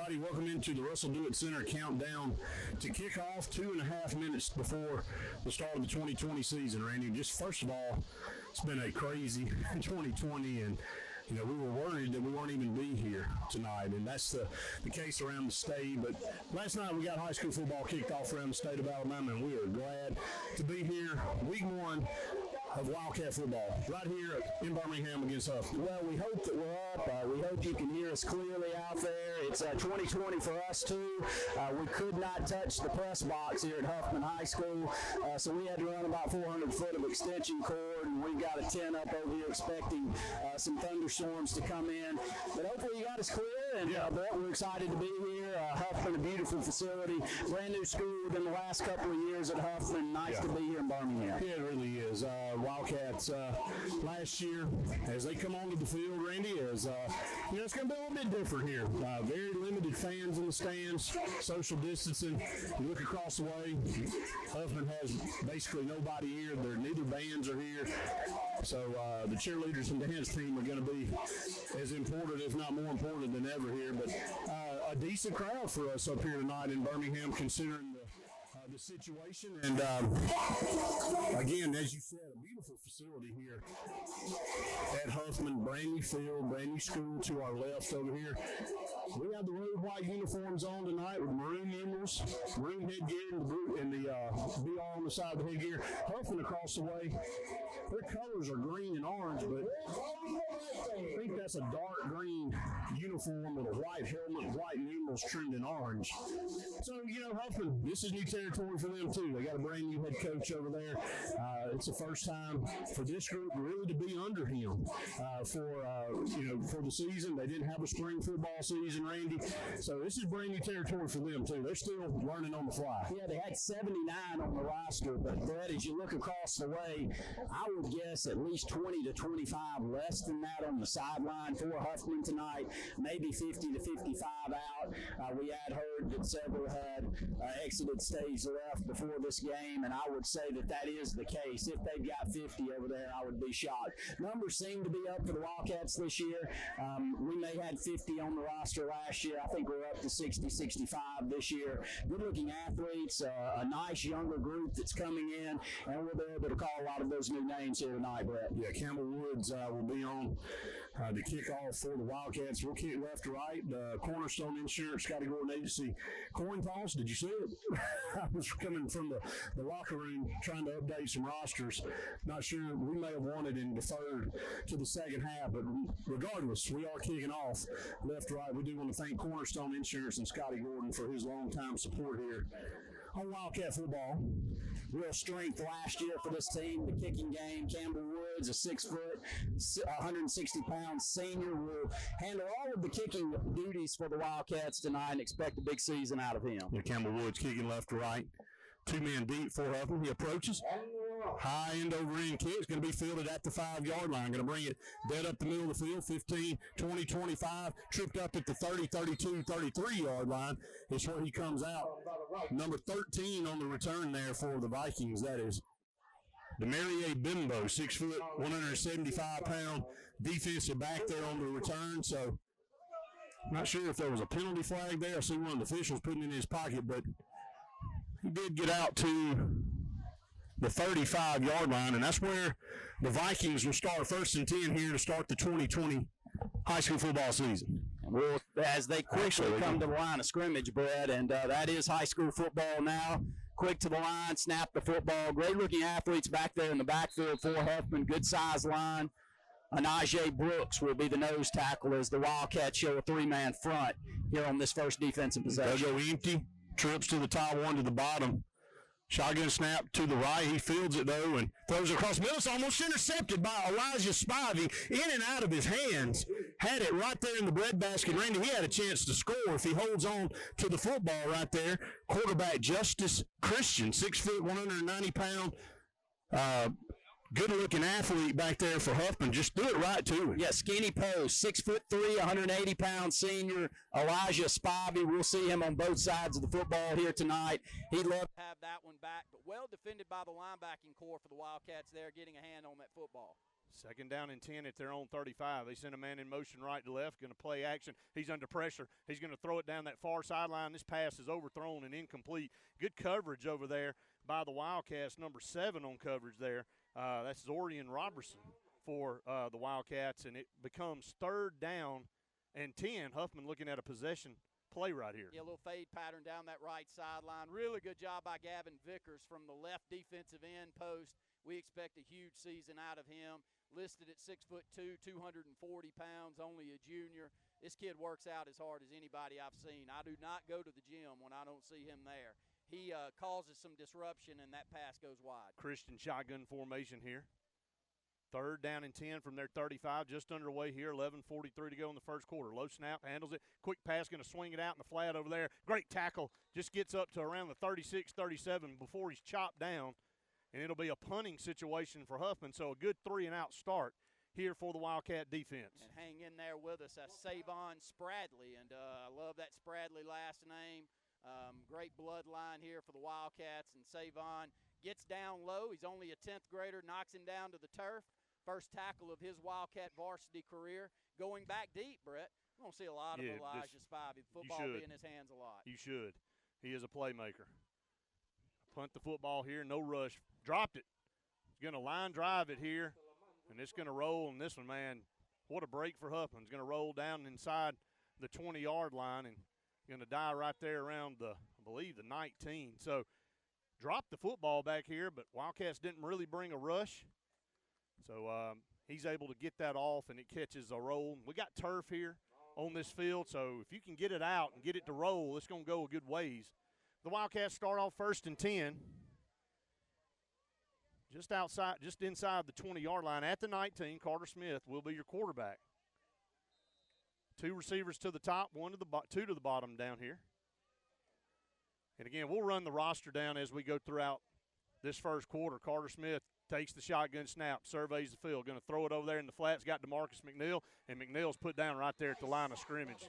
everybody. Welcome into the Russell Do It Center countdown to kick off 2.5 minutes before the start of the 2020 season, Randy. Just first of all, it's been a crazy 2020, and you know, we were worried that we weren't even be here tonight, and that's the case around the state. But last night we got high school football kicked off around the state of Alabama, and we are glad to be here. Week 1 of Wildcat football right here in Birmingham against HUFFMAN. Well, we hope that we're up. We hope you can hear us clearly out there. It's 2020 for us too. We could not touch the press box here at HUFFMAN High School, so we had to run about 400 foot of extension cord, and we've got a tent up over here expecting some thunderstorms to come in. But hopefully you got us clear, and we're excited to be here. HUFFMAN, a beautiful facility, brand new school within the last couple of years at HUFFMAN. Nice to be here in Birmingham. Yeah, it really is. Wildcats last year, as they come onto the field, Randy, is you know, it's going to be a little bit different here. Very limited fans in the stands, social distancing. You look across the way, HUFFMAN has basically nobody here. Neither bands are here. So the cheerleaders and dance team are going to be as important, if not more important than ever here. But a decent crowd for us up here tonight in Birmingham, considering the situation. And again, as you said, a beautiful facility here at HUFFMAN. Brand new field, brand new school to our left over here. We have the red white uniforms on tonight with maroon numerals, maroon headgear, and the BR on the side of the headgear. HUFFMAN across the way. Their colors are green and orange, but I think that's a dark green uniform with a white helmet, white numerals trimmed in orange. So, you know, HUFFMAN, this is new territory for them too. They got a brand new head coach over there. It's the first time for this group really to be under him for the season. They didn't have a spring football season, Randy. So this is brand new territory for them too. They're still learning on the fly. Yeah, they had 79 on the roster, but Brett, as you look across the way, I would guess at least 20 to 25 less than that on the sideline for HUFFMAN tonight. Maybe 50 to 55 out. We had heard that several had exited stage left before this game, and I would say that is the case. If they've got 50 over there, I would be shocked. Numbers seem to be up for the Wildcats this year. We may have had 50 on the roster last year. I think we're up to 60, 65 this year. Good-looking athletes, a nice younger group that's coming in, and we'll be able to call a lot of those new names here tonight, Brett. Yeah, Campbell Woods will be on the kickoff for the Wildcats. We'll kick left to right. Cornerstone Insurance, Scotty Gordon Agency. Coin toss, did you see it? I was coming from the locker room trying to update some rosters. Not sure, we may have won it and deferred to the second half, but regardless, we are kicking off left to right. We do want to thank Cornerstone Insurance and Scotty Gordon for his long-time support here on Wildcat football. Real strength last year for this team. The kicking game, Campbell Woods, a 6 foot, 160-pound senior, will handle all of the kicking duties for the Wildcats tonight and expect a big season out of him. Yeah, Campbell Woods kicking left to right. 2 men deep for HUFFMAN. He approaches. High end over end kick. It's going to be fielded at the 5-yard line. Going to bring it dead up the middle of the field. 15, 20, 25. Tripped up at the 30, 32, 33-yard line. It's where he comes out. Number 13 on the return there for the Vikings. That is Demarie Bimbo, 6 foot, 175-pound defensive back there on the return. So, not sure if there was a penalty flag there. I see one of the officials putting it in his pocket, but he did get out to the 35-yard line, and that's where the Vikings will start 1st and 10 here to start the 2020 high school football season. Well, as they quickly come to the line of scrimmage, Brett, and that is high school football now. Quick to the line, snap the football. Great-looking athletes back there in the backfield for HUFFMAN. Good-sized line. Anaje Brooks will be the nose tackle as the Wildcats show a 3-man front here on this first defensive possession. They'll go empty. Trips to the top, one to the bottom. Shotgun snap to the right. He fields it, though, and throws it across the middle. It's almost intercepted by Elijah Spivey. In and out of his hands. Had it right there in the breadbasket. Randy, he had a chance to score if he holds on to the football right there. Quarterback Justice Christian, 6 foot, 190-pound. Good-looking athlete back there for HUFFMAN. Just do it right to him. Yeah, skinny post, 6'3", 180-pound senior Elijah Spivey. We'll see him on both sides of the football here tonight. He'd love to have that one back, but well defended by the linebacking core for the Wildcats there, getting a hand on that football. Second down and 10 at their own 35. They send a man in motion right to left, going to play action. He's under pressure. He's going to throw it down that far sideline. This pass is overthrown and incomplete. Good coverage over there by the Wildcats, number 7 on coverage there. That's Zorian Robertson for the Wildcats, and it becomes 3rd down and 10. Huffman looking at a possession play right here. Yeah, a little fade pattern down that right sideline. Really good job by Gavin Vickers from the left defensive end post. We expect a huge season out of him. Listed at 6'2", 240 pounds, only a junior. This kid works out as hard as anybody I've seen. I do not go to the gym when I don't see him there. He causes some disruption, and that pass goes wide. Christian shotgun formation here. 3rd down and 10 from their 35, just underway here. 11:43 to go in the first quarter. Low snap, handles it. Quick pass, going to swing it out in the flat over there. Great tackle. Just gets up to around the 36, 37 before he's chopped down. And it'll be a punting situation for Huffman, so a good 3-and-out start here for the Wildcat defense. And hang in there with us, that's Savon Spradley, and I love that Spradley last name. Great bloodline here for the Wildcats, and Savon gets down low. He's only a 10th grader, knocks him down to the turf. First tackle of his Wildcat varsity career. Going back deep, Brett. We're going to see a lot of Elijah Spivey. Football be in his hands a lot. You should. He is a playmaker. Punt the football here, no rush. Dropped it. He's going to line drive it here, and it's going to roll. And this one, man, what a break for Huffman. It's going to roll down inside the 20-yard line and going to die right there around I believe, the 19. So dropped the football back here, but Wildcats didn't really bring a rush. So he's able to get that off, and it catches a roll. We got turf here on this field, so if you can get it out and get it to roll, it's going to go a good ways. The Wildcats start off 1st and 10. Just inside the 20-yard line at the 19. Carter Smith will be your quarterback. 2 receivers to the top, 2 to the bottom down here. And again, we'll run the roster down as we go throughout this first quarter. Carter Smith takes the shotgun snap, surveys the field, going to throw it over there in the flats. Got DeMarcus McNeil, and McNeil's put down right there at the line of scrimmage.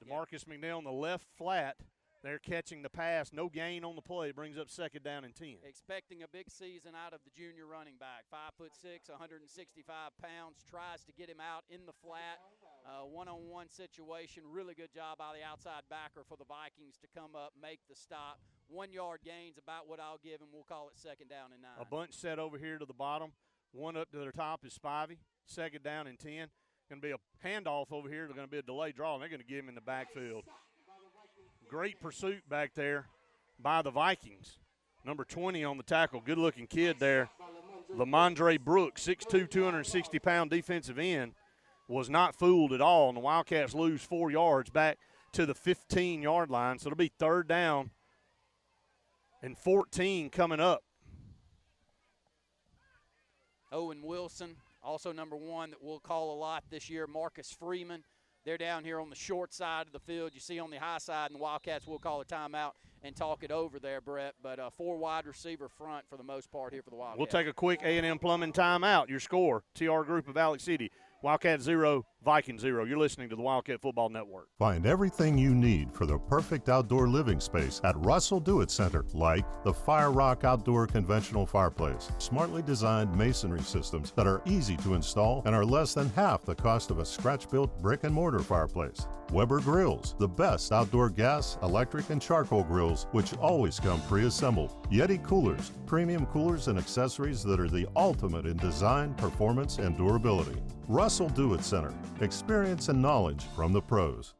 DeMarcus McNeil on the left flat. They're catching the pass. No gain on the play. Brings up 2nd down and 10. Expecting a big season out of the junior running back. 5'6", 165 pounds. Tries to get him out in the flat. One-on-one situation. Really good job by the outside backer for the Vikings to come up, make the stop. 1-yard gains, about what I'll give him. We'll call it 2nd down and 9. A bunch set over here to the bottom. One up to the top is Spivey. 2nd down and 10. Going to be a handoff over here. They're going to be a delayed draw, and they're going to get him in the backfield. Great pursuit back there by the Vikings. Number 20 on the tackle. Good-looking kid there. Lamondre Brooks, 6'2", 260-pound defensive end, was not fooled at all, and the Wildcats lose 4 yards back to the 15-yard line. So it'll be 3rd down and 14 coming up. Owen Wilson, also number 1 that we'll call a lot this year. Marcus Freeman. They're down here on the short side of the field. You see on the high side, and the Wildcats will call a timeout and talk it over there, Brett. But 4 wide receiver front for the most part here for the Wildcats. We'll take a quick A&M Plumbing timeout. Your score, TR Group of Alex City. Wildcat 0, Vikings 0. You're listening to the Wildcat Football Network. Find everything you need for the perfect outdoor living space at Russell Do-It Center, like the Fire Rock Outdoor Conventional Fireplace, smartly designed masonry systems that are easy to install and are less than half the cost of a scratch-built brick-and-mortar fireplace. Weber Grills, the best outdoor gas, electric, and charcoal grills, which always come pre-assembled. Yeti Coolers, premium coolers and accessories that are the ultimate in design, performance, and durability. Russell Do-It Center, experience and knowledge from the pros.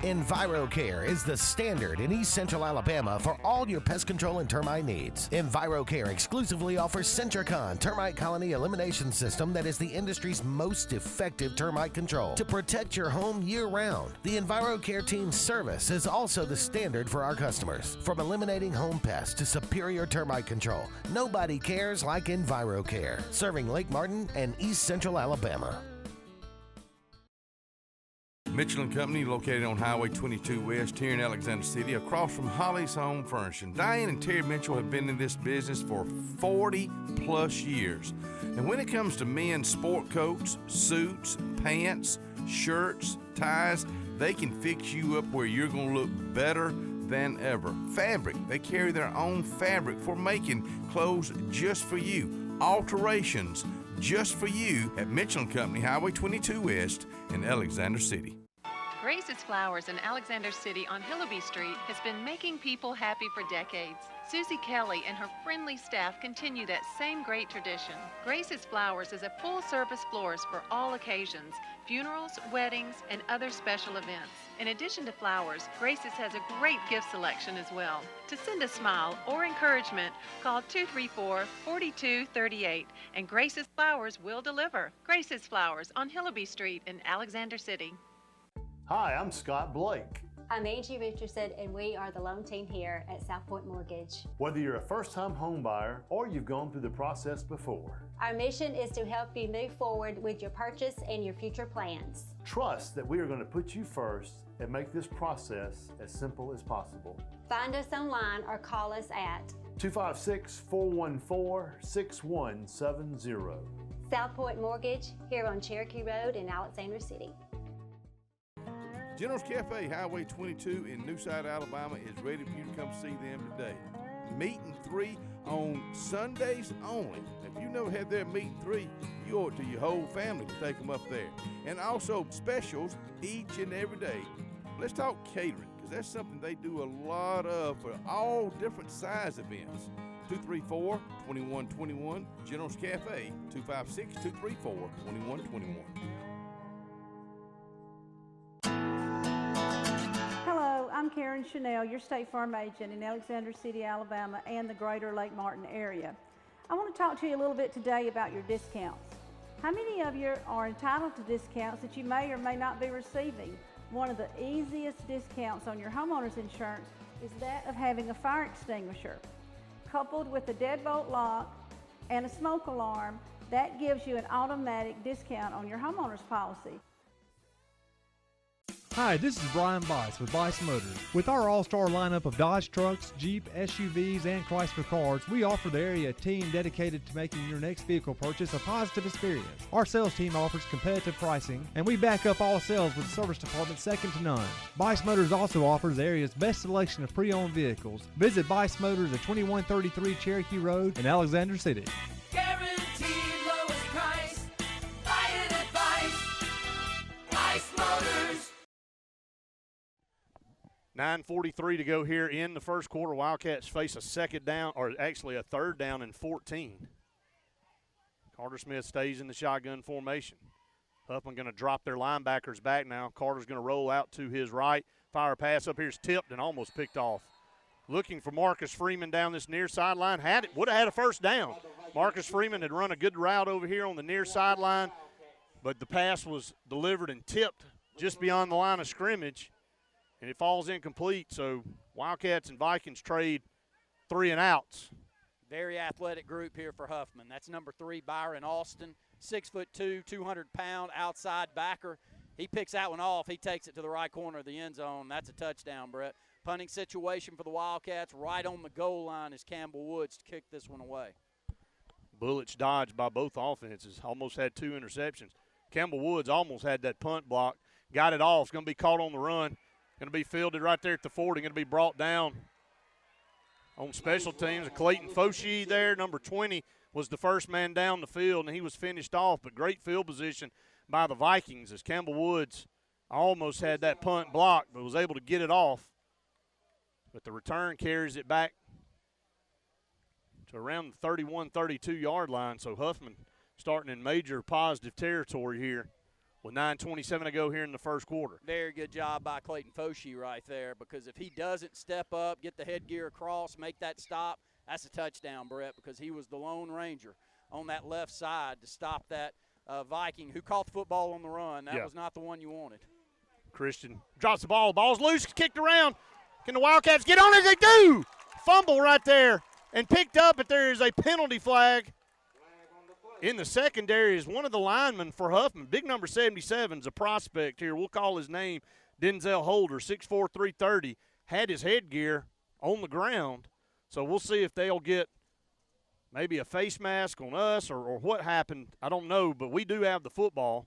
EnviroCare is the standard in East Central Alabama for all your pest control and termite needs. EnviroCare exclusively offers Centricon termite colony elimination system that is the industry's most effective termite control to protect your home year-round. The EnviroCare team's service is also the standard for our customers. From eliminating home pests to superior termite control, nobody cares like EnviroCare. Serving Lake Martin and East Central Alabama. Mitchell & Company, located on Highway 22 West here in Alexander City, across from Holly's Home Furnishing. Diane and Terry Mitchell have been in this business for 40-plus years. And when it comes to men's sport coats, suits, pants, shirts, ties, they can fix you up where you're going to look better than ever. Fabric, they carry their own fabric for making clothes just for you. alterations just for you at Mitchell & Company, Highway 22 West in Alexander City. Grace's Flowers in Alexander City on Hillaby Street has been making people happy for decades. Susie Kelly and her friendly staff continue that same great tradition. Grace's Flowers is a full-service florist for all occasions, funerals, weddings, and other special events. In addition to flowers, Grace's has a great gift selection as well. To send a smile or encouragement, call 234-4238, and Grace's Flowers will deliver. Grace's Flowers on Hillaby Street in Alexander City. Hi, I'm Scott Blake. I'm Angie Richardson, and we are the loan team here at South Point Mortgage. Whether you're a first-time home buyer or you've gone through the process before, our mission is to help you move forward with your purchase and your future plans. Trust that we are going to put you first and make this process as simple as possible. Find us online or call us at 256-414-6170. South Point Mortgage here on Cherokee Road in Alexander City. General's Cafe, Highway 22 in Newside, Alabama is ready for you to come see them today. Meat and 3 on Sundays only. If you never had their meat and 3, you owe it to your whole family to take them up there. And also specials each and every day. Let's talk catering, because that's something they do a lot of for all different size events. 234-2121, General's Cafe, 256-234-2121. I'm Karen Chanel, your State Farm agent in Alexander City, Alabama, and the greater Lake Martin area. I want to talk to you a little bit today about your discounts. How many of you are entitled to discounts that you may or may not be receiving? One of the easiest discounts on your homeowner's insurance is that of having a fire extinguisher. Coupled with a deadbolt lock and a smoke alarm, that gives you an automatic discount on your homeowner's policy. Hi, this is Brian Bice with Bice Motors. With our all-star lineup of Dodge trucks, Jeep, SUVs, and Chrysler cars, we offer the area a team dedicated to making your next vehicle purchase a positive experience. Our sales team offers competitive pricing, and we back up all sales with a service department second to none. Bice Motors also offers the area's best selection of pre-owned vehicles. Visit Bice Motors at 2133 Cherokee Road in Alexander City. Guaranteed lowest price. Buy it at Bice. Bice Motors. 9:43 to go here in the first quarter. Wildcats face a second down, or actually a third down and 14. Carter Smith stays in the shotgun formation. Huffman going to drop their linebackers back now. Carter's going to roll out to his right. Fire pass up here is tipped and almost picked off. Looking for Marcus Freeman down this near sideline. Would have had a first down. Marcus Freeman had run a good route over here on the near sideline, but the pass was delivered and tipped just beyond the line of scrimmage, and it falls incomplete. So Wildcats and Vikings trade 3 and outs. Very athletic group here for Huffman. That's number 3, Byron Austin, 6'2", 200-pound outside backer. He picks that one off. He takes it to the right corner of the end zone. That's a touchdown, Brett. Punting situation for the Wildcats right on the goal line is Campbell Woods to kick this one away. Bullets dodged by both offenses. Almost had 2 interceptions. Campbell Woods almost had that punt block. Got it off. Going to be caught on the run. Going to be fielded right there at the 40. Going to be brought down on special teams. Clayton Foshee there, number 20, was the first man down the field, and he was finished off. But great field position by the Vikings as Campbell Woods almost had that punt blocked but was able to get it off. But the return carries it back to around the 31, 32-yard line. So Huffman starting in major positive territory here with 9:27 to go here in the first quarter. Very good job by Clayton Foshee right there, because if he doesn't step up, get the headgear across, make that stop, that's a touchdown, Brett, because he was the Lone Ranger on that left side to stop that Viking who caught the football on the run. That was not the one you wanted. Christian drops the ball. Ball's loose, kicked around. Can the Wildcats get on it? They do. Fumble right there and picked up, but there is a penalty flag. In the secondary is one of the linemen for Huffman. Big number 77 is a prospect here. We'll call his name Denzel Holder, 6'4", 330. Had his headgear on the ground. So we'll see if they'll get maybe a face mask on us or what happened. I don't know, but we do have the football.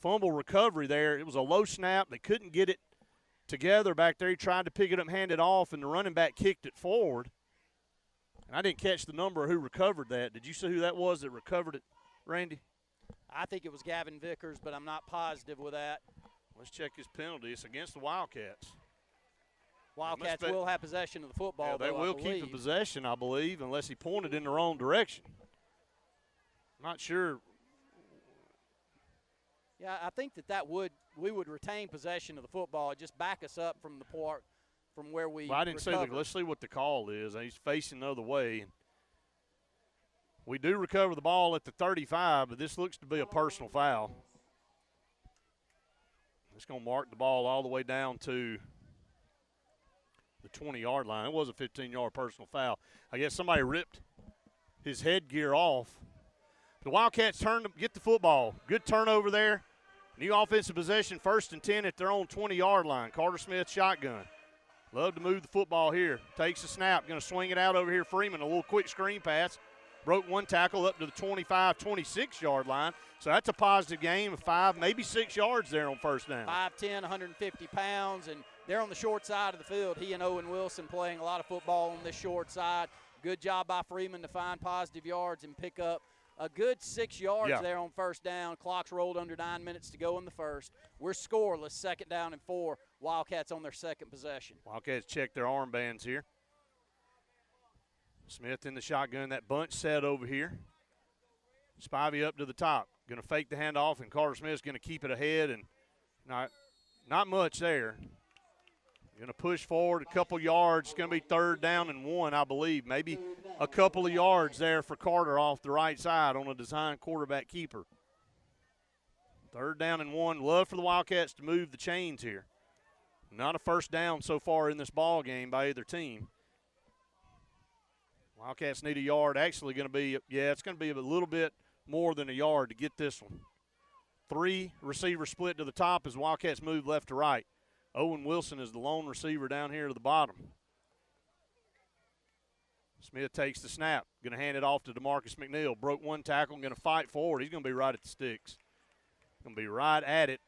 Fumble recovery there. It was a low snap. They couldn't get it together back there. He tried to pick it up and hand it off, and the running back kicked it forward. And I didn't catch the number of who recovered that. Did you see who that was that recovered it, Randy? I think it was Gavin Vickers, but I'm not positive with that. Let's check his penalty. It's against the Wildcats. Wildcats will have possession of the football, yeah, they though, will keep the possession, I believe, unless he pointed in the wrong direction. Not sure. Yeah, I think we would retain possession of the football, just back us up from the part from where we Well, I didn't recovered. see let's see what the call is. He's facing the other way. We do recover the ball at the 35, but this looks to be a personal foul. It's going to mark the ball all the way down to the 20-yard line. It was a 15-yard personal foul. I guess somebody ripped his headgear off. The Wildcats get the football. Good turnover there. New offensive possession, 1st and 10 at their own 20-yard line. Carter Smith shotgun. Love to move the football here. Takes a snap. Going to swing it out over here. Freeman, a little quick screen pass. Broke one tackle up to the 25, 26-yard line. So that's a positive game of 5, maybe 6 yards there on first down. 5'10", 150 pounds, and they're on the short side of the field. He and Owen Wilson playing a lot of football on this short side. Good job by Freeman to find positive yards and pick up a good 6 yards there on first down. Clock's rolled under 9 minutes to go in the first. We're scoreless, 2nd down and 4. Wildcats on their second possession. Wildcats check their armbands here. Smith in the shotgun, that bunch set over here. Spivey up to the top. Going to fake the handoff, and Carter Smith's going to keep it ahead, and not much there. Going to push forward a couple yards. It's going to be 3rd down and 1, I believe. Maybe a couple of yards there for Carter off the right side on a design quarterback keeper. 3rd down and 1. Love for the Wildcats to move the chains here. Not a first down so far in this ball game by either team. Wildcats need a yard. Actually going to be, it's going to be a little bit more than a yard to get this one. 3 receivers split to the top as Wildcats move left to right. Owen Wilson is the lone receiver down here to the bottom. Smith takes the snap. Going to hand it off to DeMarcus McNeil. Broke one tackle. Going to fight forward. He's going to be right at the sticks. Going to be right at it.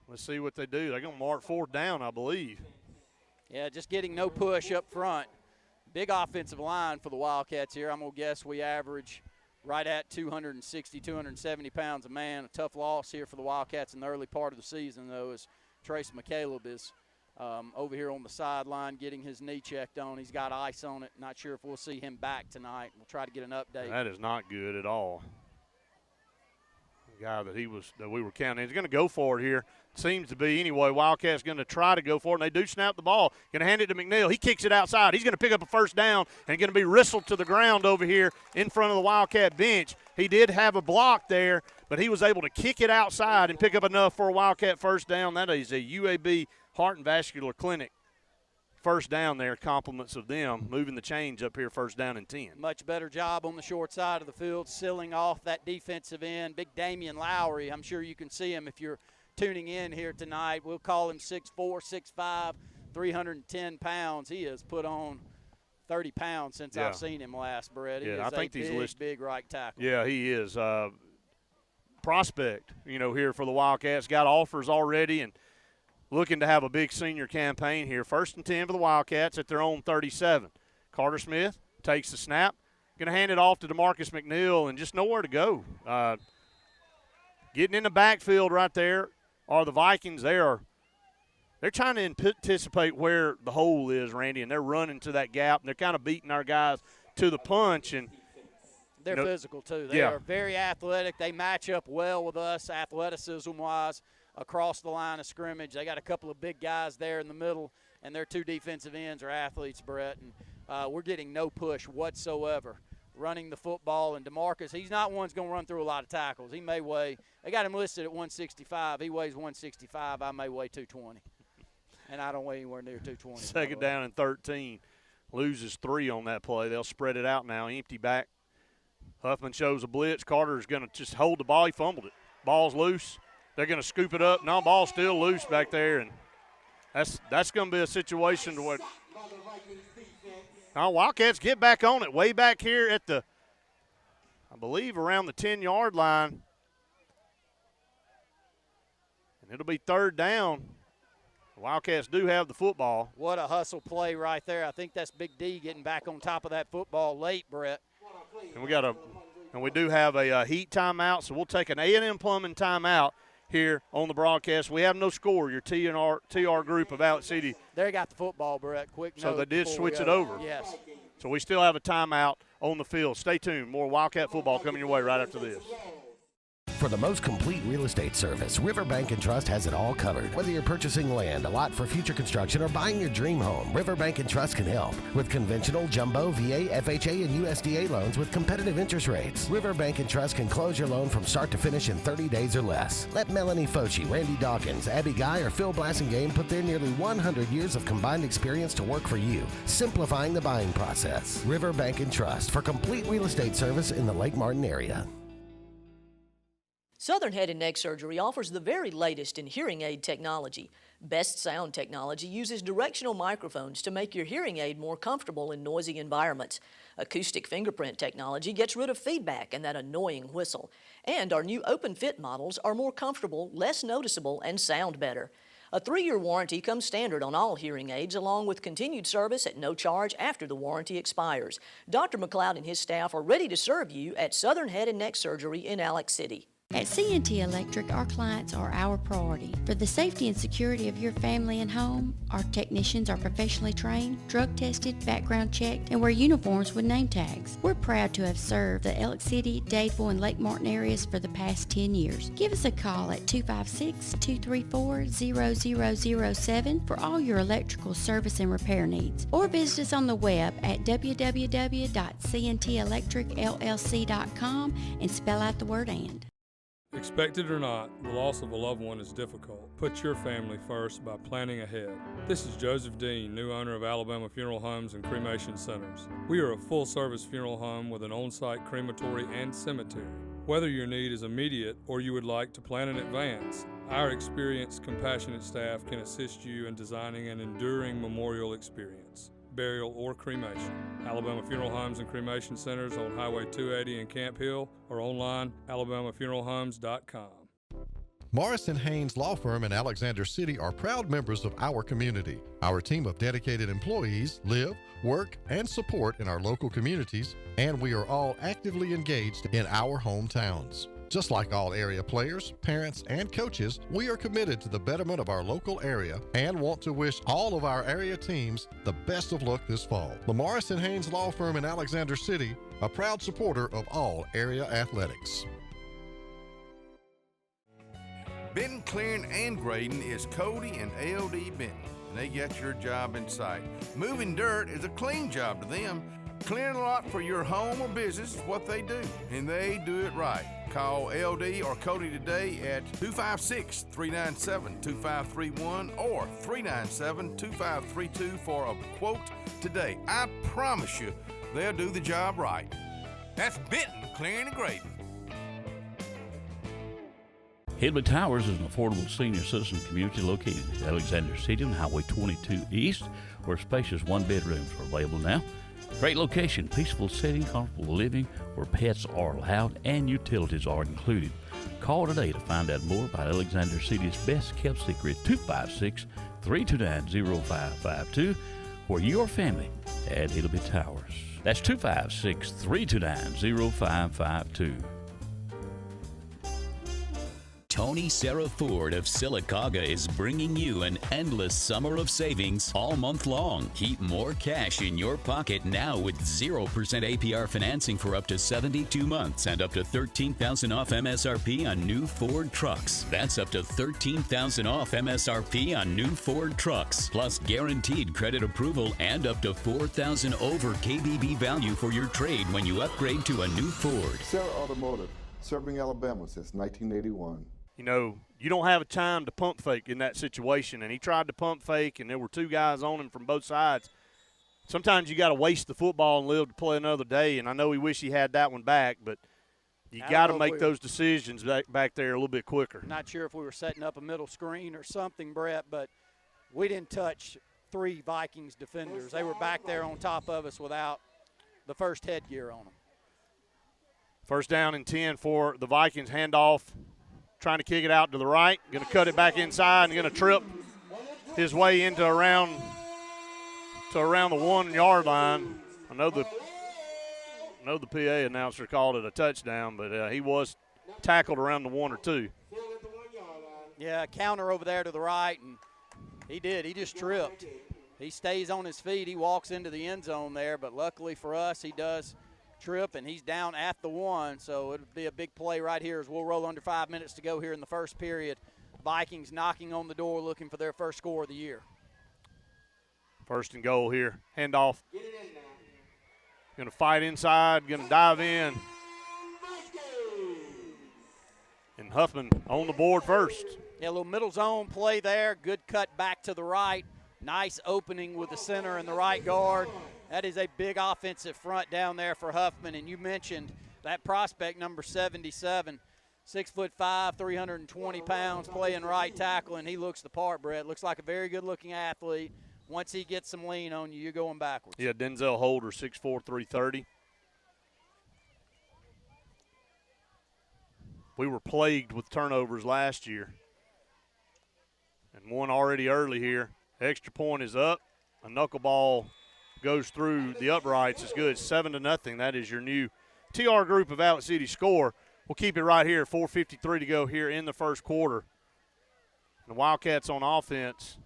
Let's see what they do. They're going to mark 4th down, I believe. Yeah, just getting no push up front. Big offensive line for the Wildcats here. I'm going to guess we average right at 260, 270 pounds a man. A tough loss here for the Wildcats in the early part of the season, though, as Trace McCaleb is over here on the sideline getting his knee checked on. He's got ice on it. Not sure if we'll see him back tonight. We'll try to get an update. That is not good at all. The guy that we were counting, he's going to go for it here. Seems to be anyway. Wildcats going to try to go for it, and they do snap the ball. Going to hand it to McNeil. He kicks it outside. He's going to pick up a first down and going to be wrestled to the ground over here in front of the Wildcat bench. He did have a block there, but he was able to kick it outside and pick up enough for a Wildcat first down. That is a UAB Heart and Vascular Clinic first down there. Compliments of them moving the chains up here, 1st down and 10. Much better job on the short side of the field, sealing off that defensive end. Big Damian Lowry. I'm sure you can see him if you're tuning in here tonight. We'll call him 6'4", 6'5", 310 pounds. He has put on 30 pounds since I've seen him last, Brett. He is I think a big right tackle. Yeah, he is. Prospect, here for the Wildcats. Got offers already and looking to have a big senior campaign here. 1st and 10 for the Wildcats at their own 37. Carter Smith takes the snap. Going to hand it off to DeMarcus McNeil and just nowhere to go. Getting in the backfield right there are the Vikings. They're trying to anticipate where the hole is, Randy, and they're running to that gap, and they're kind of beating our guys to the punch. And they're physical, too. They are very athletic. They match up well with us athleticism-wise across the line of scrimmage. They got a couple of big guys there in the middle, and their 2 defensive ends are athletes, Brett. And we're getting no push whatsoever running the football. And DeMarcus, he's not one that's going to run through a lot of tackles. He may weigh – they got him listed at 165. He weighs 165. I may weigh 220. And I don't weigh anywhere near 220. 2nd down and 13. Loses 3 on that play. They'll spread it out now. Empty back. Huffman shows a blitz. Carter's going to just hold the ball. He fumbled it. Ball's loose. They're going to scoop it up. No, ball's still loose back there. And that's going to be a situation where now Wildcats get back on it. Way back here at the, I believe, around the 10-yard line. And it'll be 3rd down. Wildcats do have the football. What a hustle play right there. I think that's Big D getting back on top of that football late, Brett. And we do have a heat timeout, so we'll take an A&M Plumbing timeout here on the broadcast. We have no score. Your TR group of Alex City. They got the football, Brett. Quick So note they did before switch we it go. over. Yes. So we still have a timeout on the field. Stay tuned. More Wildcat football coming your way right after this. For the most complete real estate service, Riverbank and Trust has it all covered. Whether you're purchasing land, a lot for future construction, or buying your dream home, Riverbank and Trust can help. With conventional, jumbo, VA, FHA, and USDA loans with competitive interest rates, Riverbank and Trust can close your loan from start to finish in 30 days or less. Let Melanie Foci, Randy Dawkins, Abby Guy, or Phil Blassingame put their nearly 100 years of combined experience to work for you, simplifying the buying process. Riverbank and Trust for complete real estate service in the Lake Martin area. Southern Head and Neck Surgery offers the very latest in hearing aid technology. Best Sound technology uses directional microphones to make your hearing aid more comfortable in noisy environments. Acoustic fingerprint technology gets rid of feedback and that annoying whistle. And our new open fit models are more comfortable, less noticeable, and sound better. A 3-year warranty comes standard on all hearing aids, along with continued service at no charge after the warranty expires. Dr. McLeod and his staff are ready to serve you at Southern Head and Neck Surgery in Alex City. At C&T Electric, our clients are our priority. For the safety and security of your family and home, our technicians are professionally trained, drug tested, background checked, and wear uniforms with name tags. We're proud to have served the Alex City, Dadeville, and Lake Martin areas for the past 10 years. Give us a call at 256-234-0007 for all your electrical service and repair needs, or visit us on the web at www.cntelectricllc.com and spell out the word "and." Expect it or not, the loss of a loved one is difficult. Put your family first by planning ahead. This is Joseph Dean, new owner of Alabama Funeral Homes and Cremation Centers. We are a full-service funeral home with an on-site crematory and cemetery. Whether your need is immediate or you would like to plan in advance, our experienced, compassionate staff can assist you in designing an enduring memorial experience, burial, or cremation. Alabama Funeral Homes and Cremation Centers on Highway 280 in Camp Hill or online, alabamafuneralhomes.com. Morrison Haynes Law Firm in Alexander City are proud members of our community. Our team of dedicated employees live, work, and support in our local communities, and we are all actively engaged in our hometowns. Just like all area players, parents, and coaches, we are committed to the betterment of our local area and want to wish all of our area teams the best of luck this fall. The Morrison Haynes Law Firm in Alexander City, a proud supporter of all area athletics. Benton, clearing, and grading is Cody and LD Benton. They got your job in sight. Moving dirt is a clean job to them. Clearing a lot for your home or business is what they do, and they do it right. Call LD or Cody today at 256-397-2531 or 397-2532 for a quote today. I promise you, they'll do the job right. That's Benton Clearing and Grading. Hillby Towers is an affordable senior citizen community located in Alexander City on Highway 22 East, where spacious one-bedrooms are available now. Great location, peaceful setting, comfortable living, where pets are allowed and utilities are included. Call today to find out more about Alexander City's best-kept secret, 256-329-0552, for your family at Hillby Towers. That's 256-329-0552. Tony Sarah Ford of Sylacauga is bringing you an endless summer of savings all month long. Keep more cash in your pocket now with 0% APR financing for up to 72 months and up to $13,000 off MSRP on new Ford trucks. That's up to $13,000 off MSRP on new Ford trucks, plus guaranteed credit approval and up to $4,000 over KBB value for your trade when you upgrade to a new Ford. Sarah Automotive, serving Alabama since 1981. You know, you don't have a time to pump fake in that situation, and he tried to pump fake, and there were two guys on him from both sides. Sometimes you got to waste the football and live to play another day, and I know we wish he had that one back, but you got to make those decisions back there a little bit quicker. Not sure if we were setting up a middle screen or something, Brett, but we didn't touch three Vikings defenders. They were back there on top of us without the first headgear on them. First down and 10 for the Vikings. Handoff, trying to kick it out to the right. Going to cut it back inside and going to trip his way into around the 1 yard line. I know the PA announcer called it a touchdown, but he was tackled around the 1 or 2. Yeah, counter over there to the right, and he did. He just tripped. He stays on his feet. He walks into the end zone there, but luckily for us, he does trip, and he's down at the 1, so it'll be a big play right here as we'll roll under 5 minutes to go here in the first period. Vikings knocking on the door looking for their first score of the year. First and goal here. Handoff. Going to fight inside, going to dive in. And Huffman on the board first. Yeah, a little middle zone play there. Good cut back to the right. Nice opening with the center and the right guard. That is a big offensive front down there for Huffman. And you mentioned that prospect, number 77, 6'5", 320 pounds, playing right tackle, and he looks the part, Brett. Looks like a very good-looking athlete. Once he gets some lean on you, you're going backwards. Yeah, Denzel Holder, 6'4", 330. We were plagued with turnovers last year. And one already early here. Extra point is up. A knuckleball goes through the uprights. It's good. 7-0. That is your new TR Group of Outlet City score. We'll keep it right here. 4:53 to go here in the first quarter. The Wildcats on offense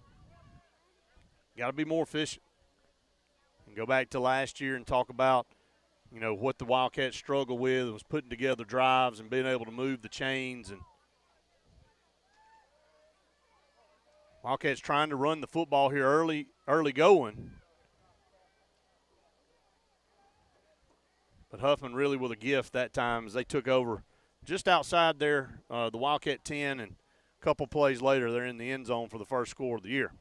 got to be more efficient. And go back to last year and talk about, you know, what the Wildcats struggled with was putting together drives and being able to move the chains. And Wildcats trying to run the football here early going. But Huffman really with a gift that time as they took over just outside there, the Wildcat 10, and a couple plays later they're in the end zone for the first score of the year.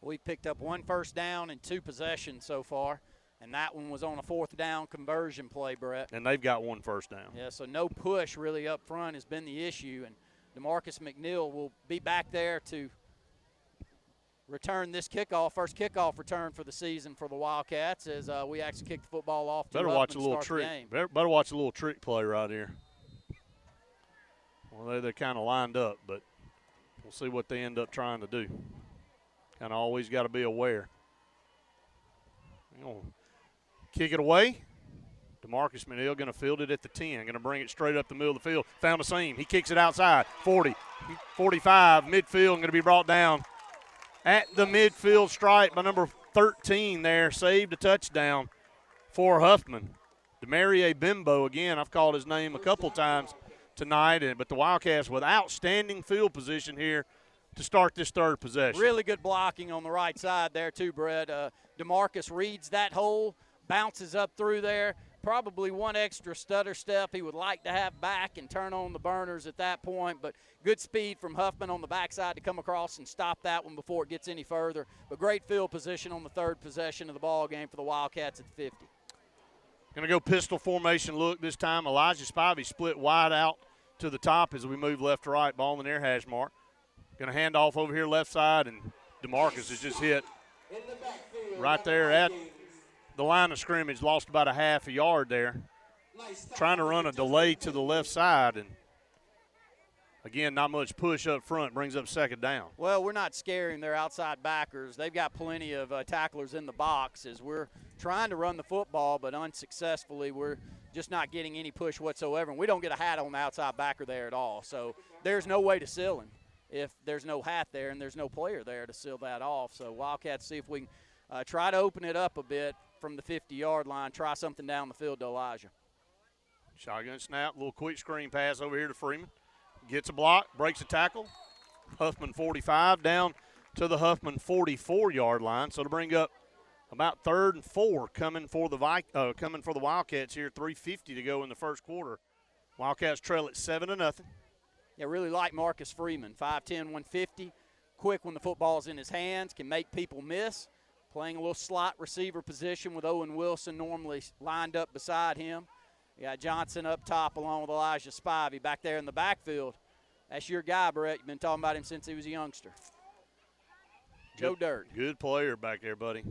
We picked up 1 first down and 2 possessions so far, and that one was on a 4th down conversion play, Brett. And they've got 1 first down. Yeah, so no push really up front has been the issue, and DeMarcus McNeil will be back there to return this kickoff, first kickoff return for the season for the Wildcats as we actually kick the football off to Better watch a little trick. Better watch a little trick play right here. Well, they're kind of lined up, but we'll see what they end up trying to do. Kind of always got to be aware. Kick it away. DeMarcus McNeil going to field it at the 10. Going to bring it straight up the middle of the field. Found a seam. He kicks it outside. 40, 45, midfield, going to be brought down at the midfield stripe by number 13 there. Saved a touchdown for Huffman. Demarie Bimbo, again, I've called his name a couple times tonight, but the Wildcats with outstanding field position here to start this third possession. Really good blocking on the right side there too, Brett. DeMarcus reads that hole, bounces up through there. Probably one extra stutter step he would like to have back and turn on the burners at that point, but good speed from Huffman on the backside to come across and stop that one before it gets any further. But great field position on the third possession of the ball game for the Wildcats at the 50. Going to go pistol formation look this time. Elijah Spivey split wide out to the top as we move left to right. Ball in the near hash mark. Going to hand off over here left side, and DeMarcus is just hit right there at the line of scrimmage. Lost about a half a yard there. Trying to run a delay to the left side, and again, not much push up front. Brings up second down. Well, we're not scaring their outside backers. They've got plenty of tacklers in the box as we're trying to run the football, but unsuccessfully. We're just not getting any push whatsoever, and we don't get a hat on the outside backer there at all. So there's no way to seal him if there's no hat there and there's no player there to seal that off. So Wildcats see if we can try to open it up a bit from the 50-yard line, try something down the field to Elijah. Shotgun snap, little quick screen pass over here to Freeman. Gets a block, breaks a tackle. Huffman 45 down to the Huffman 44-yard line. So to bring up about 3rd and 4 coming for the Wildcats here. 3:50 to go in the first quarter. Wildcats trail at 7-0. Yeah, really like Marcus Freeman, 5'10", 150. Quick when the football's in his hands, can make people miss. Playing a little slot receiver position with Owen Wilson normally lined up beside him. You got Johnson up top along with Elijah Spivey back there in the backfield. That's your guy, Brett. You've been talking about him since he was a youngster. Joe Dirt. Good player back there, buddy.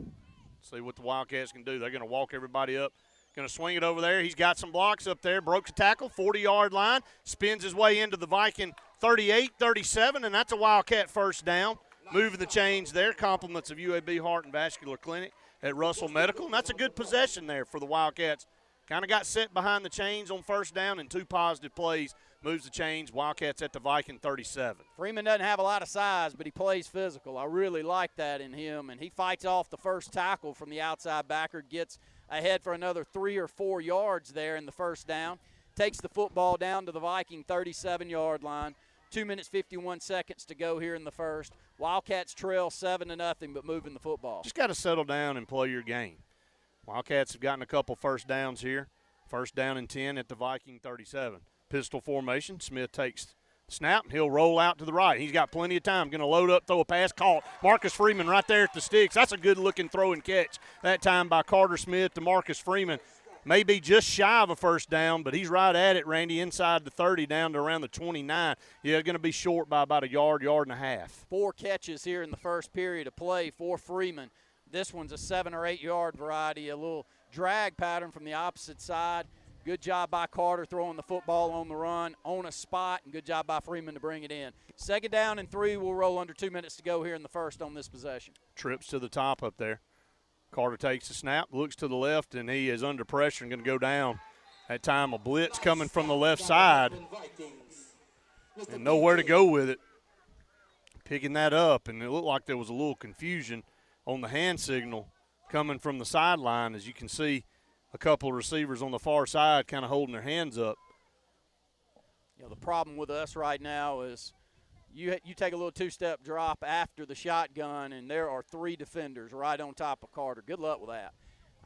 See what the Wildcats can do. They're going to walk everybody up. Going to swing it over there. He's got some blocks up there. Broke the tackle, 40-yard line. Spins his way into the Viking 38, 37, and that's a Wildcat first down. moving the chains there. Compliments of UAB Heart and Vascular Clinic at Russell Medical, and that's a good possession there for the Wildcats. Kind of got set behind the chains on first down, and 2 positive plays moves the chains. Wildcats at the Viking 37. Freeman doesn't have a lot of size, but he plays physical. I really like that in him, and he fights off the first tackle from the outside backer, gets ahead for another 3 or 4 yards there in the first down, takes the football down to the Viking 37-yard line. 2 minutes, 51 seconds to go here in the first. Wildcats trail 7-0, but moving the football. Just got to settle down and play your game. Wildcats have gotten a couple first downs here. First down and 10 at the Viking 37. Pistol formation. Smith takes snap. He'll roll out to the right. He's got plenty of time. Going to load up, throw a pass, caught. Marcus Freeman right there at the sticks. That's a good-looking throw and catch that time by Carter Smith to Marcus Freeman. Maybe just shy of a first down, but he's right at it, Randy, inside the 30 down to around the 29. Yeah, going to be short by about a yard and a half. 4 catches here in the first period of play for Freeman. This one's a 7 or 8 yard variety, a little drag pattern from the opposite side. Good job by Carter throwing the football on the run, on a spot, and good job by Freeman to bring it in. 2nd down and 3 will roll under 2 minutes to go here in the first on this possession. Trips to the top up there. Carter takes the snap, looks to the left, and he is under pressure and going to go down. That time a blitz coming from the left side, and nowhere to go with it. Picking that up, and it looked like there was a little confusion on the hand signal coming from the sideline. As you can see, a couple of receivers on the far side kind of holding their hands up. You know, the problem with us right now is you take a little 2-step drop after the shotgun, and there are 3 defenders right on top of Carter. Good luck with that.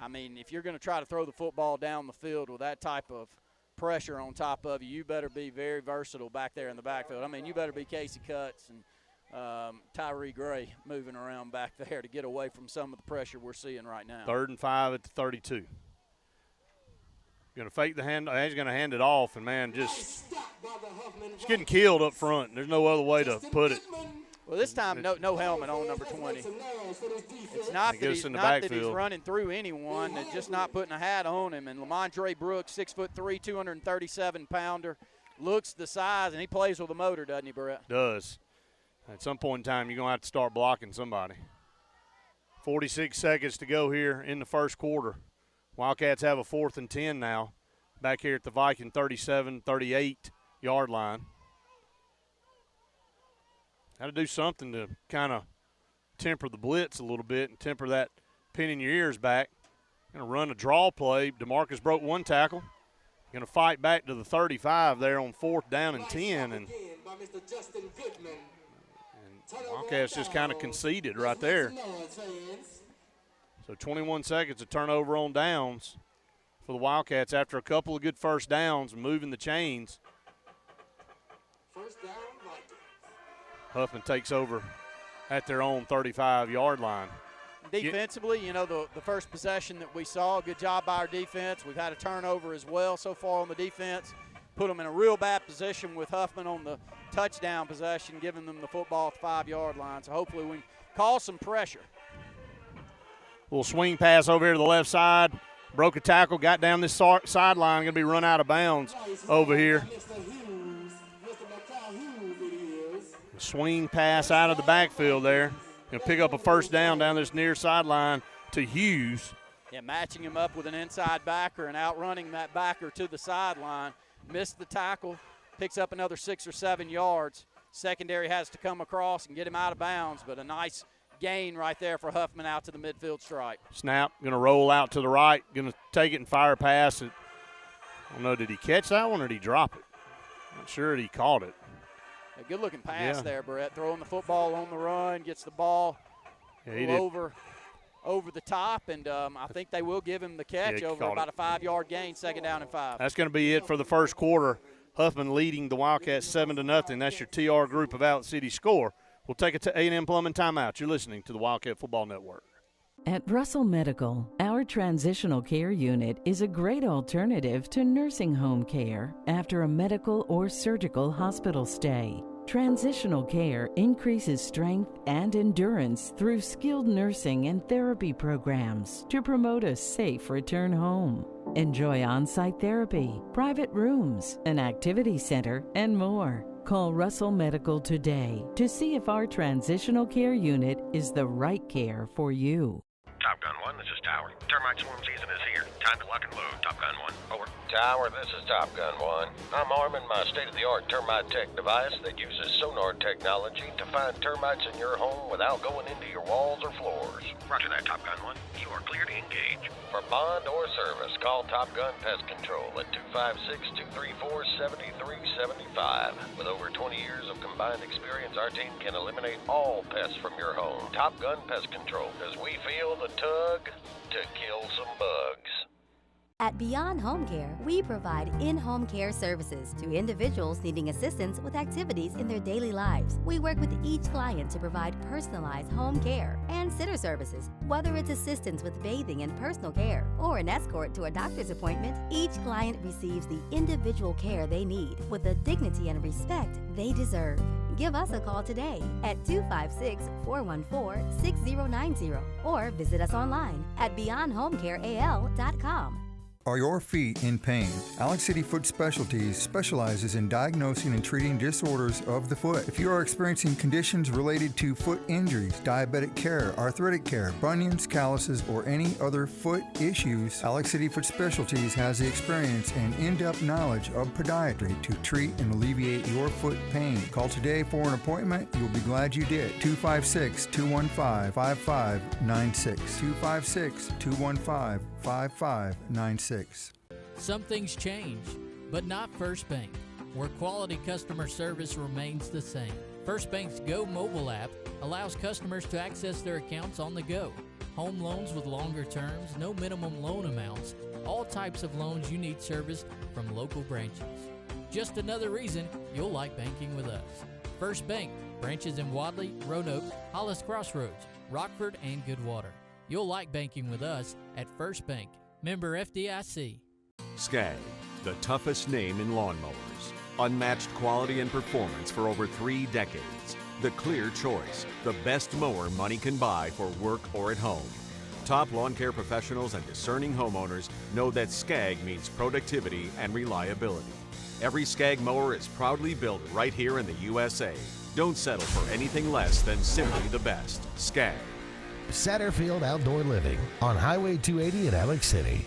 I mean, if you're going to try to throw the football down the field with that type of pressure on top of you, you better be very versatile back there in the backfield. I mean, you better be Casey Cutts and Tyree Gray moving around back there to get away from some of the pressure we're seeing right now. 3rd and 5 at the 32. Going to fake the hand. He's going to hand it off, and, man, just getting killed up front. There's no other way to put it. Well, this time no helmet on number 20. It's not that he's running through anyone. It's just not putting a hat on him. And Lamondre Brooks, 6'3", 237-pounder, looks the size, and he plays with a motor, doesn't he, Brett? Does. At some point in time, you're going to have to start blocking somebody. 46 seconds to go here in the first quarter. Wildcats have a 4th and 10 now, back here at the Viking 37, 38-yard line. Got to do something to kind of temper the blitz a little bit and temper that pinning your ears back. Going to run a draw play. DeMarcus broke 1 tackle. Going to fight back to the 35 there on 4th down and 10. And Wildcats just kind of conceded right there. So 21 seconds of turnover on downs for the Wildcats after a couple of good first downs and moving the chains. Huffman takes over at their own 35-yard line. Defensively, you know, the first possession that we saw, good job by our defense. We've had a turnover as well so far on the defense. Put them in a real bad position with Huffman on the touchdown possession, giving them the football at the 5-yard line. So hopefully we can cause some pressure. Little swing pass over here to the left side. Broke a tackle, got down this sideline, going to be run out of bounds over here. Swing pass out of the backfield there. Going to pick up a first down this near sideline to Hughes. Yeah, matching him up with an inside backer and outrunning that backer to the sideline. Missed the tackle, picks up another 6 or 7 yards. Secondary has to come across and get him out of bounds, but a nice gain right there for Huffman out to the midfield stripe. Snap, going to roll out to the right, going to take it and fire a pass. I don't know, did he catch that one or did he drop it? Not sure that he caught it. A good-looking pass there, Brett. Throwing the football on the run, gets the ball over the top, and I think they will give him the catch over about a 5-yard gain, 2nd down and 5. That's going to be it for the first quarter. Huffman leading the Wildcats 7-0. That's your TR Group of Out City score. We'll take a A&M Plumbing timeout. You're listening to the Wildcat Football Network. At Russell Medical, our transitional care unit is a great alternative to nursing home care after a medical or surgical hospital stay. Transitional care increases strength and endurance through skilled nursing and therapy programs to promote a safe return home. Enjoy on-site therapy, private rooms, an activity center, and more. Call Russell Medical today to see if our transitional care unit is the right care for you. Top Gun 1, this is Tower. Termite swarm season is here. Time to lock and load. Top Gun 1, over. Tower, this is Top Gun 1. I'm arming my state-of-the-art termite tech device that uses sonar technology to find termites in your home without going into your walls or floors. Roger that, Top Gun 1. You are clear to engage. For bond or service, call Top Gun Pest Control at 256-234-7375. With over 20 years of combined experience, our team can eliminate all pests from your home. Top Gun Pest Control, because we feel the tug to kill some bugs. At Beyond Home Care, we provide in-home care services to individuals needing assistance with activities in their daily lives. We work with each client to provide personalized home care and sitter services. Whether it's assistance with bathing and personal care or an escort to a doctor's appointment, each client receives the individual care they need with the dignity and respect they deserve. Give us a call today at 256-414-6090 or visit us online at beyondhomecareal.com. Are your feet in pain? Alex City Foot Specialties specializes in diagnosing and treating disorders of the foot. If you are experiencing conditions related to foot injuries, diabetic care, arthritic care, bunions, calluses, or any other foot issues, Alex City Foot Specialties has the experience and in-depth knowledge of podiatry to treat and alleviate your foot pain. Call today for an appointment. You'll be glad you did. 256-215-5596. 256-215-5596. Some things change, but not First Bank, where quality customer service remains the same. First Bank's Go mobile app allows customers to access their accounts on the go. Home loans with longer terms, no minimum loan amounts, all types of loans you need serviced from local branches. Just another reason you'll like banking with us. First Bank, branches in Wadley, Roanoke, Hollis Crossroads, Rockford, and Goodwater. You'll like banking with us at First Bank. Member FDIC. Skag, the toughest name in lawnmowers. Unmatched quality and performance for over 3 decades. The clear choice, the best mower money can buy for work or at home. Top lawn care professionals and discerning homeowners know that Skag means productivity and reliability. Every Skag mower is proudly built right here in the USA. Don't settle for anything less than simply the best. Skag. Satterfield Outdoor Living on Highway 280 in Alex City.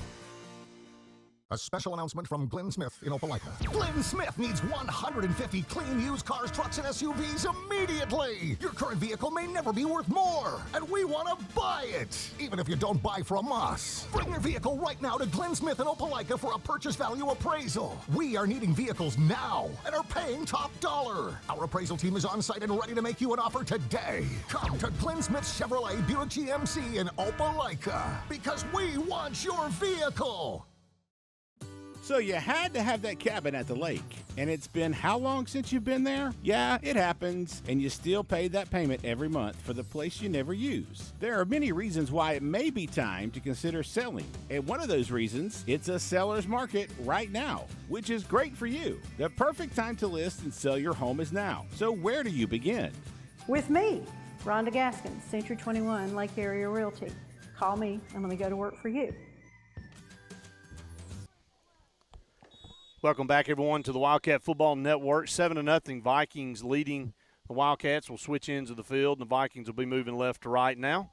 A special announcement from Glenn Smith in Opelika. Glenn Smith needs 150 clean used cars, trucks, and SUVs immediately. Your current vehicle may never be worth more, and we want to buy it, even if you don't buy from us. Bring your vehicle right now to Glenn Smith in Opelika for a purchase value appraisal. We are needing vehicles now and are paying top dollar. Our appraisal team is on site and ready to make you an offer today. Come to Glenn Smith Chevrolet Buick GMC in Opelika because we want your vehicle. So you had to have that cabin at the lake. And it's been how long since you've been there? Yeah, it happens. And you still pay that payment every month for the place you never use. There are many reasons why it may be time to consider selling. And one of those reasons, it's a seller's market right now, which is great for you. The perfect time to list and sell your home is now. So where do you begin? With me, Rhonda Gaskins, Century 21 Lake Area Realty. Call me and let me go to work for you. Welcome back, everyone, to the Wildcat Football Network. 7-0 Vikings leading the Wildcats. Will switch ends of the field, and the Vikings will be moving left to right now.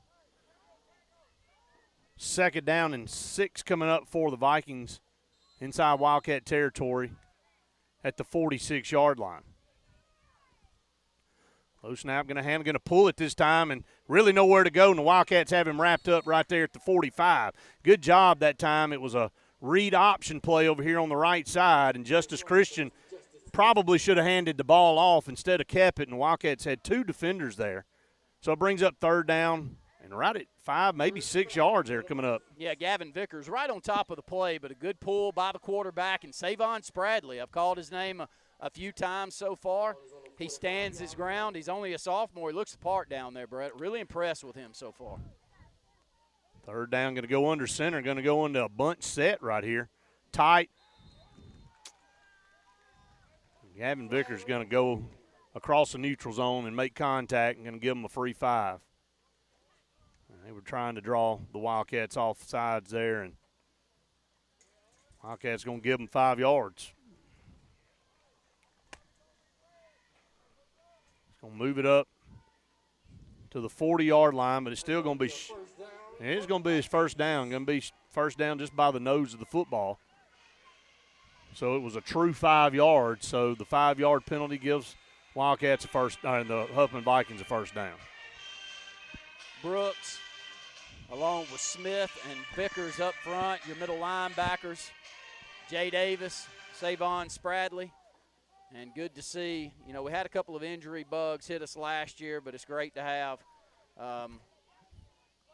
2nd down and 6 coming up for the Vikings inside Wildcat territory at the 46-yard line. Low snap, going to pull it this time and really nowhere to go, and the Wildcats have him wrapped up right there at the 45. Good job that time. It was a read option play over here on the right side, and Justice Christian probably should have handed the ball off instead of kept it, and the Wildcats had 2 defenders there. So it brings up 3rd down and right at 5, maybe 6 yards there coming up. Yeah, Gavin Vickers right on top of the play, but a good pull by the quarterback, and Savon Spradley. I've called his name a few times so far. He stands his ground. He's only a sophomore. He looks the part down there, Brett. Really impressed with him so far. 3rd down, going to go under center, going to go into a bunch set right here. Tight. Gavin Vickers going to go across the neutral zone and make contact and going to give them a free 5. They were trying to draw the Wildcats off sides there, and Wildcats going to give them 5 yards. Gonna move it up to the 40-yard line, but it's still gonna be it's gonna be his first down. Gonna be first down just by the nose of the football. So it was a true 5 yards. So the 5-yard penalty gives Wildcats a first, and the Huffman Vikings a first down. Brooks, along with Smith and Vickers up front, your middle linebackers, Jay Davis, Savon Spradley. And good to see, you know, we had a couple of injury bugs hit us last year, but it's great to have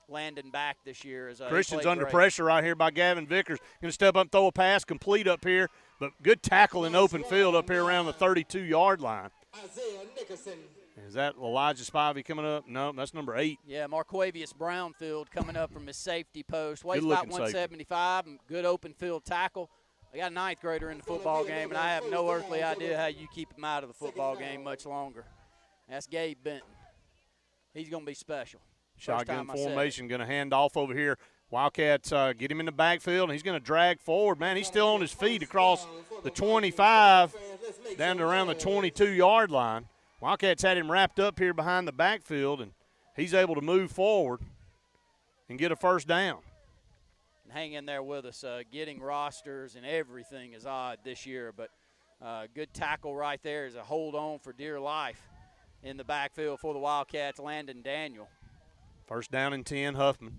Landon back this year. Christian's under pressure right here by Gavin Vickers. Going to step up and throw a pass complete up here, but good tackle in open field up here around the 32-yard line. Is that Elijah Spivey coming up? No, that's number 8. Yeah, Marquavius Brownfield coming up from his safety post. Weighs about 175, and good open field tackle. I got a 9th grader in the football game, and I have no earthly idea how you keep him out of the football game much longer. That's Gabe Benton. He's going to be special. Shotgun formation, going to hand off over here. Wildcats get him in the backfield, and he's going to drag forward. Man, he's still on his feet across the 25 down to around the 22-yard line. Wildcats had him wrapped up here behind the backfield, and he's able to move forward and get a first down. Hang in there with us. Getting rosters and everything is odd this year, but good tackle right there is a hold on for dear life in the backfield for the Wildcats, Landon Daniel. First down and 10, Huffman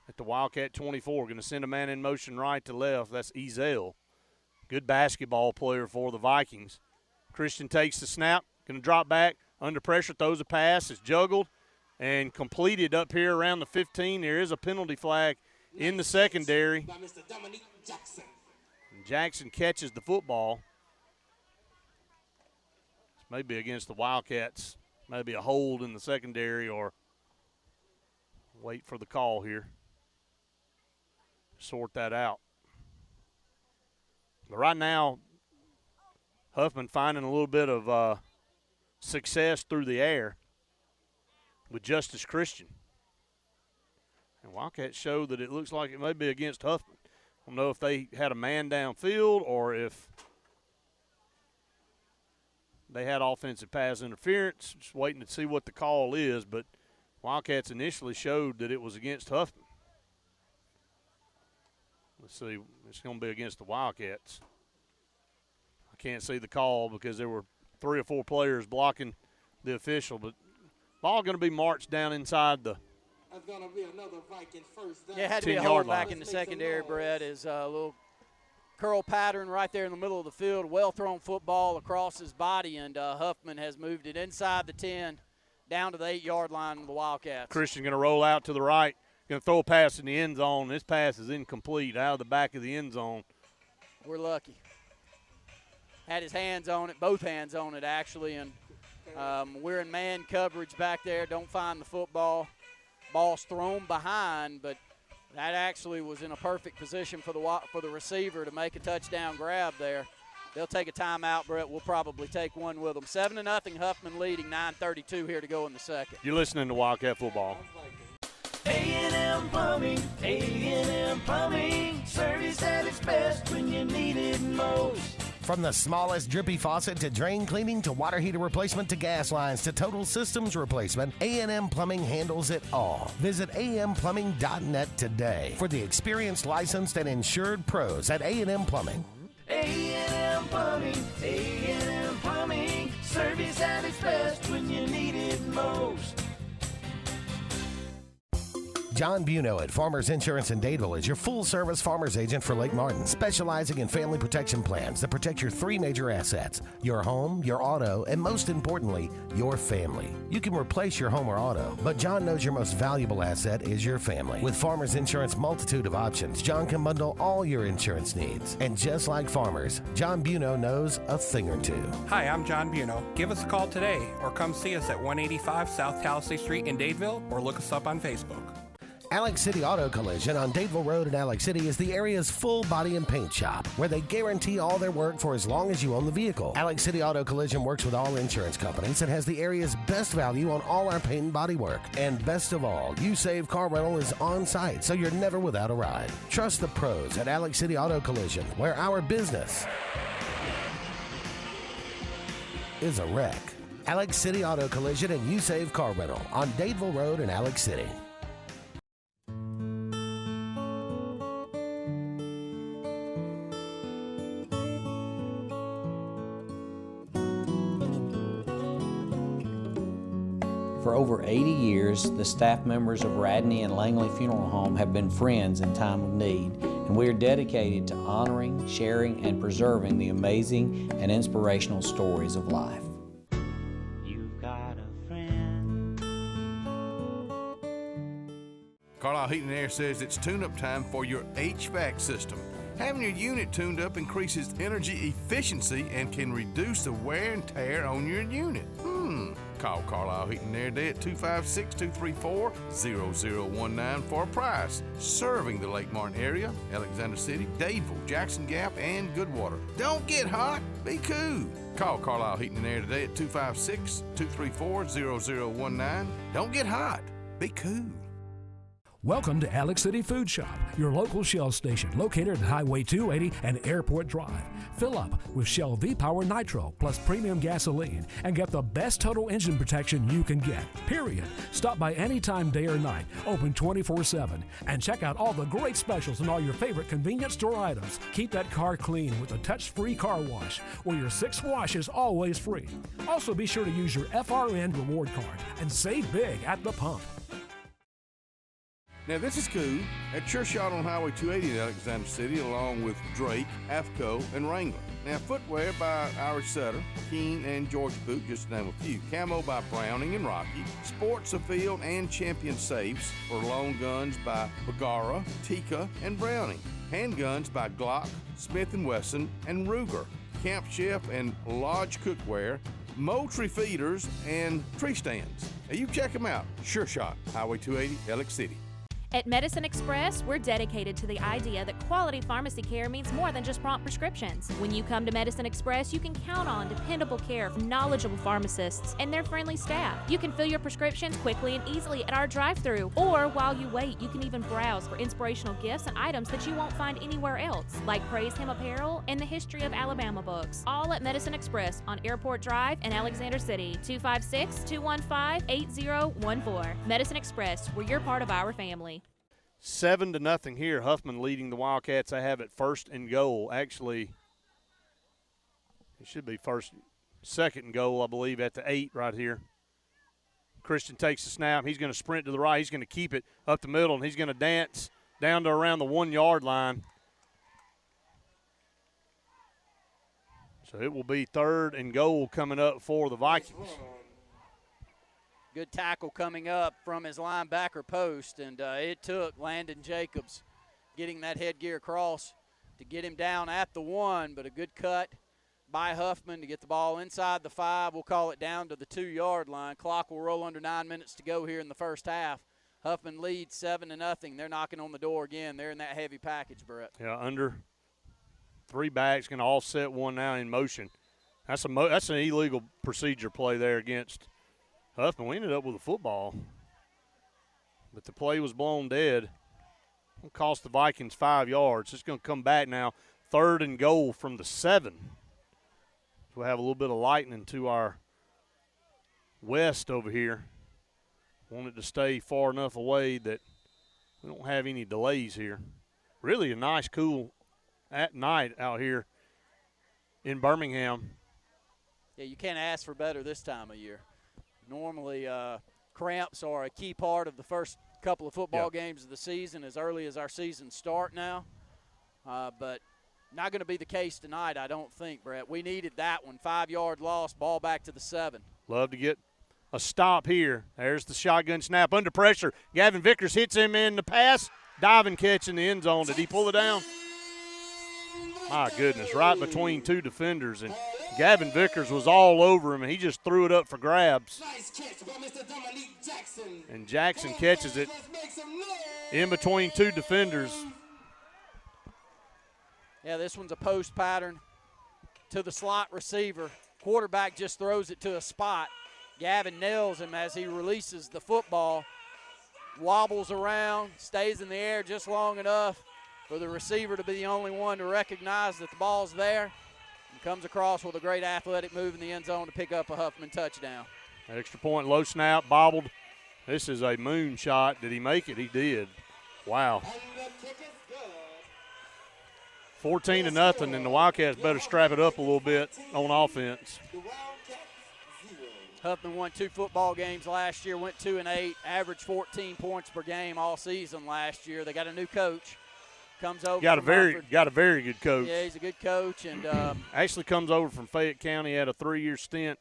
at the Wildcat 24. Going to send a man in motion right to left. That's Ezel. Good basketball player for the Vikings. Christian takes the snap, going to drop back, under pressure, throws a pass, is juggled and completed up here around the 15. There is a penalty flag in the secondary. Jackson catches the football. This may be against the Wildcats. Maybe a hold in the secondary, or wait for the call here. Sort that out. But right now, Huffman finding a little bit of success through the air with Justice Christian. And Wildcats show that it looks like it may be against Huffman. I don't know if they had a man downfield or if they had offensive pass interference. Just waiting to see what the call is, but Wildcats initially showed that it was against Huffman. Let's see. It's going to be against the Wildcats. I can't see the call because there were 3 or 4 players blocking the official, but ball going to be marched down inside the That's going to be another Viking first down. Yeah, it had to be a hold back in the secondary, Brett, is a little curl pattern right there in the middle of the field. Well-thrown football across his body, and Huffman has moved it inside the 10 down to the 8-yard line of the Wildcats. Christian going to roll out to the right, going to throw a pass in the end zone. This pass is incomplete out of the back of the end zone. We're lucky. Had his hands on it, both hands on it actually, and we're in man coverage back there. Don't find the football. Ball's thrown behind, but that actually was in a perfect position for the receiver to make a touchdown grab there. They'll take a timeout, Brett. We'll probably take one with them. 7-0, Huffman leading, 9:32 here to go in the second. You're listening to Wildcat Football. A&M Plumbing, A&M Plumbing, service at its best when you need it most. From the smallest drippy faucet to drain cleaning to water heater replacement to gas lines to total systems replacement, A&M Plumbing handles it all. Visit amplumbing.net today for the experienced, licensed, and insured pros at A&M Plumbing. A&M Plumbing, A&M Plumbing, service at its best when you need it most. John Buno at Farmers Insurance in Dadeville is your full-service farmer's agent for Lake Martin, specializing in family protection plans that protect your 3 major assets: your home, your auto, and most importantly, your family. You can replace your home or auto, but John knows your most valuable asset is your family. With Farmers Insurance multitude of options, John can bundle all your insurance needs. And just like Farmers, John Buno knows a thing or two. Hi, I'm John Buno. Give us a call today or come see us at 185 South Talisay Street in Dadeville or look us up on Facebook. Alex City Auto Collision on Dadeville Road in Alex City is the area's full body and paint shop, where they guarantee all their work for as long as you own the vehicle. Alex City Auto Collision works with all insurance companies and has the area's best value on all our paint and body work. And best of all, You Save Car Rental is on site, so you're never without a ride. Trust the pros at Alex City Auto Collision, where our business is a wreck. Alex City Auto Collision and You Save Car Rental on Dadeville Road in Alex City. For over 80 years, the staff members of Radney and Langley Funeral Home have been friends in time of need, and we are dedicated to honoring, sharing, and preserving the amazing and inspirational stories of life. You've got a friend. Carlisle Heating and Air says it's tune-up time for your HVAC system. Having your unit tuned up increases energy efficiency and can reduce the wear and tear on your unit. Call Carlisle Heating and Air today at 256-234-0019 for a price. Serving the Lake Martin area, Alexander City, Dadeville, Jackson Gap, and Goodwater. Don't get hot, be cool. Call Carlisle Heating and Air today at 256-234-0019. Don't get hot, be cool. Welcome to Alex City Food Shop, your local Shell station located at Highway 280 and Airport Drive. Fill up with Shell V-Power Nitro plus premium gasoline and get the best total engine protection you can get, period. Stop by anytime, day or night, open 24/7, and check out all the great specials and all your favorite convenience store items. Keep that car clean with a touch-free car wash, where your 6th wash is always free. Also, be sure to use your FRN reward card and save big at the pump. Now this is cool. At Sure Shot on Highway 280 in Alexander City, along with Drake, AFCO, and Wrangler. Now footwear by Irish Setter, Keen, and Georgia Boot, just to name a few. Camo by Browning and Rocky. Sports Afield and Champion Safes for long guns by Bagara, Tika, and Browning. Handguns by Glock, Smith & Wesson, and Ruger. Camp Chef and Lodge Cookware, Moultrie Feeders, and Tree Stands. Now you check them out. Sure Shot, Highway 280, Alex City. At Medicine Express, we're dedicated to the idea that quality pharmacy care means more than just prompt prescriptions. When you come to Medicine Express, you can count on dependable care from knowledgeable pharmacists and their friendly staff. You can fill your prescriptions quickly and easily at our drive-thru, or while you wait, you can even browse for inspirational gifts and items that you won't find anywhere else, like Praise Him apparel and the History of Alabama books. All at Medicine Express on Airport Drive in Alexander City, 256-215-8014. Medicine Express, where you're part of our family. 7-0 here. Huffman leading the Wildcats. They have it 1st and goal. Actually, it should be 2nd and goal, I believe, at the 8 right here. Christian takes the snap. He's going to sprint to the right. He's going to keep it up the middle, and he's going to dance down to around the 1-yard line. So it will be 3rd and goal coming up for the Vikings. Good tackle coming up from his linebacker post, and it took Landon Jacobs getting that headgear across to get him down at the 1, but a good cut by Huffman to get the ball inside the 5. We'll call it down to the 2-yard line. Clock will roll under 9 minutes to go here in the first half. Huffman leads 7-0. They're knocking on the door again. They're in that heavy package, Brett. Yeah, under 3 backs, going to offset one now in motion. That's an illegal procedure play there against Huffman. We ended up with a football, but the play was blown dead. It'll cost the Vikings 5 yards. It's going to come back now, 3rd and goal from the 7. So we'll have a little bit of lightning to our west over here. Want it to stay far enough away that we don't have any delays here. Really a nice, cool at night out here in Birmingham. Yeah, you can't ask for better this time of year. Normally, cramps are a key part of the first couple of football games of the season, as early as our season start now. But not going to be the case tonight, I don't think, Brett. We needed that one. 5-yard loss, ball back to the 7. Love to get a stop here. There's the shotgun snap under pressure. Gavin Vickers hits him in the pass. Diving catch in the end zone. Did he pull it down? My goodness, right between 2 defenders. And Gavin Vickers was all over him, and he just threw it up for grabs. Nice catch by Mr. Dominique Jackson. And Jackson catches it in between 2 defenders. Yeah, this one's a post pattern to the slot receiver. Quarterback just throws it to a spot. Gavin nails him as he releases the football. Wobbles around, stays in the air just long enough for the receiver to be the only one to recognize that the ball's there. Comes across with a great athletic move in the end zone to pick up a Huffman touchdown. Extra point, low snap, bobbled. This is a moon shot. Did he make it? He did. Wow. 14-0, and the Wildcats better strap it up a little bit on offense. Huffman won 2 football games last year, went 2-8, averaged 14 points per game all season last year. They got a new coach. Comes over. Got a very good coach. Yeah, he's a good coach, and actually comes over from Fayette County. Had a 3-year stint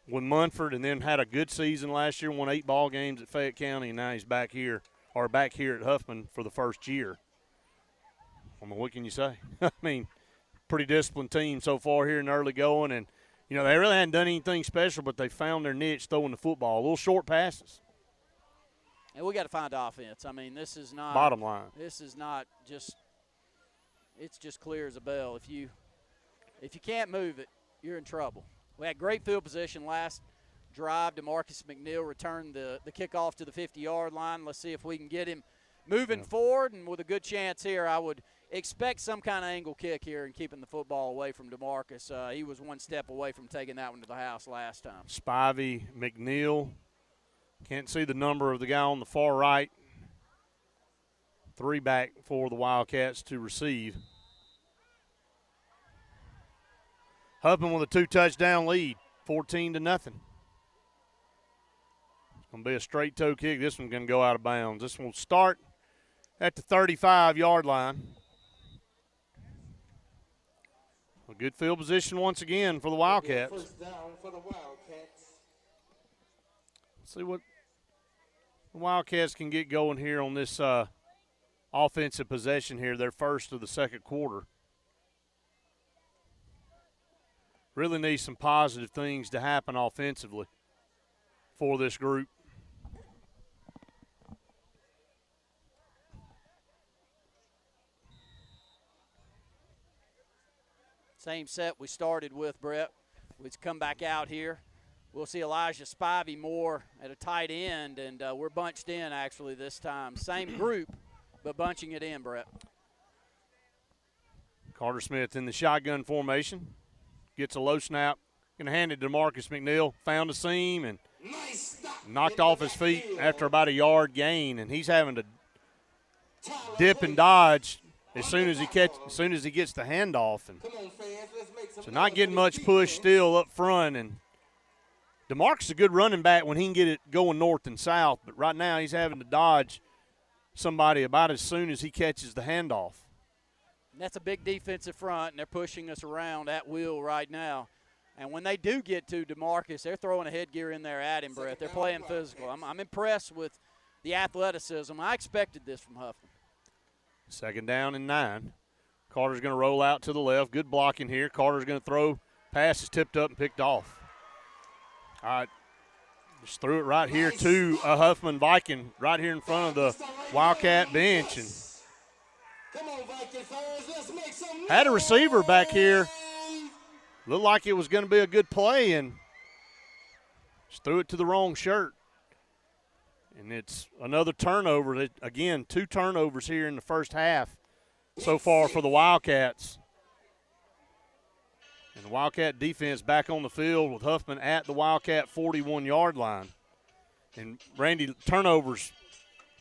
with Munford, and then had a good season last year. Won 8 ball games at Fayette County, and now he's back here at Huffman for the first year. I mean, what can you say? I mean, pretty disciplined team so far here in the early going, and you know they really hadn't done anything special, but they found their niche throwing the football, little short passes. And we got to find offense. I mean, this is not – bottom line. This is not just – it's just clear as a bell. If you can't move it, you're in trouble. We had great field position last drive. DeMarcus McNeil returned the kickoff to the 50-yard line. Let's see if we can get him moving forward. And with a good chance here, I would expect some kind of angle kick here and keeping the football away from DeMarcus. He was one step away from taking that one to the house last time. Spivey, McNeil. Can't see the number of the guy on the far right. 3 back for the Wildcats to receive. Huffman with a 2-touchdown lead, 14-0. It's going to be a straight toe kick. This one's going to go out of bounds. This one will start at the 35-yard line. A good field position once again for the Wildcats. First down for the Wildcats. Let's see what the Wildcats can get going here on this offensive possession here, their first of the second quarter. Really need some positive things to happen offensively for this group. Same set we started with, Brett. We've come back out here. We'll see Elijah Spivey more at a tight end, and we're bunched in actually this time. Same group, but bunching it in, Brett. Carter Smith in the shotgun formation. Gets a low snap. Going to hand it to Marcus McNeil. Found a seam and knocked off his feet after about a yard gain, and he's having to dip and dodge as soon as he gets the handoff. And so not getting much push still up front. And DeMarcus is a good running back when he can get it going north and south, but right now he's having to dodge somebody about as soon as he catches the handoff. And that's a big defensive front, and they're pushing us around at will right now. And when they do get to DeMarcus, they're throwing a headgear in there at him, Brett. They're playing physical. I'm impressed with the athleticism. I expected this from Huffman. Second down and 9. Carter's going to roll out to the left. Good blocking here. Carter's going to throw. Pass is tipped up and picked off. All right. Just threw it right here to a Huffman Viking right here in front of the Wildcat bench. And had a receiver back here. Looked like it was going to be a good play and just threw it to the wrong shirt. And it's another turnover. Again, 2 turnovers here in the first half so far for the Wildcats. And the Wildcat defense back on the field with Huffman at the Wildcat 41-yard line. And, Randy, turnovers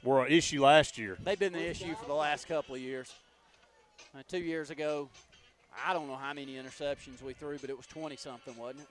were an issue last year. They've been the issue for the last couple of years. 2 years ago, I don't know how many interceptions we threw, but it was 20-something, wasn't it?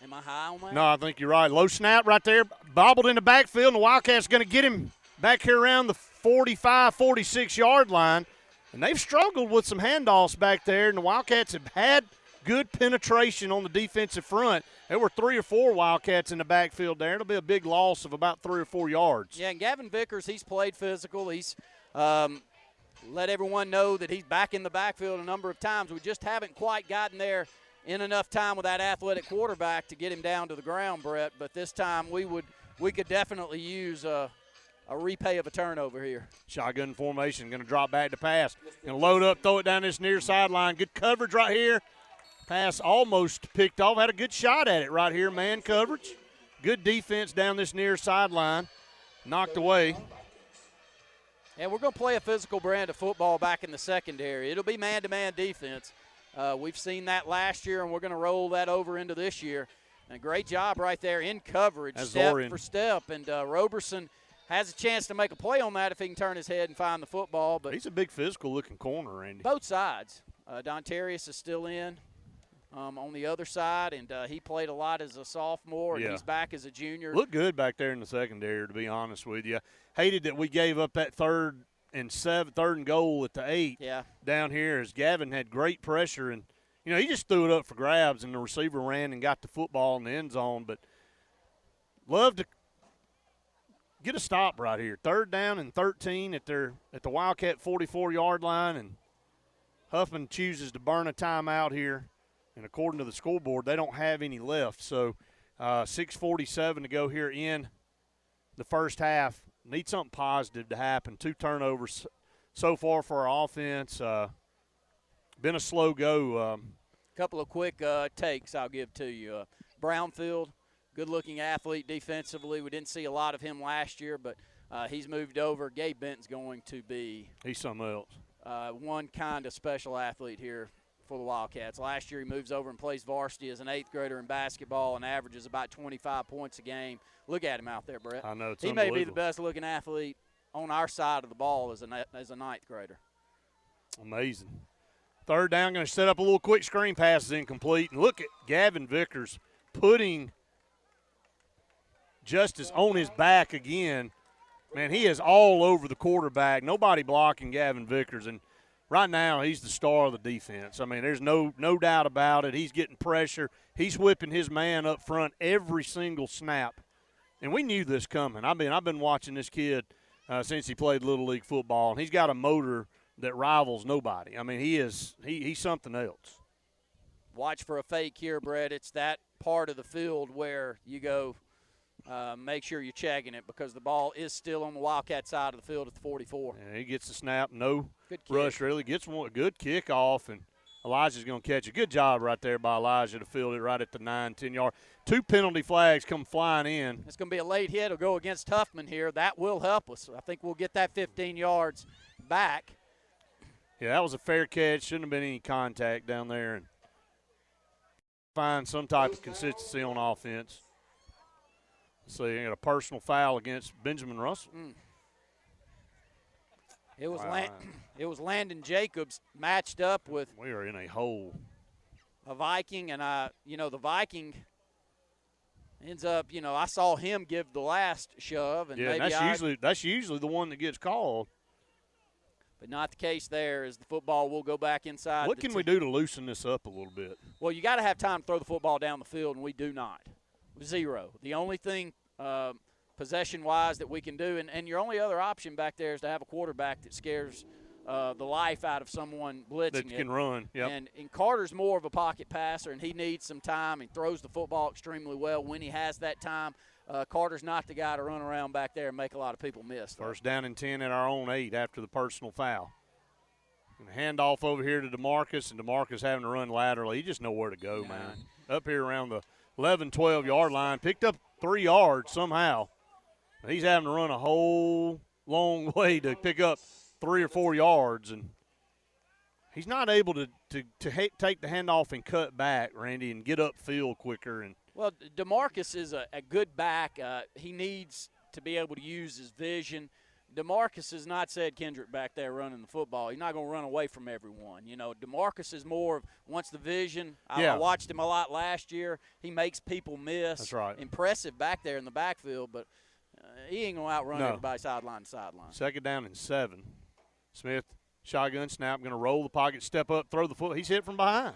Am I high on that? No, I think you're right. Low snap right there, bobbled in the backfield, and the Wildcats going to get him back here around the 45, 46-yard line. And they've struggled with some handoffs back there, and the Wildcats have had good penetration on the defensive front. There were 3 or 4 Wildcats in the backfield there. It'll be a big loss of about 3 or 4 yards. Yeah, and Gavin Vickers, he's played physical. He's let everyone know that he's back in the backfield a number of times. We just haven't quite gotten there in enough time with that athletic quarterback to get him down to the ground, Brett. But this time we could definitely use a repay of a turnover here. Shotgun formation, going to drop back to pass. Going to load up, throw it down this near sideline. Good coverage right here. Pass almost picked off. Had a good shot at it right here, man coverage. Good defense down this near sideline. Knocked away. And we're going to play a physical brand of football back in the secondary. It'll be man-to-man defense. We've seen that last year, and we're going to roll that over into this year. And a great job right there in coverage, step for step. And Roberson has a chance to make a play on that if he can turn his head and find the football. But he's a big physical-looking corner, Randy. Both sides. Dontarius is still in on the other side, and he played a lot as a sophomore, and he's back as a junior. Looked good back there in the secondary, to be honest with you. Hated that we gave up that third and goal at the 8 down here, as Gavin had great pressure, and he just threw it up for grabs, and the receiver ran and got the football in the end zone. But love to get a stop right here. 3rd down and 13 at the Wildcat 44-yard line, and Huffman chooses to burn a timeout here. And according to the scoreboard, they don't have any left. So 6:47 to go here in the first half. Need something positive to happen. 2 turnovers so far for our offense. Been a slow go. Couple of quick takes I'll give to you. Brownfield, good-looking athlete defensively. We didn't see a lot of him last year, but he's moved over. Gabe Benton's going to be – he's something else. One kind of special athlete here for the Wildcats. Last year he moves over and plays varsity as an 8th grader in basketball and averages about 25 points a game. Look at him out there, Brett. I know, it's he may be the best-looking athlete on our side of the ball as a 9th grader. Amazing. 3rd down, going to set up a little quick screen pass, is incomplete. And look at Gavin Vickers putting Justice on his back again. Man, he is all over the quarterback. Nobody blocking Gavin Vickers. And right now he's the star of the defense. I mean, there's no doubt about it. He's getting pressure. He's whipping his man up front every single snap. And we knew this coming. I've been watching this kid since he played Little League football, and he's got a motor that rivals nobody. I mean, he's something else. Watch for a fake here, Brett. It's that part of the field where you go make sure you're checking it, because the ball is still on the Wildcat side of the field at the 44. Yeah, he gets the snap, no rush really. Gets one good kickoff, and Elijah's going to catch a good job right there by Elijah to field it right at the 9-10 yard. 2 penalty flags come flying in. It's going to be a late hit. It'll go against Huffman here. That will help us. I think we'll get that 15 yards back. Yeah, that was a fair catch. Shouldn't have been any contact down there. And find some type of consistency on offense. So you got a personal foul against Benjamin Russell. It was Landon Jacobs matched up with. We are in a hole. A Viking, and the Viking ends up. I saw him give the last shove, and that's usually the one that gets called. But not the case there, as the football will go back inside. What can we do to loosen this up a little bit? Well, you got to have time to throw the football down the field, and we do not. 0. The only thing possession-wise that we can do, and your only other option back there is to have a quarterback that scares the life out of someone blitzing that can run. Yep. And Carter's more of a pocket passer, and he needs some time. He throws the football extremely well when he has that time. Carter's not the guy to run around back there and make a lot of people miss. First down and 10 at our own 8 after the personal foul. And handoff over here to DeMarcus, and DeMarcus having to run laterally. He just know where to go, man. Up here around the 11, 12-yard line. Picked up 3 yards somehow. He's having to run a whole long way to pick up 3 or 4 yards, and he's not able to take the handoff and cut back, Randy, and get upfield quicker. And well, DeMarcus is a good back. He needs to be able to use his vision. DeMarcus is not Ced Kendrick back there running the football. He's not going to run away from everyone. DeMarcus is more of once the vision. I watched him a lot last year. He makes people miss. That's right. Impressive back there in the backfield, but he ain't going to outrun everybody sideline to sideline. 2nd down and 7. Smith, shotgun snap, going to roll the pocket, step up, throw the foot. He's hit from behind.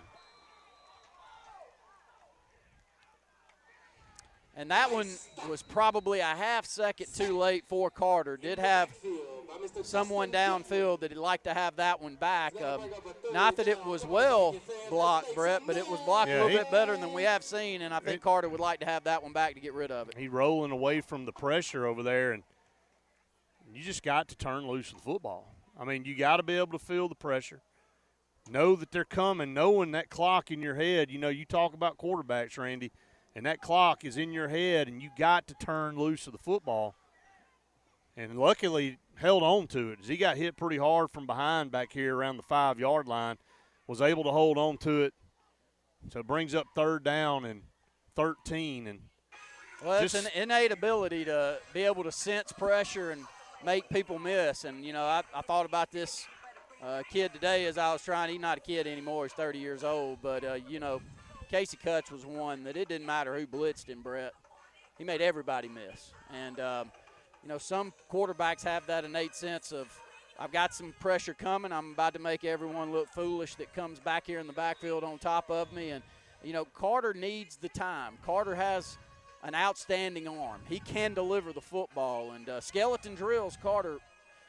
And that one was probably a half second too late for Carter. Did have someone downfield that he'd like to have that one back. Not that it was well blocked, Brett, but it was blocked a little bit better than we have seen, and I think Carter would like to have that one back to get rid of it. He's rolling away from the pressure over there, and you just got to turn loose with the football. I mean, you got to be able to feel the pressure, know that they're coming, knowing that clock in your head. You talk about quarterbacks, Randy, and that clock is in your head, and you got to turn loose of the football. And luckily held on to it as he got hit pretty hard from behind back here around the 5-yard line. was able to hold on to it. So it brings up 3rd down and 13. And well, it's an innate ability to be able to sense pressure and make people miss. And, you know, I thought about this kid today as I was trying. He's not a kid anymore. He's 30 years old. But, you know, Casey Cutch was one that it didn't matter who blitzed him, Brett. He made everybody miss. And, you know, some quarterbacks have that innate sense of, I've got some pressure coming. I'm about to make everyone look foolish that comes back here in the backfield on top of me. And, you know, Carter needs the time. Carter has an outstanding arm. He can deliver the football. And skeleton drills, Carter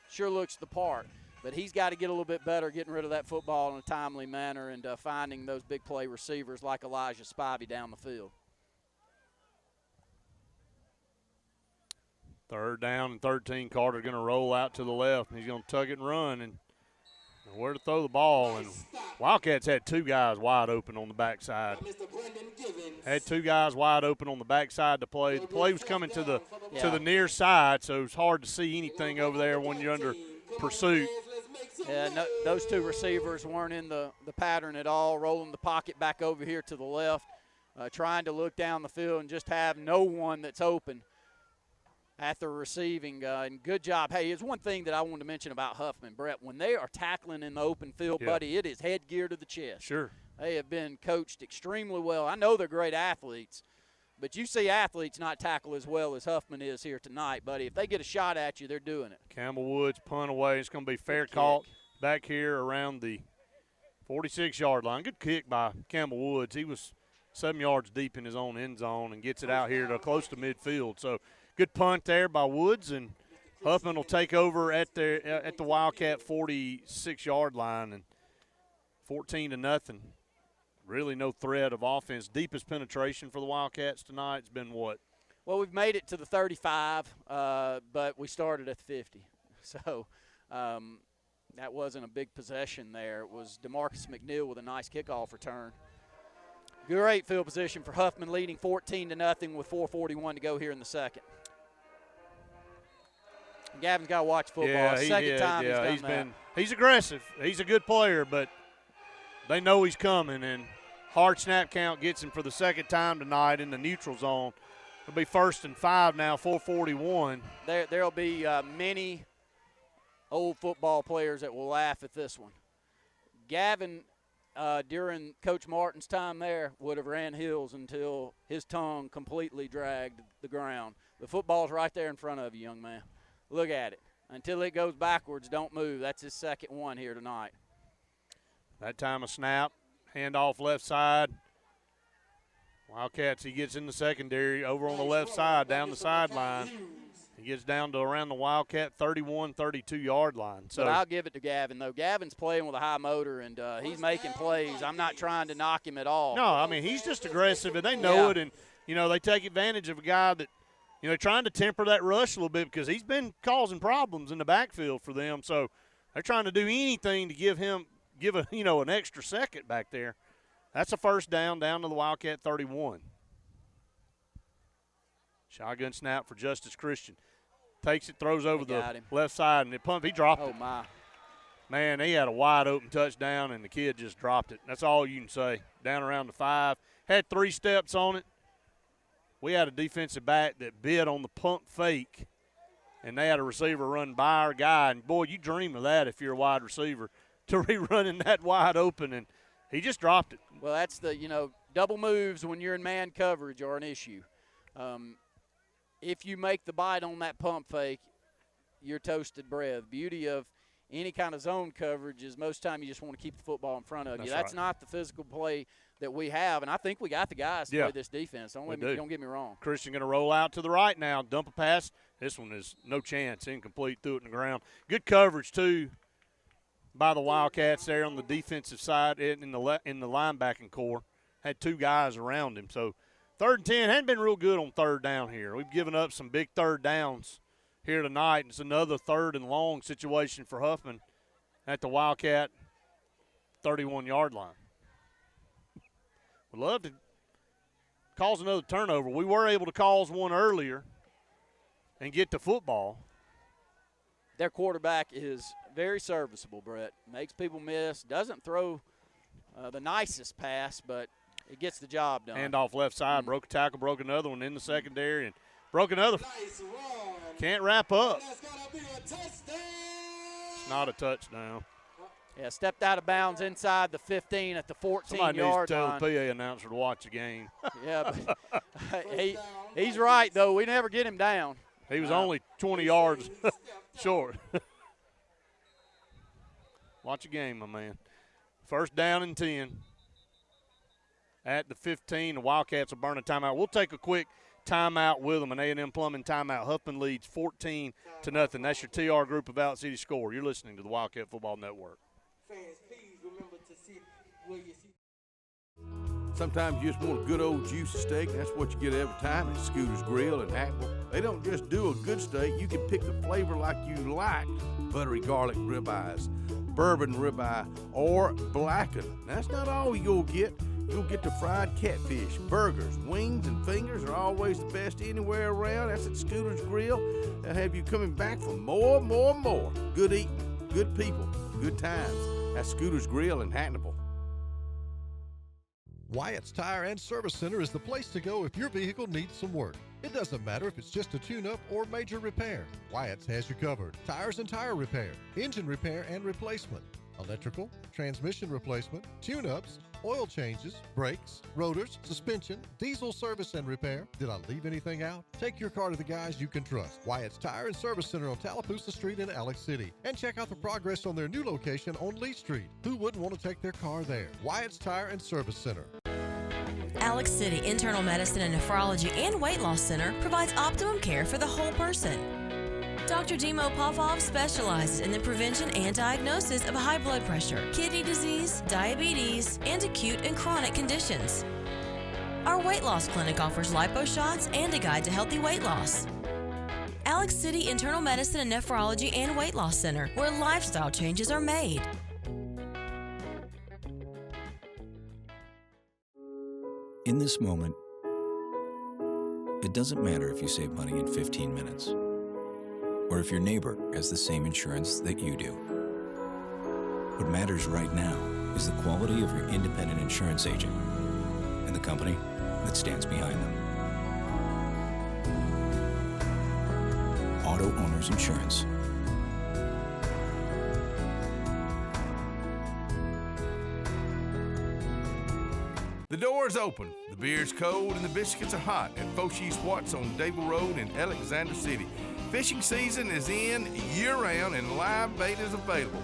sure looks the part. But he's got to get a little bit better getting rid of that football in a timely manner and finding those big play receivers like Elijah Spivey down the field. 3rd down and 13. Carter going to roll out to the left. He's going to tuck it and run, and where to throw the ball. And Wildcats had 2 guys wide open on the backside. Had 2 guys wide open on the backside to play. The play was coming to the near side, so it's hard to see anything over there when you're under pursuit. Yeah, no, those 2 receivers weren't in the pattern at all, rolling the pocket back over here to the left, trying to look down the field and just have no one that's open at the receiving. And good job. Hey, it's one thing that I wanted to mention about Huffman, Brett. When they are tackling in the open field, buddy, it is headgear to the chest. Sure. They have been coached extremely well. I know they're great athletes, but you see athletes not tackle as well as Huffman is here tonight, buddy. If they get a shot at you, they're doing it. Campbell Woods punt away. It's going to be fair caught back here around the 46-yard line. Good kick by Campbell Woods. He was 7 yards deep in his own end zone and gets it out here to close to midfield. So good punt there by Woods, and Huffman will take over at the Wildcat 46-yard line, and 14-0. Really no threat of offense. Deepest penetration for the Wildcats tonight has been what? Well, we've made it to the 35, but we started at the 50. So that wasn't a big possession there. It was DeMarcus McNeil with a nice kickoff return. Great field position for Huffman, leading 14-0 with 4:41 to go here in the second. Gavin's got to watch football. Yeah, Second time he's done that. He's aggressive. He's a good player, but they know he's coming, and hard snap count gets him for the second time tonight in the neutral zone. It'll be 1st and 5 now, 4:41. There'll be many old football players that will laugh at this one. Gavin, during Coach Martin's time there, would have ran hills until his tongue completely dragged the ground. The football's right there in front of you, young man. Look at it. Until it goes backwards, don't move. That's his second one here tonight. That time a snap, handoff left side. Wildcats, he gets in the secondary over on the left side, down the sideline. He gets down to around the Wildcat 31, 32-yard line. So but I'll give it to Gavin, though. Gavin's playing with a high motor, and he's making plays. I'm not trying to knock him at all. No, I mean, he's just aggressive, and they know it. And, you know, they take advantage of a guy that, you know, trying to temper that rush a little bit because he's been causing problems in the backfield for them. So they're trying to do anything to give an extra second back there. That's a first down to the Wildcat 31. Shotgun snap for Justice Christian. Takes it, throws over the left side, and he dropped it. Oh, my. Man, he had a wide-open touchdown, and the kid just dropped it. That's all you can say. Down around the 5. Had 3 steps on it. We had a defensive back that bid on the pump fake, and they had a receiver run by our guy. And, boy, you dream of that if you're a wide receiver, to be running that wide open, and he just dropped it. Well, that's double moves when you're in man coverage are an issue. If you make the bite on that pump fake, you're toasted bread. The beauty of any kind of zone coverage is most of the time you just want to keep the football in front of you. That's not the physical play that we have, and I think we got the guys to play this defense. Don't get me wrong. Christian going to roll out to the right now, dump a pass. This one is no chance, incomplete, threw it in the ground. Good coverage, too, by the Wildcats there on the defensive side in the linebacking core. Had 2 guys around him, so 3rd and 10, hadn't been real good on 3rd down here. We've given up some big 3rd downs here tonight. It's another 3rd and long situation for Huffman at the Wildcat 31-yard line. Would love to cause another turnover. We were able to cause one earlier and get to football. Their quarterback is very serviceable, Brett. Makes people miss, doesn't throw the nicest pass, but it gets the job done. Hand off left side, broke a tackle, broke another one in the secondary, and broke another. Can't wrap up. It's not a touchdown. Yeah, stepped out of bounds inside the 15 at the 14-yard line. Somebody needs to tell the PA announcer to watch the game. Yeah, but he's right, though. We never get him down. He was only 20 yards short. Watch the game, my man. First down and 10. At the 15, the Wildcats will burn a timeout. We'll take a quick timeout with them, an A&M Plumbing timeout. Huffman leads 14-0. That's your TR Group of Out City score. You're listening to the Wildcat Football Network. Sometimes you just want a good old juicy steak, and that's what you get every time at Scooter's Grill in Hackville. They don't just do a good steak. You can pick the flavor like you like. Buttery garlic ribeyes, bourbon ribeye, or blackened. That's not all you'll get. You'll get the fried catfish, burgers, wings, and fingers are always the best anywhere around. That's at Scooter's Grill. They'll have you coming back for more. Good eating, good people, good times. That's Scooter's Grill in Hackneville. Wyatt's Tire and Service Center is the place to go if your vehicle needs some work. It doesn't matter if it's just a tune-up or major repair. Wyatt's has you covered. Tires and tire repair, engine repair and replacement, electrical, transmission replacement, tune-ups, oil changes, brakes, rotors, suspension, diesel service and repair. Did I leave anything out? Take your car to the guys you can trust. Wyatt's Tire and Service Center on Tallapoosa Street in Alex City. And check out the progress on their new location on Lee Street. Who wouldn't want to take their car there? Wyatt's Tire and Service Center. Alex City Internal Medicine and Nephrology and Weight Loss Center provides optimum care for the whole person. Dr. Dimo Popov specializes in the prevention and diagnosis of high blood pressure, kidney disease, diabetes, and acute and chronic conditions. Our weight loss clinic offers lipo shots and a guide to healthy weight loss. Alex City Internal Medicine and Nephrology and Weight Loss Center, where lifestyle changes are made. In this moment, it doesn't matter if you save money in 15 minutes or if your neighbor has the same insurance that you do. What matters right now is the quality of your independent insurance agent and the company that stands behind them. Auto Owners Insurance. The door's open, the beer's cold, and the biscuits are hot at Foshee Watts on Dable Road in Alexander City. Fishing season is in year-round and live bait is available.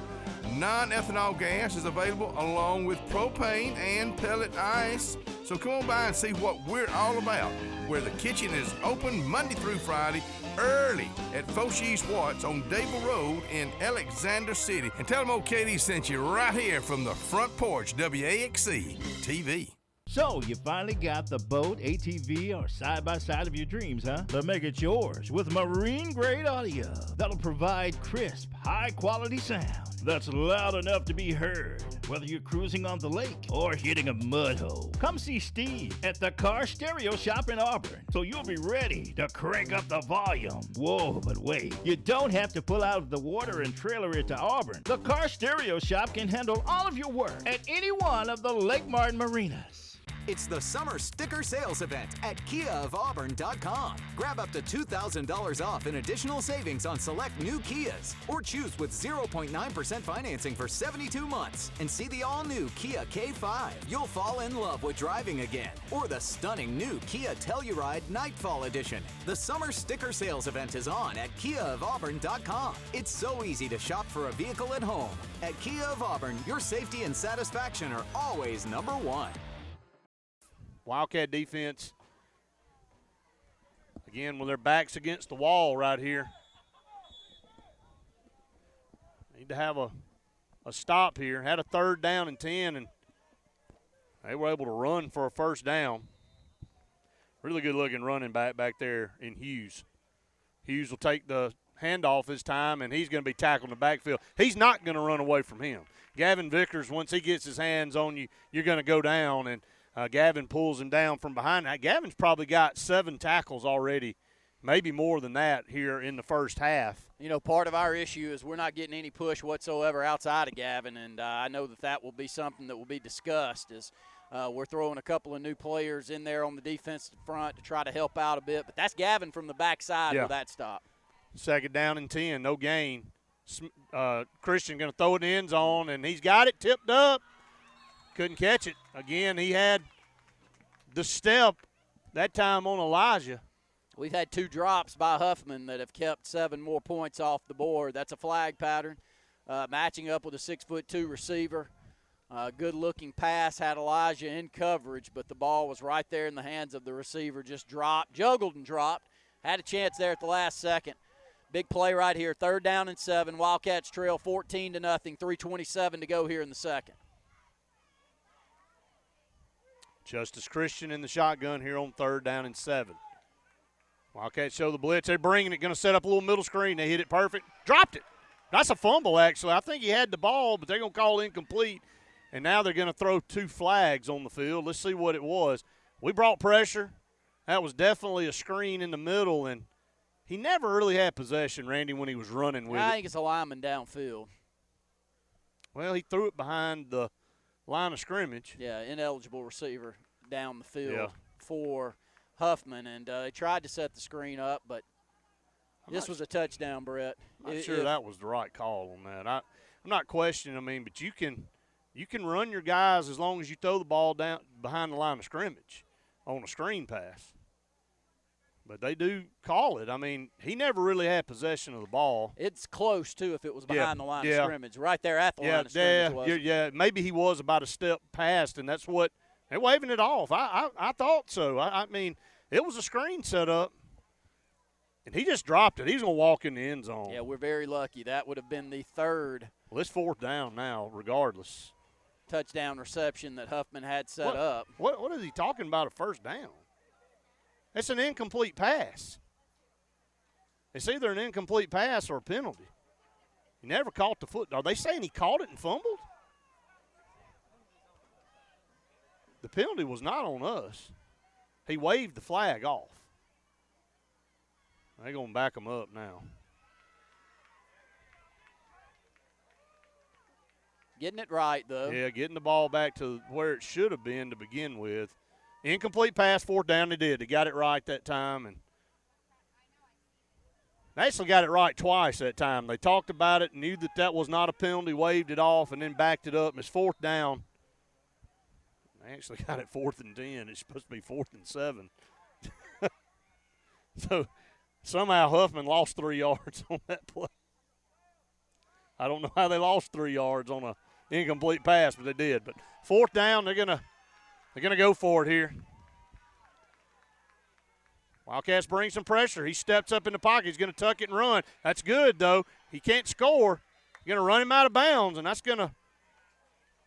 Non-ethanol gas is available along with propane and pellet ice. So come on by and see what we're all about, where the kitchen is open Monday through Friday early at Foshee Watts on Dable Road in Alexander City. And tell them old Katie sent you right here from the front porch, WAXC-TV. So, you finally got the boat, ATV, or side-by-side of your dreams, huh? But make it yours with marine-grade audio that'll provide crisp, high-quality sound that's loud enough to be heard, whether you're cruising on the lake or hitting a mud hole. Come see Steve at the Car Stereo Shop in Auburn, so you'll be ready to crank up the volume. Whoa, but wait, you don't have to pull out of the water and trailer it to Auburn. The Car Stereo Shop can handle all of your work at any one of the Lake Martin marinas. It's the summer sticker sales event at KiaofAuburn.com. Grab up to $2,000 off in additional savings on select new Kias, or choose with 0.9% financing for 72 months and see the all-new Kia K5. You'll fall in love with driving again, or the stunning new Kia Telluride Nightfall Edition. The summer sticker sales event is on at KiaofAuburn.com. It's so easy to shop for a vehicle at home. At Kia of Auburn, your safety and satisfaction are always number one. Wildcat defense, again, with their backs against the wall right here. Need to have a stop here. Had a 3rd down and 10, and they were able to run for a 1st down. Really good-looking running back there in Hughes. Hughes will take the handoff this time, and he's going to be tackled in the backfield. He's not going to run away from him. Gavin Vickers, once he gets his hands on you, you're going to go down, and Gavin pulls him down from behind. Now, Gavin's probably got 7 tackles already maybe more than that here in the first half. You know, part of our issue is we're not getting any push whatsoever outside of Gavin, and I know that will be something that will be discussed as we're throwing a couple of new players in there on the defensive front to try to help out a bit. But that's Gavin from the backside with that stop. 2nd down and 10, no gain. Christian going to throw it in the end zone, and he's got it tipped up. Couldn't catch it. Again, he had the step that time on Elijah. We've had 2 drops by Huffman that have kept 7 more points off the board. That's a flag pattern, matching up with a 6'2" receiver. Good-looking pass, had Elijah in coverage, but the ball was right there in the hands of the receiver. Just dropped, juggled and dropped. Had a chance there at the last second. Big play right here, 3rd down and 7. Wildcats trail 14-0, 3:27 to go here in the second. Justice Christian in the shotgun here on 3rd down and 7. Wildcats show the blitz. They're bringing it, going to set up a little middle screen. They hit it perfect. Dropped it. That's a fumble, actually. I think he had the ball, but they're going to call incomplete. And now they're going to throw 2 flags on the field. Let's see what it was. We brought pressure. That was definitely a screen in the middle, and he never really had possession, Randy, when he was running with it. I think it's a lineman downfield. Well, he threw it behind the line of scrimmage. Yeah, ineligible receiver down the field for Huffman, and they tried to set the screen up, but this was a touchdown, Brett. I'm not sure that was the right call on that. I'm not questioning, but you can run your guys as long as you throw the ball down behind the line of scrimmage on a screen pass. But they do call it. He never really had possession of the ball. It's close, too, if it was behind the line of scrimmage. Right there at the line of scrimmage. Yeah, maybe he was about a step past, and that's what – they're waving it off. I thought so. It was a screen set up, and he just dropped it. He's going to walk in the end zone. Yeah, we're very lucky. That would have been the 3rd. Well, it's 4th down now, regardless. Touchdown reception that Huffman had set up. What is he talking about, a 1st down? It's an incomplete pass. It's either an incomplete pass or a penalty. He never caught the foot. Are they saying he caught it and fumbled? The penalty was not on us. He waved the flag off. They're going to back him up now. Getting it right, though. Yeah, getting the ball back to where it should have been to begin with. Incomplete pass, 4th down, they did. They got it right that time. And they actually got it right twice that time. They talked about it, knew that was not a penalty, waved it off, and then backed it up. And it's 4th down. They actually got it 4th and 10. It's supposed to be 4th and 7. So somehow Huffman lost 3 yards on that play. I don't know how they lost 3 yards on an incomplete pass, but they did. But 4th down, they're gonna go for it here. Wildcats bring some pressure. He steps up in the pocket. He's going to tuck it and run. That's good, though. He can't score. You're going to run him out of bounds, and that's going to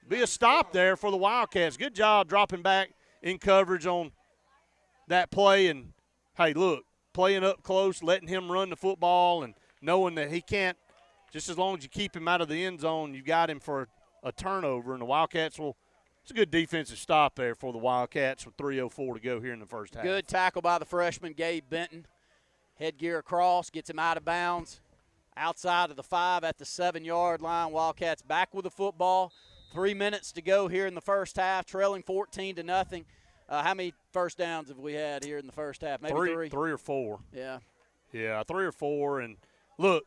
be a stop there for the Wildcats. Good job dropping back in coverage on that play. And, hey, look, playing up close, letting him run the football and knowing that he can't, just as long as you keep him out of the end zone, you got him for a turnover, and the Wildcats will – it's a good defensive stop there for the Wildcats with 3:04 to go here in the first half. Good tackle by the freshman, Gabe Benton. Headgear across, gets him out of bounds. Outside of the 5 at the 7-yard line. Wildcats back with the football. 3 minutes to go here in the first half, trailing 14-0. How many first downs have we had here in the first half? Maybe 3? 3 or 4. Yeah. Yeah, 3 or 4. And, look,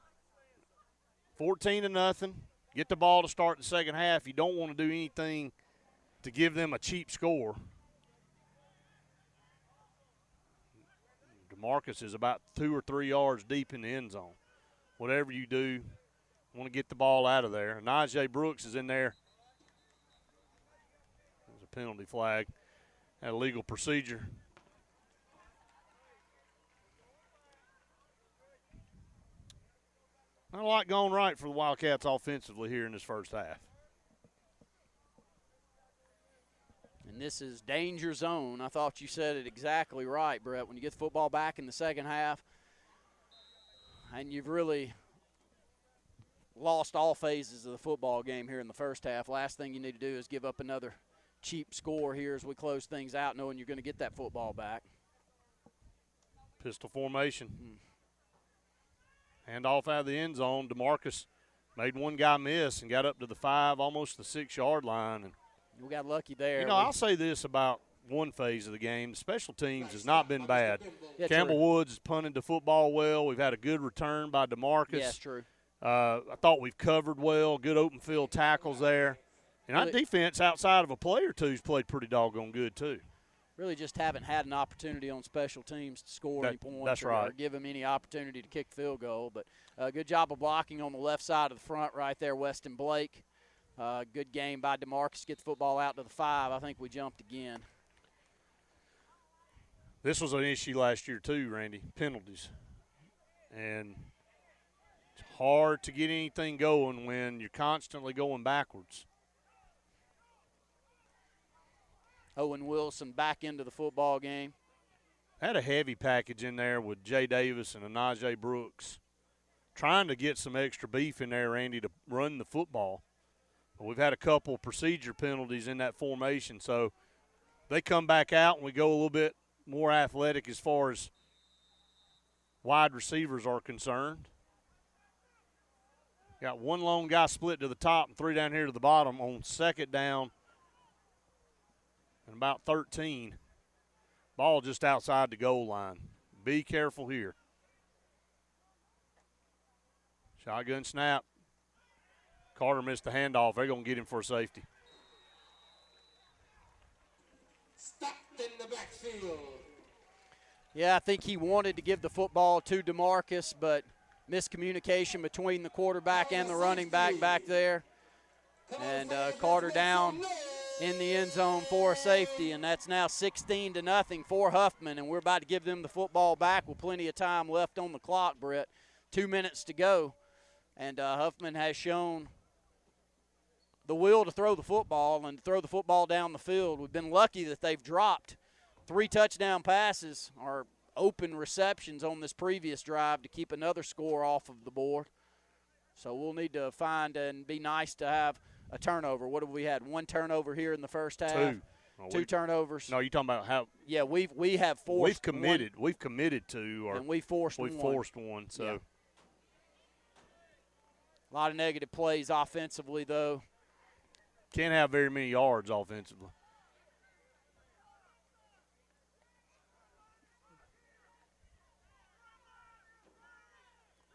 14-0. Get the ball to start the second half. You don't want to do anything to give them a cheap score. DeMarcus is about 2 or 3 yards deep in the end zone. Whatever you do, want to get the ball out of there. Najee Brooks is in there. There's a penalty flag. Had a legal procedure. Not a lot going right for the Wildcats offensively here in this first half. And this is danger zone. I thought you said it exactly right, Brett. When you get the football back in the second half and you've really lost all phases of the football game here in the first half, last thing you need to do is give up another cheap score here as we close things out, knowing you're going to get that football back. Pistol formation. Handoff out of the end zone. DeMarcus made one guy miss and got up to the 5, almost the 6-yard line. And we got lucky there. You know, I'll say this about one phase of the game. The special teams has not been bad. Yeah, Campbell true. Woods has punted the football well. We've had a good return by DeMarcus. Yes, true. I thought we've covered well. Good open field tackles there. And our defense outside of a play or two's played pretty doggone good too. Really just haven't had an opportunity on special teams to score any points that's or right. give them any opportunity to kick field goal. But good job of blocking on the left side of the front right there, Weston Blake. Good game by DeMarcus. Get the football out to the 5. I think we jumped again. This was an issue last year too, Randy, penalties. And it's hard to get anything going when you're constantly going backwards. Owen Wilson back into the football game. Had a heavy package in there with Jay Davis and Najee Brooks. Trying to get some extra beef in there, Randy, to run the football. But we've had a couple procedure penalties in that formation, so they come back out and we go a little bit more athletic as far as wide receivers are concerned. Got one lone guy split to the top and 3 down here to the bottom on 2nd down and about 13. Ball just outside the goal line. Be careful here. Shotgun snap. Carter missed the handoff. They're going to get him for a safety. Stopped in the backfield. Yeah, I think he wanted to give the football to DeMarcus, but miscommunication between the quarterback and the running back there. And Carter down in the end zone for a safety, and that's now 16-0 for Huffman, and we're about to give them the football back with plenty of time left on the clock, Brett. 2 minutes to go, and Huffman has shown the will to throw the football and throw the football down the field. We've been lucky that they've dropped 3 touchdown passes or open receptions on this previous drive to keep another score off of the board. So we'll need to find and be nice to have a turnover. What have we had? 1 turnover here in the first half. 2. Oh, 2 turnovers. No, you're talking about how? Yeah, we have forced. We've committed. We've committed to, or and we forced one. We forced one. So yeah. A lot of negative plays offensively, though. Can't have very many yards offensively.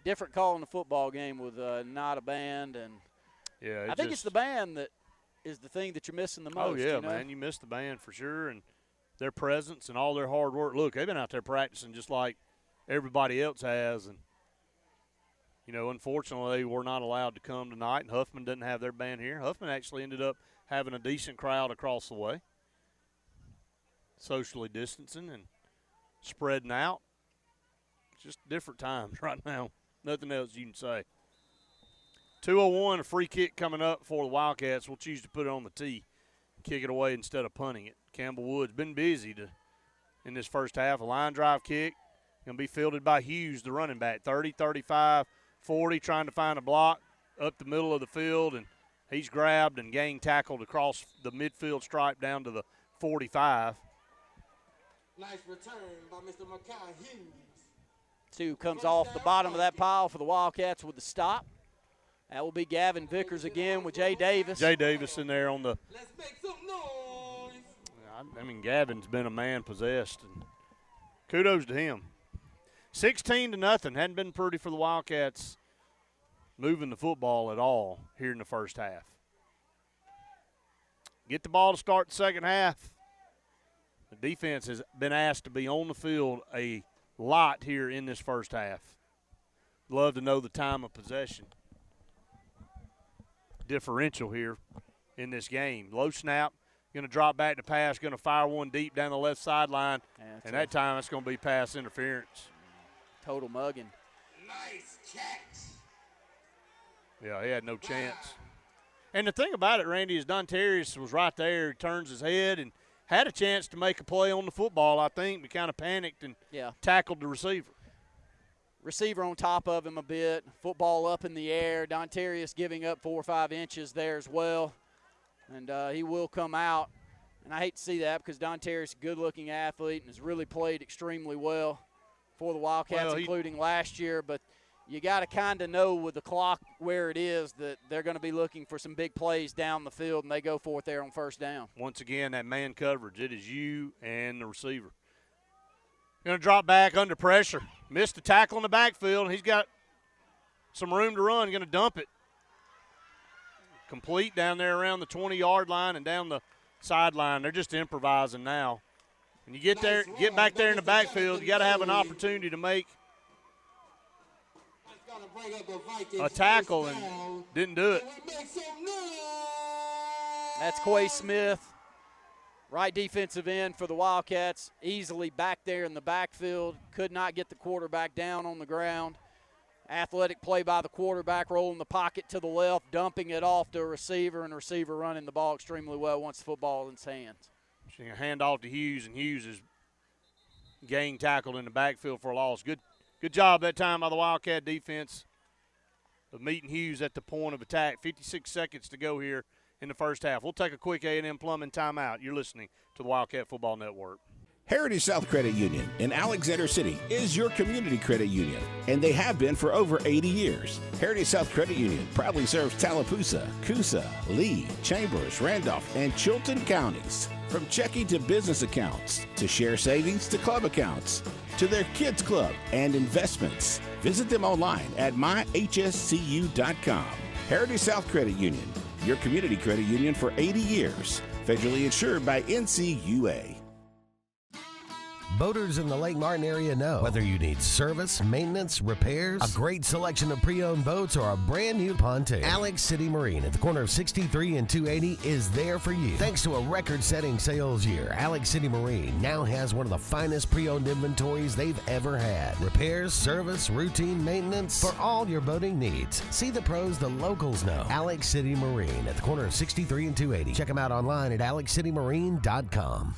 Different call in the football game with not a band, and yeah, I think it's the band that is the thing that you're missing the most. Oh yeah, you know? man, you missed the band for sure, and their presence and all their hard work. Look, they've been out there practicing just like everybody else has, and you know, unfortunately, we're not allowed to come tonight, and Huffman doesn't have their band here. Huffman actually ended up having a decent crowd across the way, socially distancing and spreading out. Just different times right now. Nothing else you can say. 2:01, a free kick coming up for the Wildcats. We'll choose to put it on the tee, kick it away instead of punting it. Campbell Woods been busy in this first half. A line drive kick going to be fielded by Hughes, the running back. 30, 35, 40, trying to find a block up the middle of the field, and he's grabbed and gang tackled across the midfield stripe down to the 45. Nice return by Mr. Makai Hughes. Who comes off the bottom of that pile for the Wildcats with the stop. That will be Gavin Vickers again with Jay Davis. Jay Davis in there on the – Let's make some noise. I mean, Gavin's been a man possessed, and kudos to him. 16-0. Hadn't been pretty for the Wildcats moving the football at all here in the first half. Get the ball to start the second half. The defense has been asked to be on the field a lot here in this first half. Love to know the time of possession differential here in this game. Low snap, going to drop back to pass, going to fire one deep down the left sideline, and that time it's going to be pass interference. Total mugging. Nice catch. Yeah, he had no chance. And the thing about it, Randy, is Dontarius was right there. He turns his head and had a chance to make a play on the football, I think, but kind of panicked and tackled the receiver. Receiver on top of him a bit. Football up in the air. Dontarius giving up 4 or 5 inches there as well. And he will come out. And I hate to see that because Dontarius is a good-looking athlete and has really played extremely well for the Wildcats, Well, including last year. But you got to kind of know with the clock where it is that they're going to be looking for some big plays down the field, and they go for it there on first down. Once again, that man coverage, it is you and the receiver. Going to drop back under pressure. Missed the tackle in the backfield, and he's got some room to run. Going to dump it. Complete down there around the 20-yard line and down the sideline. They're just improvising now. And you get there, get back there in the backfield, you got to have an opportunity to make a tackle, and didn't do it. That's Quay Smith, right defensive end for the Wildcats, easily back there in the backfield. Could not get the quarterback down on the ground. Athletic play by the quarterback, rolling the pocket to the left, dumping it off to a receiver, and the receiver running the ball extremely well once the football in his hands. Seeing a handoff to Hughes, and Hughes is gang tackled in the backfield for a loss. Good job that time by the Wildcat defense of meeting Hughes at the point of attack. 56 seconds to go here in the first half. We'll take a quick A&M Plumbing timeout. You're listening to the Wildcat Football Network. Heritage South Credit Union in Alexander City is your community credit union, and they have been for over 80 years. Heritage South Credit Union proudly serves Tallapoosa, Coosa, Lee, Chambers, Randolph, and Chilton counties. From checking to business accounts, to share savings to club accounts, to their kids club and investments. Visit them online at myhscu.com. Heritage South Credit Union, your community credit union for 80 years. Federally insured by NCUA. Boaters in the Lake Martin area know whether you need service, maintenance, repairs, a great selection of pre-owned boats, or a brand new pontoon. Alex City Marine at the corner of 63 and 280 is there for you. Thanks to a record-setting sales year, Alex City Marine now has one of the finest pre-owned inventories they've ever had. Repairs, service, routine maintenance, for all your boating needs. See the pros the locals know. Alex City Marine at the corner of 63 and 280. Check them out online at alexcitymarine.com.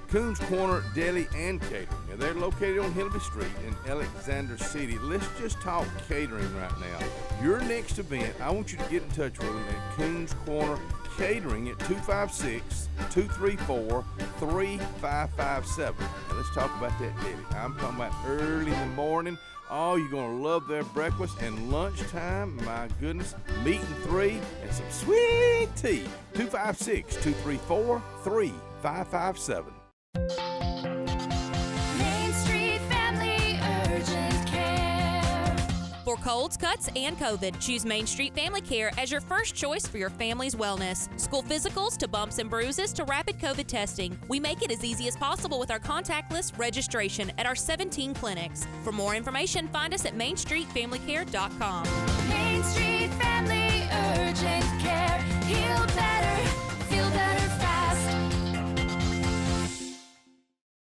Coons Corner Deli and Catering. Now, they're located on Hillby Street in Alexander City. Let's just talk catering right now. Your next event, I want you to get in touch with them at Coons Corner Catering at 256-234-3557. Now, let's talk about that deli. I'm talking about early in the morning. Oh, you're going to love their breakfast and lunchtime. My goodness. Meat and 3 and some sweet tea. 256-234-3557. Main Street Family Urgent Care. For colds, cuts, and COVID, choose Main Street Family Care as your first choice for your family's wellness. School physicals to bumps and bruises to rapid COVID testing. We make it as easy as possible with our contactless registration at our 17 clinics. For more information, find us at mainstreetfamilycare.com. Main Street Family Urgent Care. Heal better, feel better fast.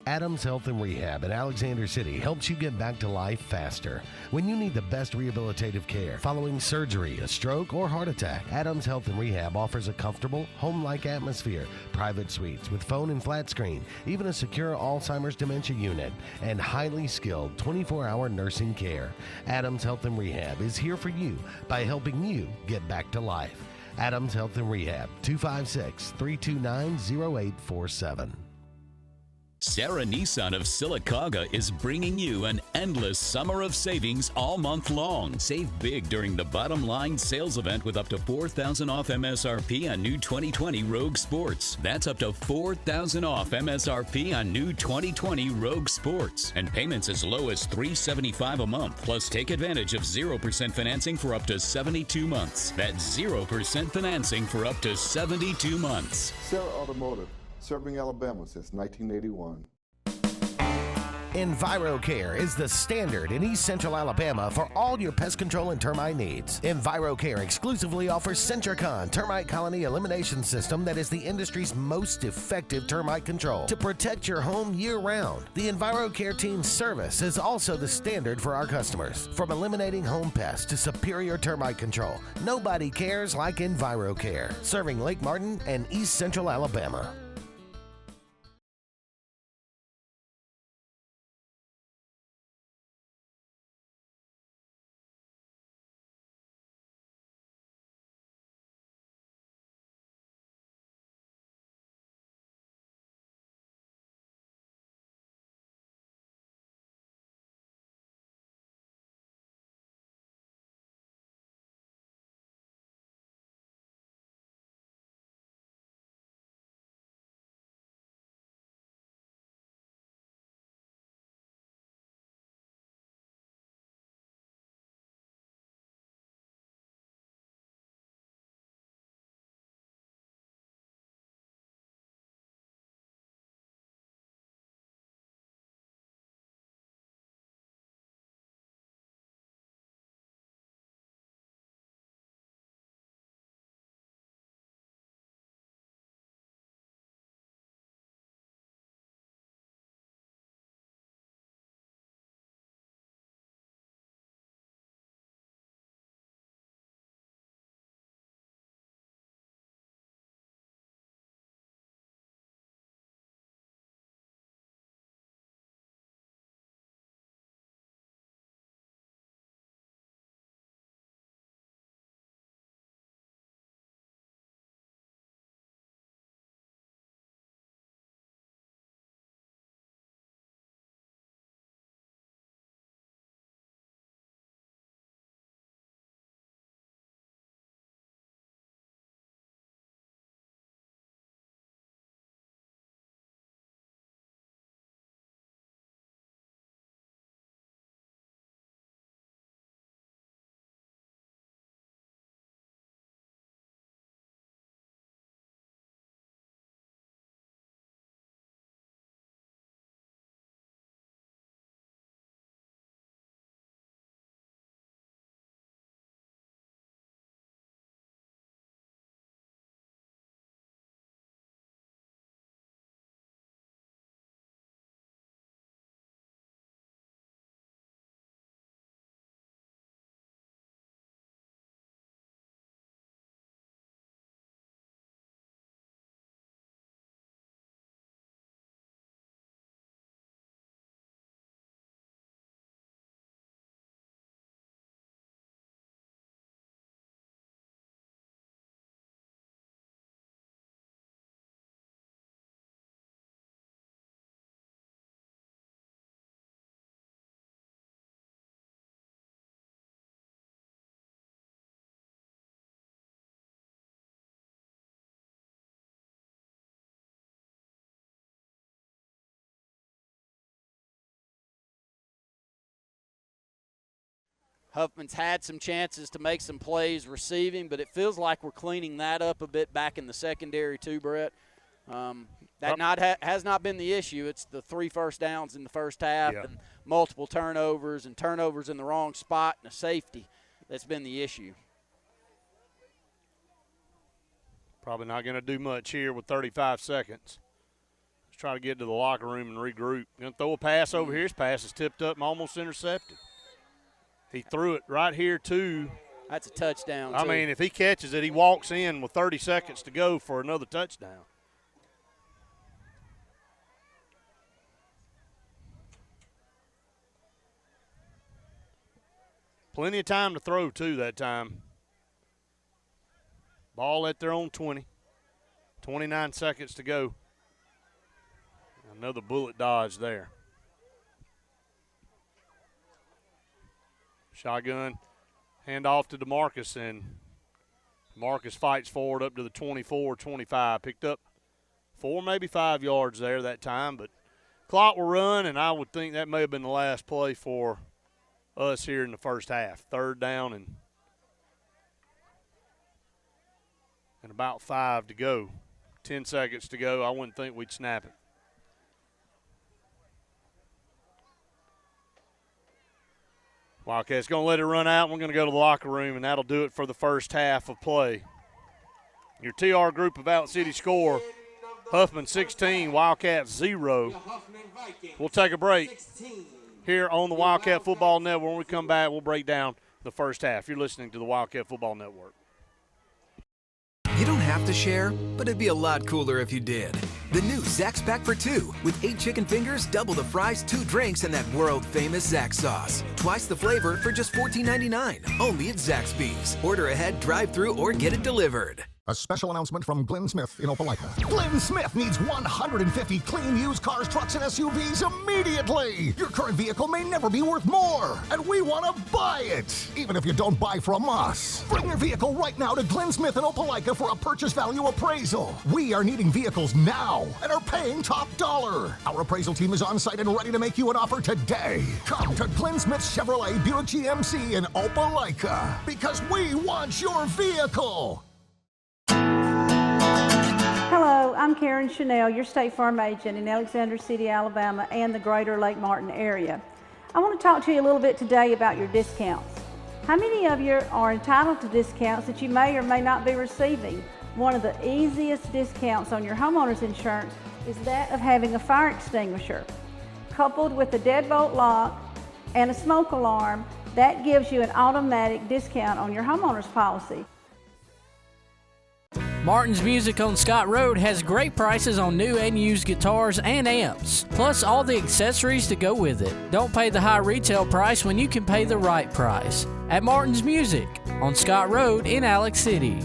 Adams Health and Rehab in Alexander City helps you get back to life faster. When you need the best rehabilitative care following surgery, a stroke, or heart attack, Adams Health and Rehab offers a comfortable, home-like atmosphere, private suites with phone and flat screen, even a secure Alzheimer's dementia unit, and highly skilled 24-hour nursing care. Adams Health and Rehab is here for you by helping you get back to life. Adams Health and Rehab, 256-329-0847. Sarah Nissan of Sylacauga is bringing you an endless summer of savings all month long. Save big during the Bottom Line sales event with up to $4,000 off MSRP on new 2020 Rogue Sports. That's up to $4,000 off MSRP on new 2020 Rogue Sports. And payments as low as $375 a month. Plus, take advantage of 0% financing for up to 72 months. That's 0% financing for up to 72 months. Sarah Automotive, serving Alabama since 1981. EnviroCare is the standard in East Central Alabama for all your pest control and termite needs. EnviroCare exclusively offers Centricon termite colony elimination system that is the industry's most effective termite control to protect your home year-round. The EnviroCare team's service is also the standard for our customers. From eliminating home pests to superior termite control, nobody cares like EnviroCare, serving Lake Martin and East Central Alabama. Huffman's had some chances to make some plays receiving, but it feels like we're cleaning that up a bit back in the secondary too, Brett. Has not been the issue. It's the 3 first downs in the first half and multiple turnovers and turnovers in the wrong spot and a safety that's been the issue. Probably not going to do much here with 35 seconds. Let's try to get to the locker room and regroup. Going to throw a pass over here. His pass is tipped up and almost intercepted. He threw it right here to. That's a touchdown, I mean, if he catches it, he walks in with 30 seconds to go for another touchdown. Plenty of time to throw, too, that time. Ball at their own 20. 29 seconds to go. Another bullet dodge there. Shotgun, hand off to DeMarcus, and Marcus fights forward up to the 24-25. Picked up 4, maybe 5 yards there that time, but clock will run, and I would think that may have been the last play for us here in the first half. 3rd down and about 5 to go. 10 seconds to go. I wouldn't think we'd snap it. Wildcats going to let it run out. We're going to go to the locker room, and that'll do it for the first half of play. Your TR group of Out City score, Huffman 16, Wildcats 0. We'll take a break here on the Wildcat Football Network. When we come back, we'll break down the first half. You're listening to the Wildcat Football Network. You don't have to share, but it'd be a lot cooler if you did. The new Zaxby's Pack for 2 with 8 chicken fingers, double the fries, 2 drinks, and that world-famous Zax sauce. Twice the flavor for just $14.99. Only at Zaxby's. Order ahead, drive-through, or get it delivered. A special announcement from Glenn Smith in Opelika. Glenn Smith needs 150 clean used cars, trucks, and SUVs immediately. Your current vehicle may never be worth more, and we want to buy it, even if you don't buy from us. Bring your vehicle right now to Glenn Smith in Opelika for a purchase value appraisal. We are needing vehicles now and are paying top dollar. Our appraisal team is on site and ready to make you an offer today. Come to Glenn Smith Chevrolet Buick GMC in Opelika because we want your vehicle. Hello, I'm Karen Chanel, your State Farm agent in Alexander City, Alabama, and the greater Lake Martin area. I want to talk to you a little bit today about your discounts. How many of you are entitled to discounts that you may or may not be receiving? One of the easiest discounts on your homeowner's insurance is that of having a fire extinguisher. Coupled with a deadbolt lock and a smoke alarm, that gives you an automatic discount on your homeowner's policy. Martin's Music on Scott Road has great prices on new and used guitars and amps, plus all the accessories to go with it. Don't pay the high retail price when you can pay the right price at Martin's Music on Scott Road in Alex City.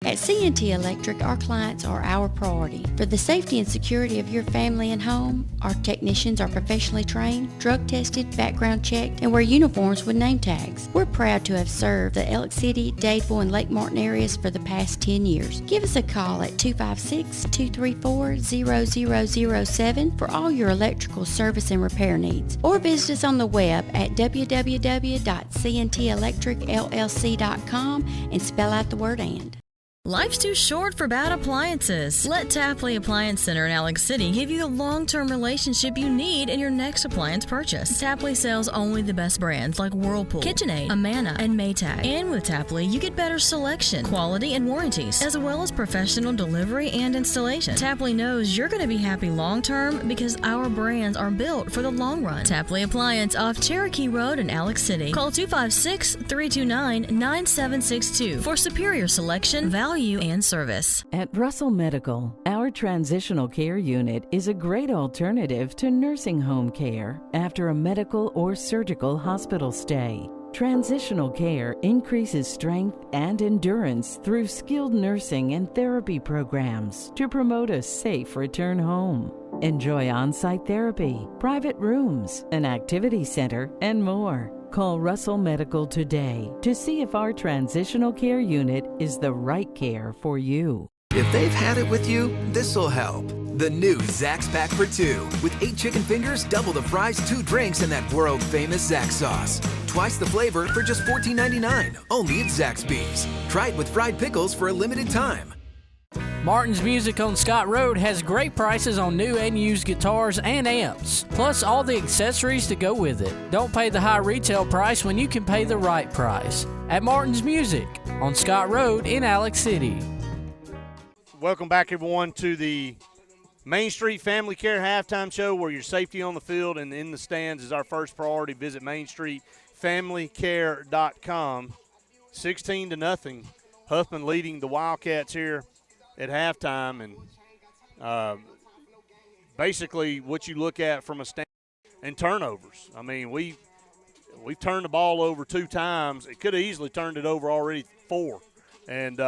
At C&T Electric, our clients are our priority. For the safety and security of your family and home, our technicians are professionally trained, drug tested, background checked, and wear uniforms with name tags. We're proud to have served the Alex City, Dadeville, and Lake Martin areas for the past 10 years. Give us a call at 256-234-0007 for all your electrical service and repair needs, or visit us on the web at www.cntelectricllc.com and spell out the word "and." Life's too short for bad appliances. Let Tapley Appliance Center in Alex City give you the long-term relationship you need in your next appliance purchase. Tapley sells only the best brands like Whirlpool, KitchenAid, Amana, and Maytag. And with Tapley, you get better selection, quality, and warranties, as well as professional delivery and installation. Tapley knows you're going to be happy long-term because our brands are built for the long run. Tapley Appliance off Cherokee Road in Alex City. Call 256-329-9762 for superior selection, value, and service. At Russell Medical, our transitional care unit is a great alternative to nursing home care after a medical or surgical hospital stay. Transitional care increases strength and endurance through skilled nursing and therapy programs to promote a safe return home. Enjoy on-site therapy, private rooms, an activity center, and more. Call Russell Medical today to see if our transitional care unit is the right care for you. If they've had it with you, this'll help. The new Zax Pack for 2. With 8 chicken fingers, double the fries, 2 drinks, and that world-famous Zax sauce. Twice the flavor for just $14.99. Only at Zaxby's. Try it with fried pickles for a limited time. Martin's Music on Scott Road has great prices on new and used guitars and amps, plus all the accessories to go with it. Don't pay the high retail price when you can pay the right price. At Martin's Music on Scott Road in Alex City. Welcome back, everyone, to the Main Street Family Care Halftime Show, where your safety on the field and in the stands is our first priority. Visit MainStreetFamilyCare.com. 16-0. Huffman leading the Wildcats here at halftime. And basically what you look at from a stand and turnovers. I mean, we've turned the ball over 2 times. It could have easily turned it over already 4. And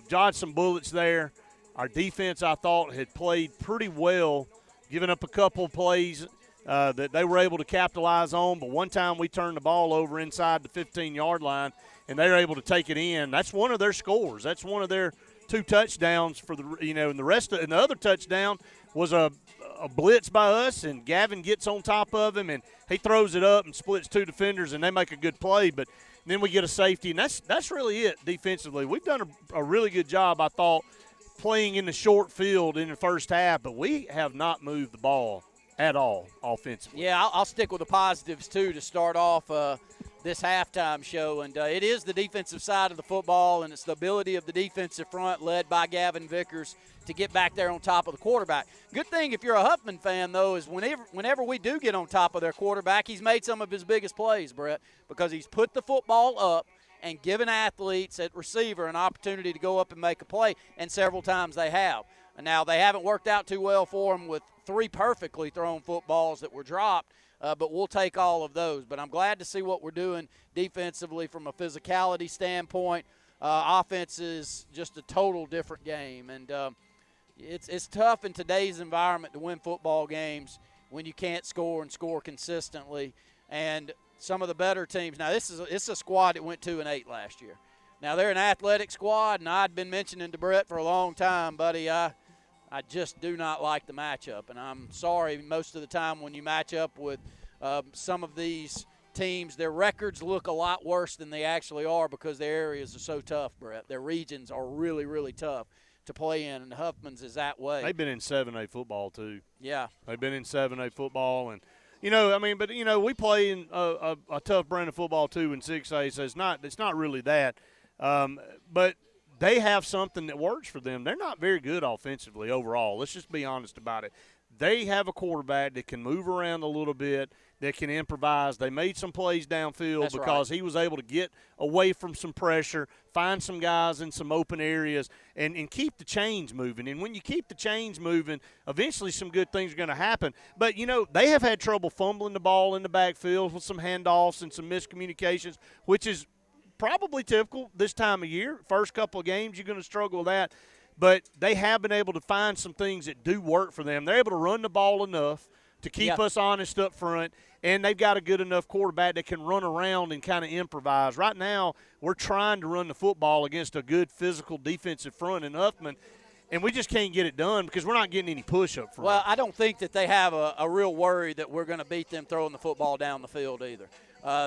dodged some bullets there. Our defense, I thought, had played pretty well, giving up a couple plays that they were able to capitalize on. But one time we turned the ball over inside the 15-yard line, and they were able to take it in. That's one of their scores. That's one of their 2 touchdowns for the, and the other touchdown was a blitz by us, and Gavin gets on top of him, and he throws it up and splits 2 defenders, and they make a good play. But then we get a safety, and that's really it defensively. We've done a really good job, I thought, playing in the short field in the first half, but we have not moved the ball at all offensively. Yeah, I'll stick with the positives, too, to start off this halftime show. And it is the defensive side of the football, and it's the ability of the defensive front led by Gavin Vickers to get back there on top of the quarterback. Good thing if you're a Huffman fan, though, is whenever we do get on top of their quarterback, he's made some of his biggest plays, Brett, because he's put the football up and given athletes at receiver an opportunity to go up and make a play, and several times they have. And now they haven't worked out too well for him with 3 perfectly thrown footballs that were dropped, but we'll take all of those. But I'm glad to see what we're doing defensively from a physicality standpoint. Offense is just a total different game, and it's tough in today's environment to win football games when you can't score and score consistently. And some of the better teams. Now, it's a squad that went 2-8 last year. Now, they're an athletic squad, and I'd been mentioning to Brett for a long time, buddy, I just do not like the matchup. And I'm sorry, most of the time when you match up with some of these teams, their records look a lot worse than they actually are because their areas are so tough, Brett. Their regions are really, really tough to play in, and Huffman's is that way. They've been in 7A football, too. Yeah. They've been in 7A football, and we play in a tough brand of football too in 6A, so it's not really that. But they have something that works for them. They're not very good offensively overall. Let's just be honest about it. They have a quarterback that can move around a little bit, that can improvise. They made some plays downfield because he was able to get away from some pressure, find some guys in some open areas, and keep the chains moving. And when you keep the chains moving, eventually some good things are going to happen. But, they have had trouble fumbling the ball in the backfield with some handoffs and some miscommunications, which is probably typical this time of year. First couple of games, you're going to struggle with that. But they have been able to find some things that do work for them. They're able to run the ball enough to keep us honest up front, and they've got a good enough quarterback that can run around and kind of improvise. Right now, we're trying to run the football against a good physical defensive front in Huffman, and we just can't get it done because we're not getting any push up front. Well, I don't think that they have a real worry that we're going to beat them throwing the football down the field either.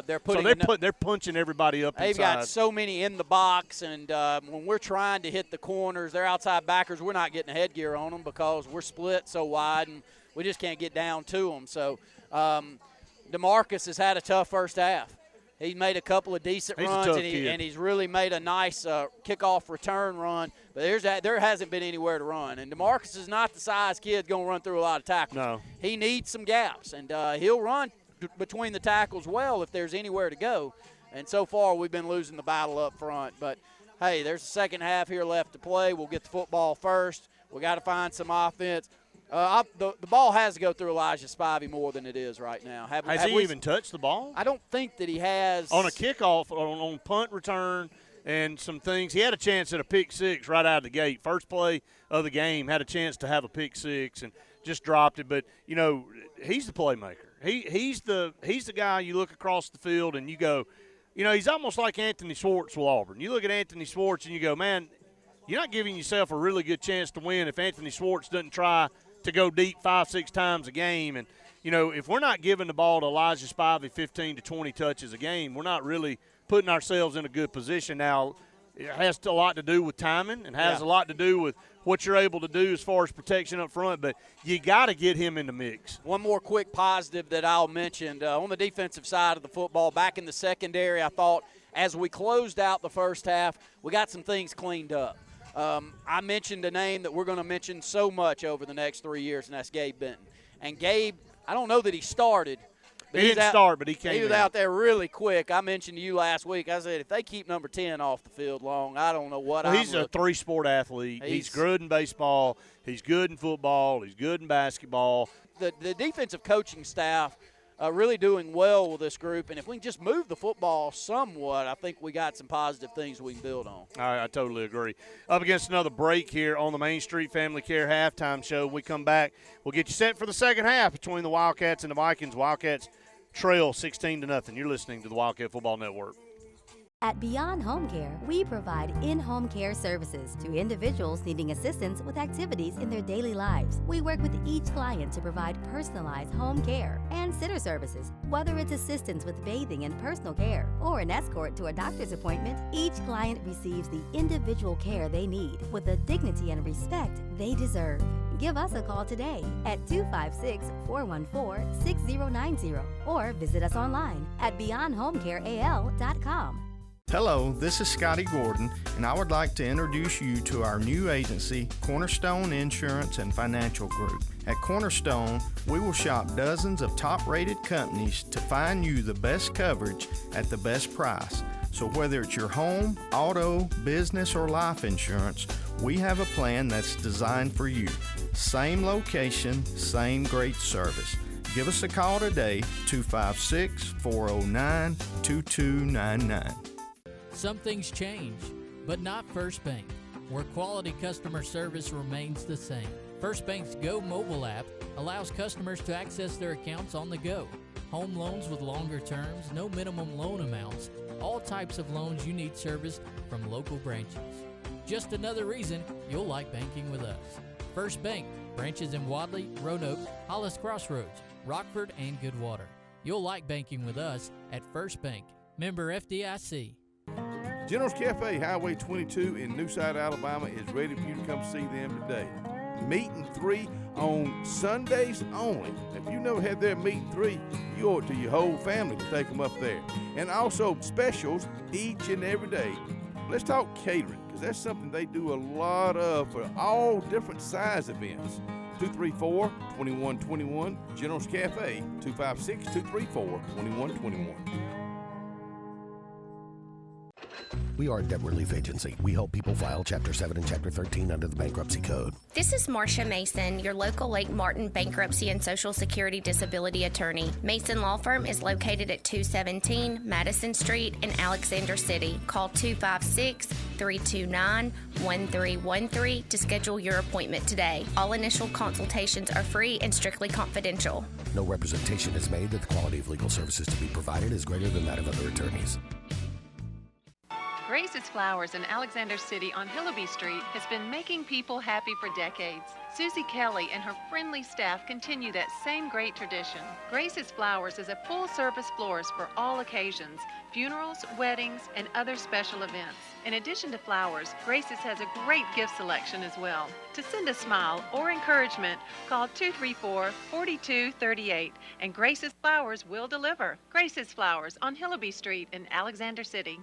They're punching everybody up They've inside. got so many in the box, and when we're trying to hit the corners, their outside backers, we're not getting headgear on them because we're split so wide, and we just can't get down to them. So DeMarcus has had a tough first half. He's made a couple of decent runs, and he's really made a nice kickoff return run. But there hasn't been anywhere to run. And DeMarcus is not the size kid going to run through a lot of tackles. No. He needs some gaps, and he'll run between the tackles well if there's anywhere to go. And so far we've been losing the battle up front. But, hey, there's a second half here left to play. We'll get the football first. We got to find some offense. The ball has to go through Elijah Spivey more than it is right now. Has he even touched the ball? I don't think that he has. On a kickoff, on punt return and some things. He had a chance at a pick six right out of the gate. First play of the game, had a chance to have a pick six and just dropped it. But, he's the playmaker. He's the guy you look across the field and you go, he's almost like Anthony Schwartz with Auburn. You look at Anthony Schwartz and you go, man, you're not giving yourself a really good chance to win if Anthony Schwartz doesn't try to go deep 5-6 times a game. And, you know, if we're not giving the ball to Elijah Spivey 15 to 20 touches a game, we're not really putting ourselves in a good position. Now, it has a lot to do with timing and has a lot to do with what you're able to do as far as protection up front, but you got to get him in the mix. One more quick positive that I'll mention. On the defensive side of the football, back in the secondary, I thought as we closed out the first half, we got some things cleaned up. I mentioned a name that we're going to mention so much over the next 3 years, and that's Gabe Benton. And Gabe, I don't know that he started. He didn't start, but he came in. He was out there really quick. I mentioned to you last week, I said, if they keep number 10 off the field long, I don't know what he's a three-sport athlete. He's good in baseball. He's good in football. He's good in basketball. The defensive coaching staff really doing well with this group, and if we can just move the football somewhat, I think we got some positive things we can build on. I totally agree. Up against another break here on the Main Street Family Care Halftime Show. When we come back, we'll get you set for the second half between the Wildcats and the Vikings. Wildcats trail 16-0. You're listening to the Wildcat Football Network. At Beyond Home Care, we provide in-home care services to individuals needing assistance with activities in their daily lives. We work with each client to provide personalized home care and sitter services. Whether it's assistance with bathing and personal care or an escort to a doctor's appointment, each client receives the individual care they need with the dignity and respect they deserve. Give us a call today at 256-414-6090 or visit us online at beyondhomecareal.com. Hello, this is Scotty Gordon, and I would like to introduce you to our new agency, Cornerstone Insurance and Financial Group. At Cornerstone, we will shop dozens of top-rated companies to find you the best coverage at the best price. So whether it's your home, auto, business, or life insurance, we have a plan that's designed for you. Same location, same great service. Give us a call today, 256-409-2299. Some things change, but not First Bank, where quality customer service remains the same. First Bank's Go mobile app allows customers to access their accounts on the go. Home loans with longer terms, no minimum loan amounts, all types of loans you need serviced from local branches. Just another reason you'll like banking with us. First Bank, branches in Wadley, Roanoke, Hollis Crossroads, Rockford, and Goodwater. You'll like banking with us at First Bank. Member FDIC. General's Cafe, Highway 22 in Newside, Alabama is ready for you to come see them today. Meat and 3 on Sundays only. If you never had their meat and 3, you owe it to your whole family to take them up there. And also specials each and every day. Let's talk catering, because that's something they do a lot of for all different size events. 234-2121, General's Cafe, 256-234-2121. We are a debt relief agency. We help people file Chapter 7 and Chapter 13 under the Bankruptcy Code. This is Marcia Mason, your local Lake Martin bankruptcy and Social Security disability attorney. Mason Law Firm is located at 217 Madison Street in Alexander City. Call 256-329-1313 to schedule your appointment today. All initial consultations are free and strictly confidential. No representation is made that the quality of legal services to be provided is greater than that of other attorneys. Grace's Flowers in Alexander City on Hillaby Street has been making people happy for decades. Susie Kelly and her friendly staff continue that same great tradition. Grace's Flowers is a full-service florist for all occasions, funerals, weddings, and other special events. In addition to flowers, Grace's has a great gift selection as well. To send a smile or encouragement, call 234-4238, and Grace's Flowers will deliver. Grace's Flowers on Hillaby Street in Alexander City.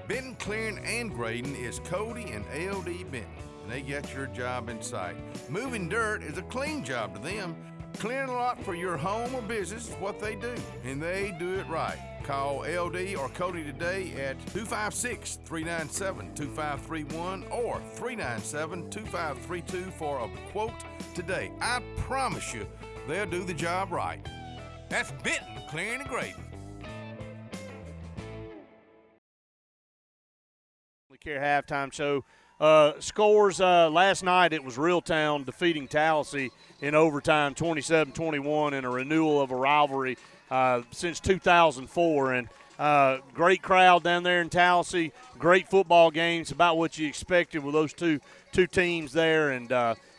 Benton, clearing, and grading is Cody and LD Benton, and they got your job in sight. Moving dirt is a clean job to them. Clearing a lot for your home or business is what they do, and they do it right. Call LD or Cody today at 256-397-2531 or 397-2532 for a quote today. I promise you, they'll do the job right. That's Benton, clearing and grading. Care halftime show. Scores last night, it was Reeltown defeating Tallahassee in overtime 27-21 in a renewal of a rivalry since 2004. And Great crowd down there in Tallahassee. Great football games, about what you expected with those two teams there. And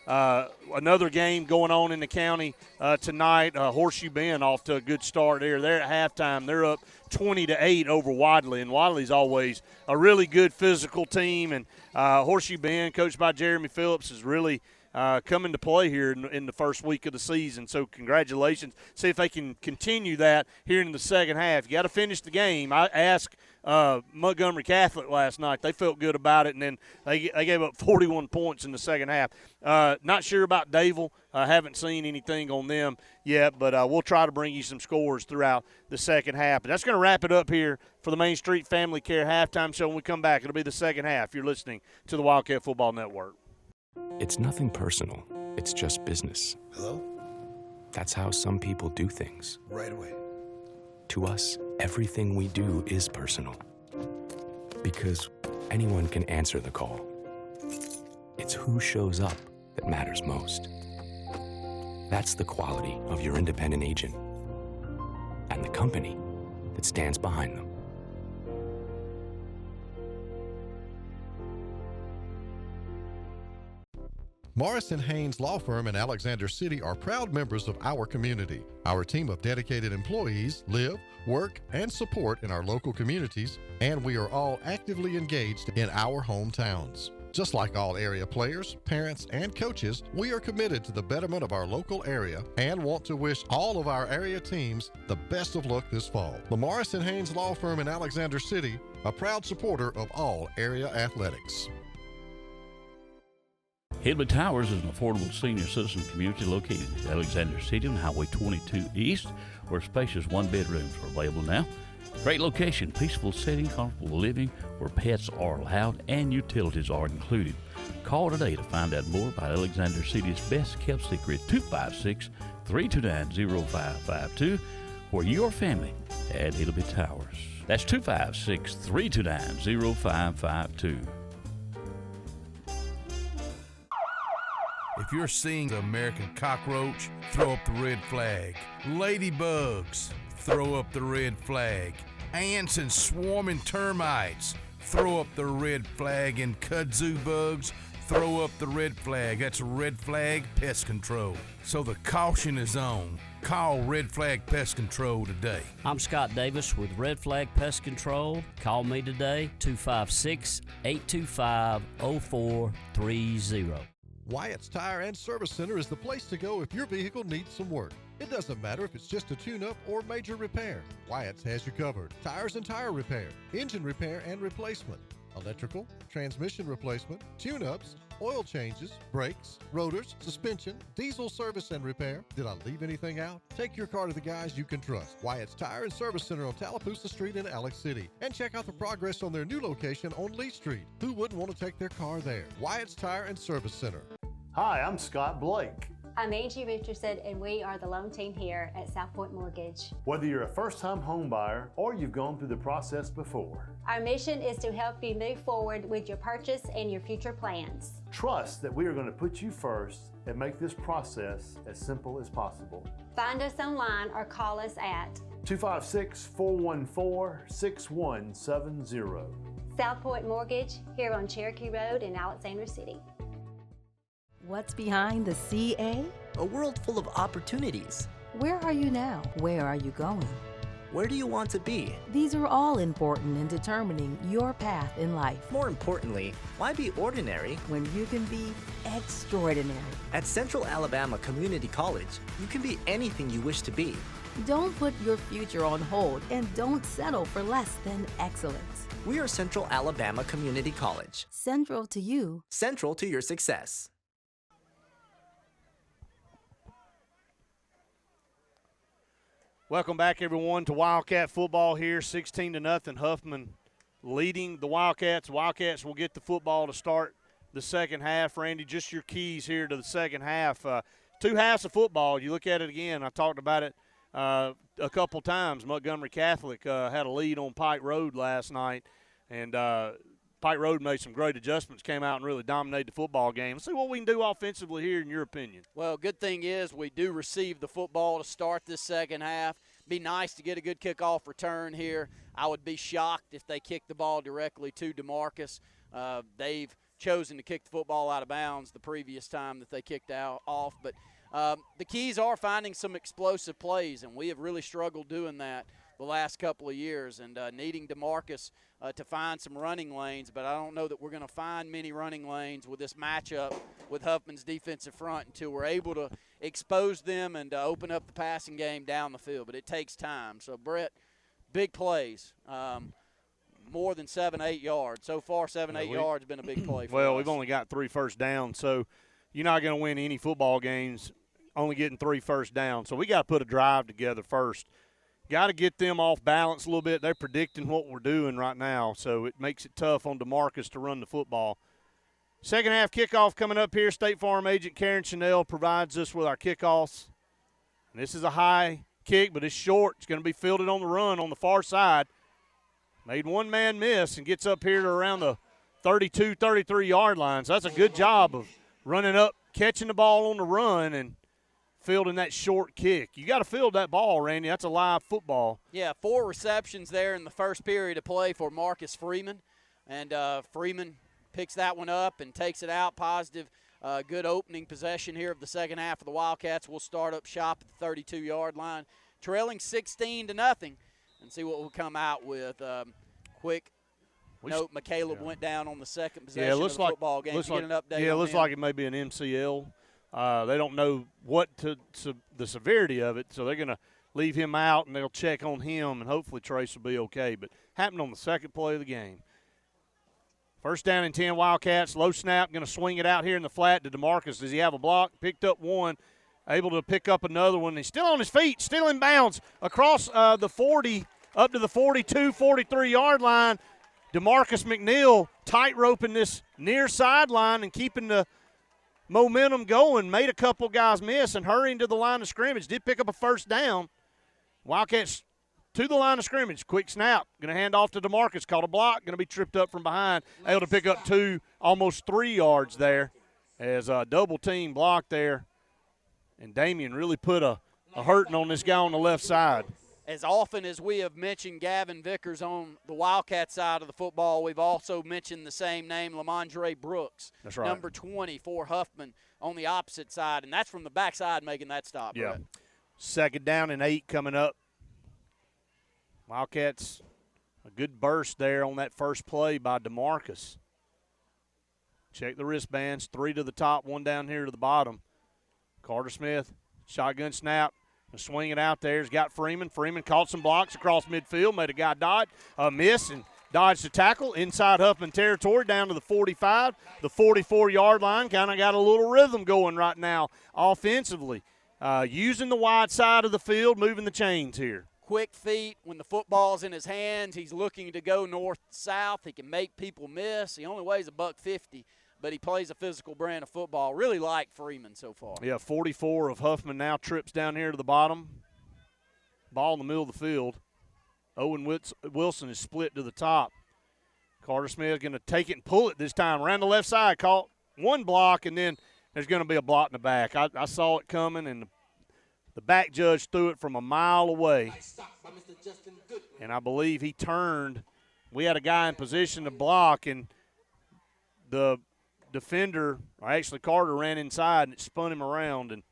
another game going on in the county tonight. Horseshoe Bend off to a good start there. They're at halftime. They're up 20-8 over Wadley, and Wadley's always a really good physical team. And Horseshoe Bend, coached by Jeremy Phillips, is really come into play here in the first week of the season. So congratulations. See if they can continue that here in the second half. You got to finish the game. I asked Montgomery Catholic last night. They felt good about it, and then they gave up 41 points in the second half. Not sure about Davil. Haven't seen anything on them yet, but we'll try to bring you some scores throughout the second half. But that's going to wrap it up here for the Main Street Family Care Halftime Show. When we come back, it'll be the second half. You're listening to the Wildcat Football Network. It's nothing personal. It's just business. Hello? That's how some people do things. Right away. To us, everything we do is personal. Because anyone can answer the call. It's who shows up that matters most. That's the quality of your independent agent and the company that stands behind them. Morris & Haynes Law Firm in Alexander City are proud members of our community. Our team of dedicated employees live, work, and support in our local communities, and we are all actively engaged in our hometowns. Just like all area players, parents, and coaches, we are committed to the betterment of our local area and want to wish all of our area teams the best of luck this fall. The Morris & Haynes Law Firm in Alexander City, a proud supporter of all area athletics. Hillby Towers is an affordable senior citizen community located in Alexander City on Highway 22 East, where spacious one-bedrooms are available now. Great location, peaceful setting, comfortable living, where pets are allowed and utilities are included. Call today to find out more about Alexander City's best-kept secret, 256-329-0552, where your family at Hillby Towers. That's 256-329-0552. If you're seeing the American cockroach, throw up the red flag. Ladybugs, throw up the red flag. Ants and swarming termites, throw up the red flag. And kudzu bugs, throw up the red flag. That's Red Flag Pest Control. So the caution is on. Call Red Flag Pest Control today. I'm Scott Davis with Red Flag Pest Control. Call me today, 256-825-0430. Wyatt's Tire and Service Center is the place to go if your vehicle needs some work. It doesn't matter if it's just a tune-up or major repair. Wyatt's has you covered. Tires and tire repair, engine repair and replacement, electrical, transmission replacement, tune-ups, oil changes, brakes, rotors, suspension, diesel service and repair. Did I leave anything out? Take your car to the guys you can trust. Wyatt's Tire and Service Center on Tallapoosa Street in Alex City. And check out the progress on their new location on Lee Street. Who wouldn't want to take their car there? Wyatt's Tire and Service Center. Hi, I'm Scott Blake. I'm Angie Richardson, and we are the loan team here at South Point Mortgage. Whether you're a first-time home buyer or you've gone through the process before, our mission is to help you move forward with your purchase and your future plans. Trust that we are going to put you first and make this process as simple as possible. Find us online or call us at 256-414-6170. South Point Mortgage here on Cherokee Road in Alexander City. What's behind the CA? A world full of opportunities. Where are you now? Where are you going? Where do you want to be? These are all important in determining your path in life. More importantly, why be ordinary when you can be extraordinary? At Central Alabama Community College, you can be anything you wish to be. Don't put your future on hold and don't settle for less than excellence. We are Central Alabama Community College. Central to you. Central to your success. Welcome back, everyone, to Wildcat football here, 16-0. Huffman leading the Wildcats. Wildcats will get the football to start the second half. Randy, just your keys here to the second half. 2 halves of football. You look at it again. I talked about it a couple times. Montgomery Catholic had a lead on Pike Road last night, and Pike Road made some great adjustments, came out and really dominated the football game. Let's see what we can do offensively here, in your opinion. Well, good thing is we do receive the football to start this second half. Be nice to get a good kickoff return here. I would be shocked if they kicked the ball directly to DeMarcus. They've chosen to kick the football out of bounds the previous time that they kicked off. But the keys are finding some explosive plays, and we have really struggled doing that the last couple of years, and needing DeMarcus to find some running lanes. But I don't know that we're going to find many running lanes with this matchup with Huffman's defensive front until we're able to expose them and open up the passing game down the field. But it takes time. So, Brett, big plays. More than 7-8 yards. So far, 7-8 yards has been a big play for us. Well, we've only got 3 first downs, so you're not going to win any football games only getting 3 first downs. So we got to put a drive together first. Got to get them off balance a little bit. They're predicting what we're doing right now, so it makes it tough on DeMarcus to run the football. Second half kickoff coming up here. State Farm agent Karen Chanel provides us with our kickoffs. And this is a high kick, but it's short. It's going to be fielded on the run on the far side. Made one man miss and gets up here to around the 32, 33-yard line. So that's a good job of running up, catching the ball on the run, and fielding that short kick. You got to field that ball, Randy. That's a live football. Yeah, 4 receptions there in the first period of play for Marcus Freeman. And Freeman picks that one up and takes it out. Positive, good opening possession here of the second half of the Wildcats. We'll start up shop at the 32-yard line, trailing 16-0, and see what we'll come out with. Quick note, McCaleb went down on the second possession of the football game. Get an update. Yeah, it looks like it may be an MCL. They don't know the severity of it, so they're going to leave him out, and they'll check on him, and hopefully Trace will be okay. But happened on the second play of the game. First down and 10, Wildcats. Low snap, going to swing it out here in the flat to DeMarcus. Does he have a block? Picked up one, able to pick up another one. He's still on his feet, still in bounds across the 40, up to the 42, 43-yard line. DeMarcus McNeil tight-roping this near sideline and keeping the momentum going. Made a couple guys miss and hurrying to the line of scrimmage. Did pick up a first down. Wildcats to the line of scrimmage. Quick snap. Going to hand off to DeMarcus. Caught a block. Going to be tripped up from behind. Able to pick up 2, almost 3 yards there as a double team block there. And Damian really put a hurting on this guy on the left side. As often as we have mentioned Gavin Vickers on the Wildcat side of the football, we've also mentioned the same name, Lamondre Brooks. That's right. Number 20 for Huffman on the opposite side, and that's from the backside making that stop. Yeah. Brett. Second down and 8 coming up. Wildcats, a good burst there on that first play by DeMarcus. Check the wristbands. 3 to the top, 1 down here to the bottom. Carter Smith, shotgun snap. Swing it out there. He's got Freeman. Freeman caught some blocks across midfield, made a guy dodge, miss, and dodged the tackle inside Huffman territory down to the 45, the 44-yard line. Kind of got a little rhythm going right now offensively. Using the wide side of the field, moving the chains here. Quick feet when the football's in his hands. He's looking to go north-south. He can make people miss. He only weighs $150. But he plays a physical brand of football. Really like Freeman so far. Yeah, 44 of Huffman now trips down here to the bottom. Ball in the middle of the field. Owen Wilson is split to the top. Carter Smith going to take it and pull it this time. Around the left side, caught one block, and then there's going to be a block in the back. I saw it coming, and the back judge threw it from a mile away. And I believe he turned. We had a guy in position to block, and the defender, or actually Carter, ran inside and it spun him around and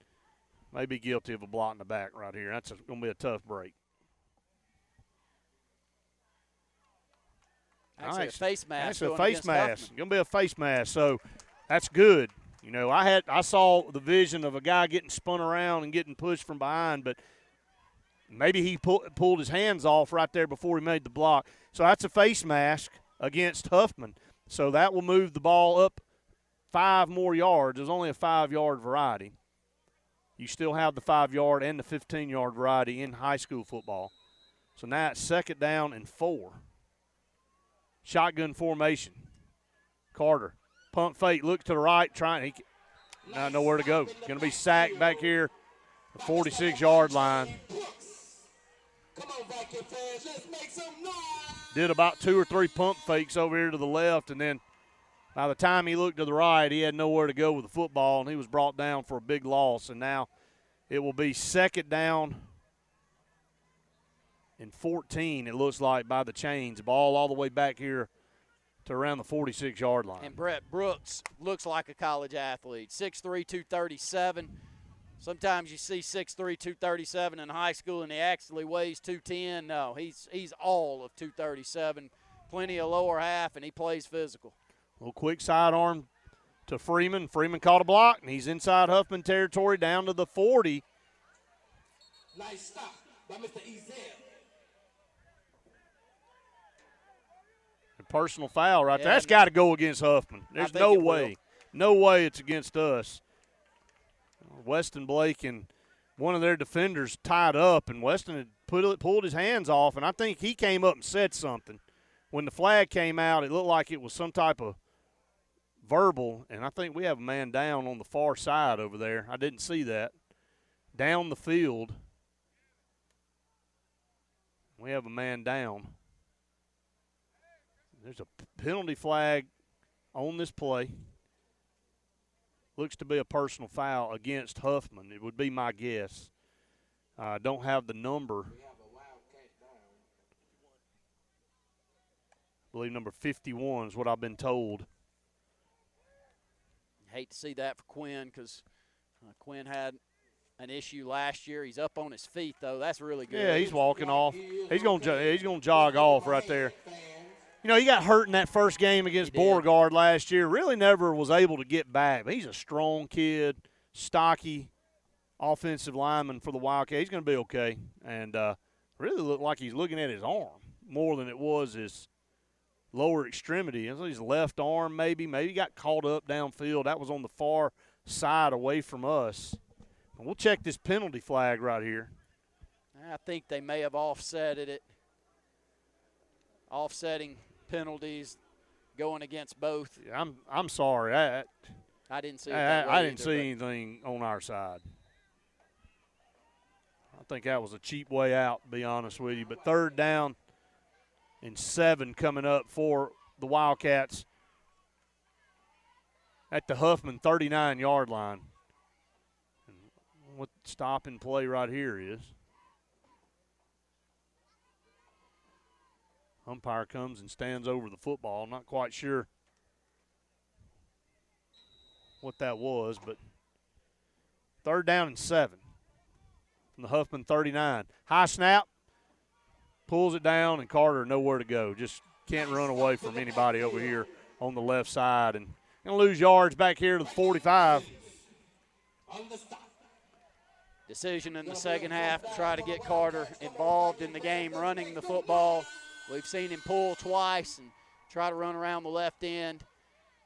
may be guilty of a block in the back right here. That's going to be a tough break. Actually, a face mask. Actually, a face mask. Going to be a face mask, so that's good. You know, I saw the vision of a guy getting spun around and getting pushed from behind, but maybe he pulled his hands off right there before he made the block. So that's a face mask against Huffman. So that will move the ball up 5 more yards. There's only a 5-yard variety. You still have the 5-yard and the 15-yard variety in high school football. So now it's second down and 4. Shotgun formation. Carter, pump fake, look to the right, trying. He not know where to go. Going to be sacked back here, the 46-yard line. Did about 2 or 3 pump fakes over here to the left, and then by the time he looked to the right, he had nowhere to go with the football, and he was brought down for a big loss. And now it will be second down and 14, it looks like, by the chains. Ball all the way back here to around the 46-yard line. And Brett Brooks looks like a college athlete, 6'3", 237. Sometimes you see 6'3", 237 in high school, and he actually weighs 210. No, he's all of 237. Plenty of lower half, and he plays physical. Little quick sidearm to Freeman. Freeman caught a block, and he's inside Huffman territory down to the 40. Nice stop by Mr. Ezel. A personal foul right there. That's got to go against Huffman. There's no way. No way it's against us. Weston Blake and one of their defenders tied up, and Weston had pulled his hands off, and I think he came up and said something. When the flag came out, it looked like it was some type of verbal, and I think we have a man down on the far side over there. I didn't see that. Down the field, we have a man down. There's a penalty flag on this play. Looks to be a personal foul against Huffman. It would be my guess. I don't have the number. I believe number 51 is what I've been told. Hate to see that for Quinn because Quinn had an issue last year. He's up on his feet, though. That's really good. Yeah, he's walking off. He's gonna jog off right there. You know, he got hurt in that first game against Beauregard last year. Really never was able to get back. But he's a strong kid, stocky offensive lineman for the Wildcats. He's going to be okay. And really looked like he's looking at his arm more than it was his lower extremity. His left arm maybe. Maybe he got caught up downfield. That was on the far side away from us. And we'll check this penalty flag right here. I think they may have offsetted it. Offsetting penalties going against both. Yeah, I'm sorry. I didn't see it I didn't see anything on our side. I think that was a cheap way out, to be honest with you. But 3rd down and 7 coming up for the Wildcats at the Huffman 39-yard line. And what stop and play right here is. Umpire comes and stands over the football. I'm not quite sure what that was, but 3rd down and 7 from the Huffman 39. High snap, pulls it down, and Carter nowhere to go. Just can't run away from anybody over here on the left side. And going to lose yards back here to the 45. Decision in the second half to try to get Carter involved in the game, running the football. We've seen him pull twice and try to run around the left end,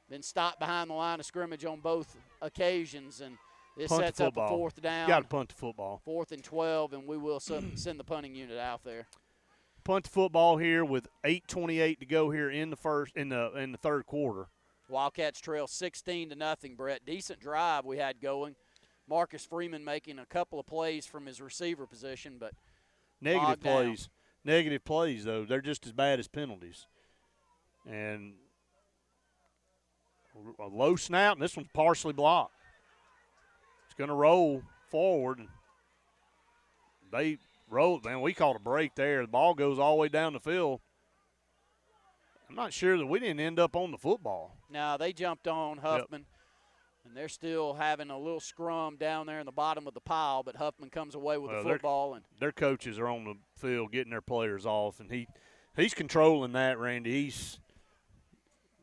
then stop behind the line of scrimmage on both occasions. And this sets up a 4th down. You got to punt the football. 4th and 12, and we will send the punting unit out there. Punt the football here with 8:28 to go here in the third quarter. Wildcats trail 16-0, Brett. Decent drive we had going. Marcus Freeman making a couple of plays from his receiver position, but negative plays. Negative plays, though. They're just as bad as penalties. And a low snap, and this one's partially blocked. It's going to roll forward. And they roll. Man, we caught a break there. The ball goes all the way down the field. I'm not sure that we didn't end up on the football. No, they jumped on Huffman. Yep. And they're still having a little scrum down there in the bottom of the pile, but Huffman comes away with the football. And their coaches are on the field getting their players off, and he's controlling that, Randy.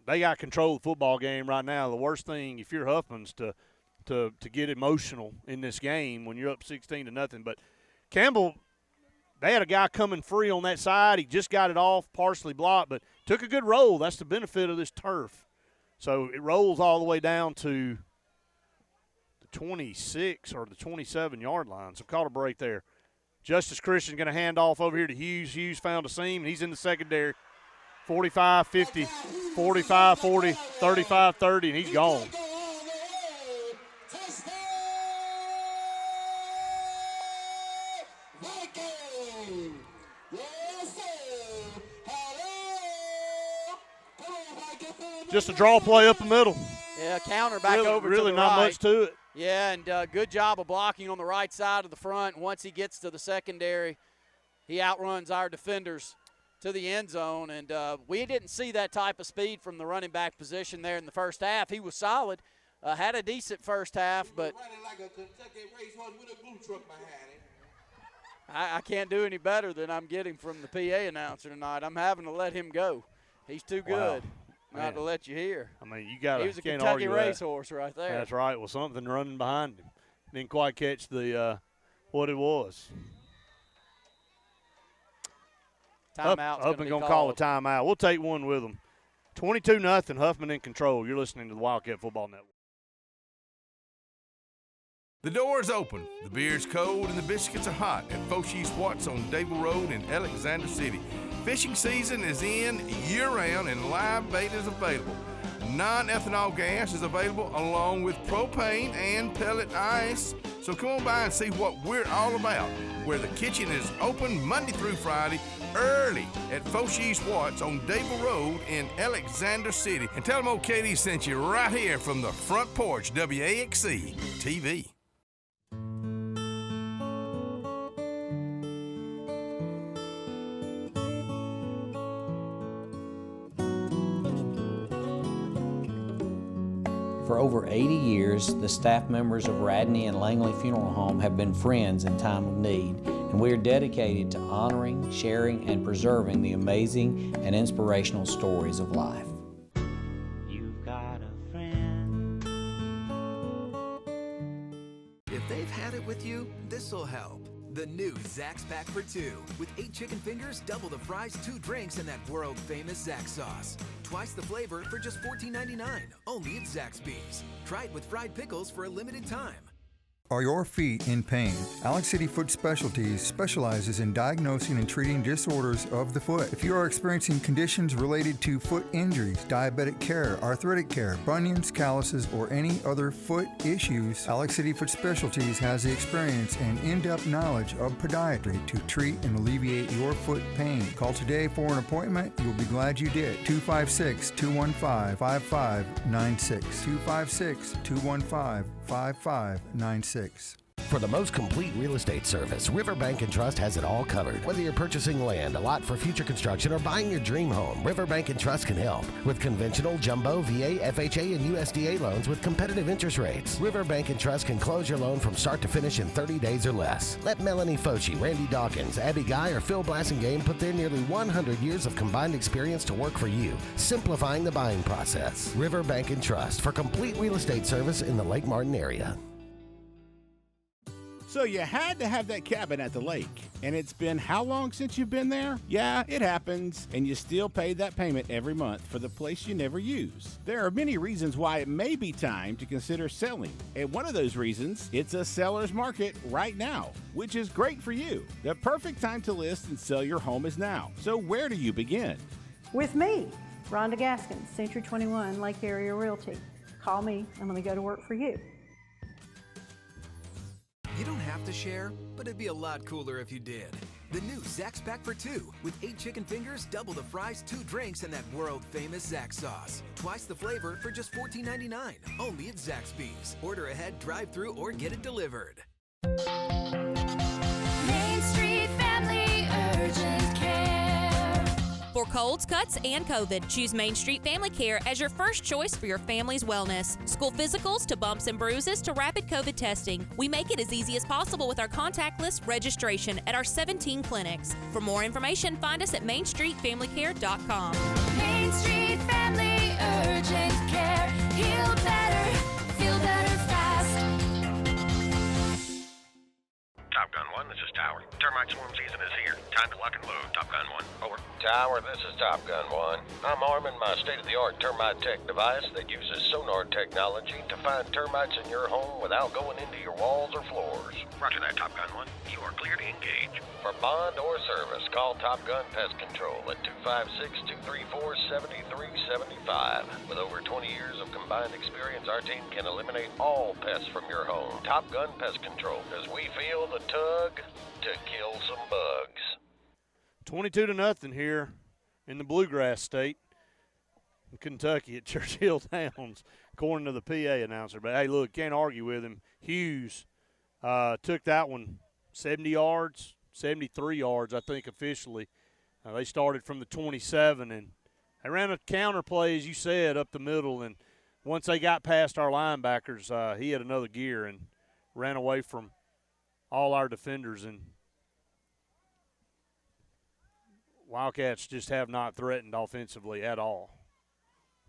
They got control of the football game right now. The worst thing, if you're Huffman's, to get emotional in this game when you're up 16-0. But Campbell, they had a guy coming free on that side. He just got it off, partially blocked, but took a good roll. That's the benefit of this turf. So it rolls all the way down to 26 or the 27-yard line. So caught a break there. Justice Christian going to hand off over here to Hughes. Hughes found a seam, and he's in the secondary. 45-50, 45-40, 35-30, and he's gone. Just a draw play up the middle. Yeah, counter back over to the right. Really not much to it. Yeah, and good job of blocking on the right side of the front. Once he gets to the secondary, he outruns our defenders to the end zone, and we didn't see that type of speed from the running back position there in the first half. He was solid, had a decent first half, but I can't do any better than I'm getting from the PA announcer tonight. I'm having to let him go. He's too good not to let you hear. I mean, you got to. He was a can't Kentucky argue racehorse right there. That's right. Well, something running behind him. Didn't quite catch the what it was. Timeout's Up and going to call a timeout. We'll take one with them. 22-0, Huffman in control. You're listening to the Wildcat Football Network. The door's open, the beer's cold, and the biscuits are hot at Foshee Watts on Dable Road in Alexander City. Fishing season is in year-round, and live bait is available. Non-ethanol gas is available along with propane and pellet ice. So come on by and see what we're all about, where the kitchen is open Monday through Friday early at Foshee Watts on Dable Road in Alexander City. And tell them old Katie sent you right here from the front porch, WAXC-TV. For over 80 years, the staff members of Radney and Langley Funeral Home have been friends in time of need, and we are dedicated to honoring, sharing, and preserving the amazing and inspirational stories of life. You've got a friend. If they've had it with you, this'll help. The new Zax Pack for 2 with 8 chicken fingers, double the fries, 2 drinks, and that world-famous Zax sauce. Twice the flavor for just $14.99, only at Zaxby's. Try it with fried pickles for a limited time. Are your feet in pain? Alex City Foot Specialties specializes in diagnosing and treating disorders of the foot. If you are experiencing conditions related to foot injuries, diabetic care, arthritic care, bunions, calluses, or any other foot issues, Alex City Foot Specialties has the experience and in-depth knowledge of podiatry to treat and alleviate your foot pain. Call today for an appointment. You'll be glad you did. 256-215-5596. 256-215-5596. For the most complete real estate service, Riverbank & Trust has it all covered. Whether you're purchasing land, a lot for future construction, or buying your dream home, Riverbank & Trust can help. With conventional, jumbo, VA, FHA, and USDA loans with competitive interest rates, Riverbank & Trust can close your loan from start to finish in 30 days or less. Let Melanie Fochie, Randy Dawkins, Abby Guy, or Phil Blassingame put their nearly 100 years of combined experience to work for you, simplifying the buying process. Riverbank & Trust for complete real estate service in the Lake Martin area. So you had to have that cabin at the lake, and it's been how long since you've been there? Yeah, it happens, and you still pay that payment every month for the place you never use. There are many reasons why it may be time to consider selling, and one of those reasons, it's a seller's market right now, which is great for you. The perfect time to list and sell your home is now. So where do you begin? With me, Rhonda Gaskins, Century 21 Lake Area Realty. Call me and let me go to work for you. You don't have to share, but it'd be a lot cooler if you did. The new Zax Pack for 2 with 8 chicken fingers, double the fries, 2 drinks, and that world-famous Zax sauce. Twice the flavor for just $14.99, only at Zaxby's. Order ahead, drive-through, or get it delivered. Main Street Family Urgent Care. For colds, cuts, and COVID, choose Main Street Family Care as your first choice for your family's wellness. School physicals to bumps and bruises to rapid COVID testing. We make it as easy as possible with our contactless registration at our 17 clinics. For more information, find us at mainstreetfamilycare.com. Main Street Family Urgent Care. Heal better, feel better fast. Top Gun 1, this is Tower. Termite swarm season is here. Time to lock and load. Top Gun 1, over. Tower, this is Top Gun 1. I'm arming my state-of-the-art termite tech device that uses sonar technology to find termites in your home without going into your walls or floors. Roger that, Top Gun 1. You are clear to engage. For bond or service, call Top Gun Pest Control at 256-234-7375. With over 20 years of combined experience, our team can eliminate all pests from your home. Top Gun Pest Control, because we feel the tug to kill some bugs. 22-0 here in the Bluegrass State in Kentucky at Churchill Downs, according to the PA announcer. But, hey, look, can't argue with him. Hughes took that one 70 yards, 73 yards, I think, officially. They started from the 27, and they ran a counter play, as you said, up the middle. And once they got past our linebackers, he had another gear and ran away from all our defenders. And Wildcats just have not threatened offensively at all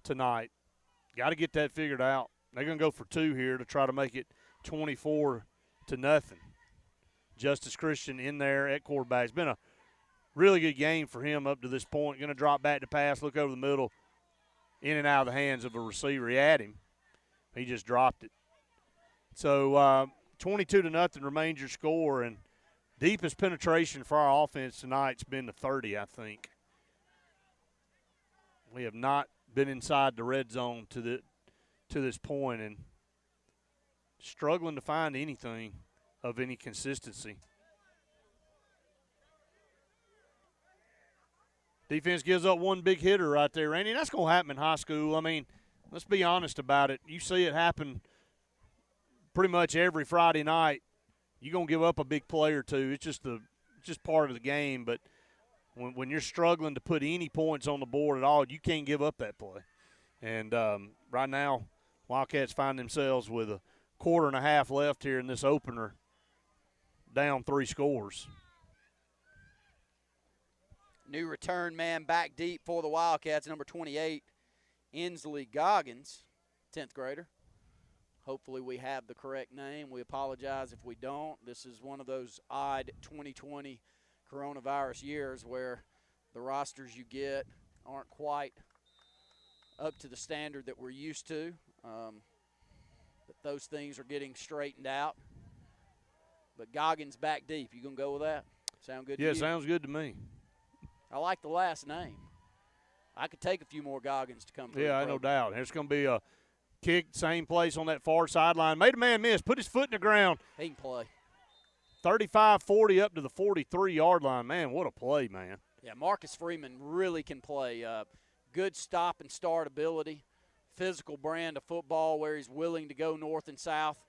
tonight. Got to get that figured out. They're going to go for 2 here to try to make it 24-0. Justice Christian in there at quarterback. It's been a really good game for him up to this point. Going to drop back to pass, look over the middle, in and out of the hands of a receiver. He had him. He just dropped it. So 22-0 remains your score, and deepest penetration for our offense tonight's been to 30, I think. We have not been inside the red zone to this point, and struggling to find anything of any consistency. Defense gives up one big hitter right there, Randy, and that's going to happen in high school. I mean, let's be honest about it. You see it happen pretty much every Friday night. You're going to give up a big play or two. It's just part of the game. But when you're struggling to put any points on the board at all, you can't give up that play. And right now, Wildcats find themselves with a quarter and a half left here in this opener, down 3 scores. New return man back deep for the Wildcats, number 28, Inslee Goggins, 10th grader. Hopefully we have the correct name. We apologize if we don't. This is one of those odd 2020 coronavirus years where the rosters you get aren't quite up to the standard that we're used to. But those things are getting straightened out. But Goggins back deep. You going to go with that? Sound good to you? Yeah, sounds good to me. I like the last name. I could take a few more Goggins to come through. Yeah, no doubt. There's going to be a kick, same place on that far sideline. Made a man miss, put his foot in the ground. He can play. 35-40 up to the 43-yard line. Man, what a play, man. Yeah, Marcus Freeman really can play. Good stop and start ability, physical brand of football where he's willing to go north and south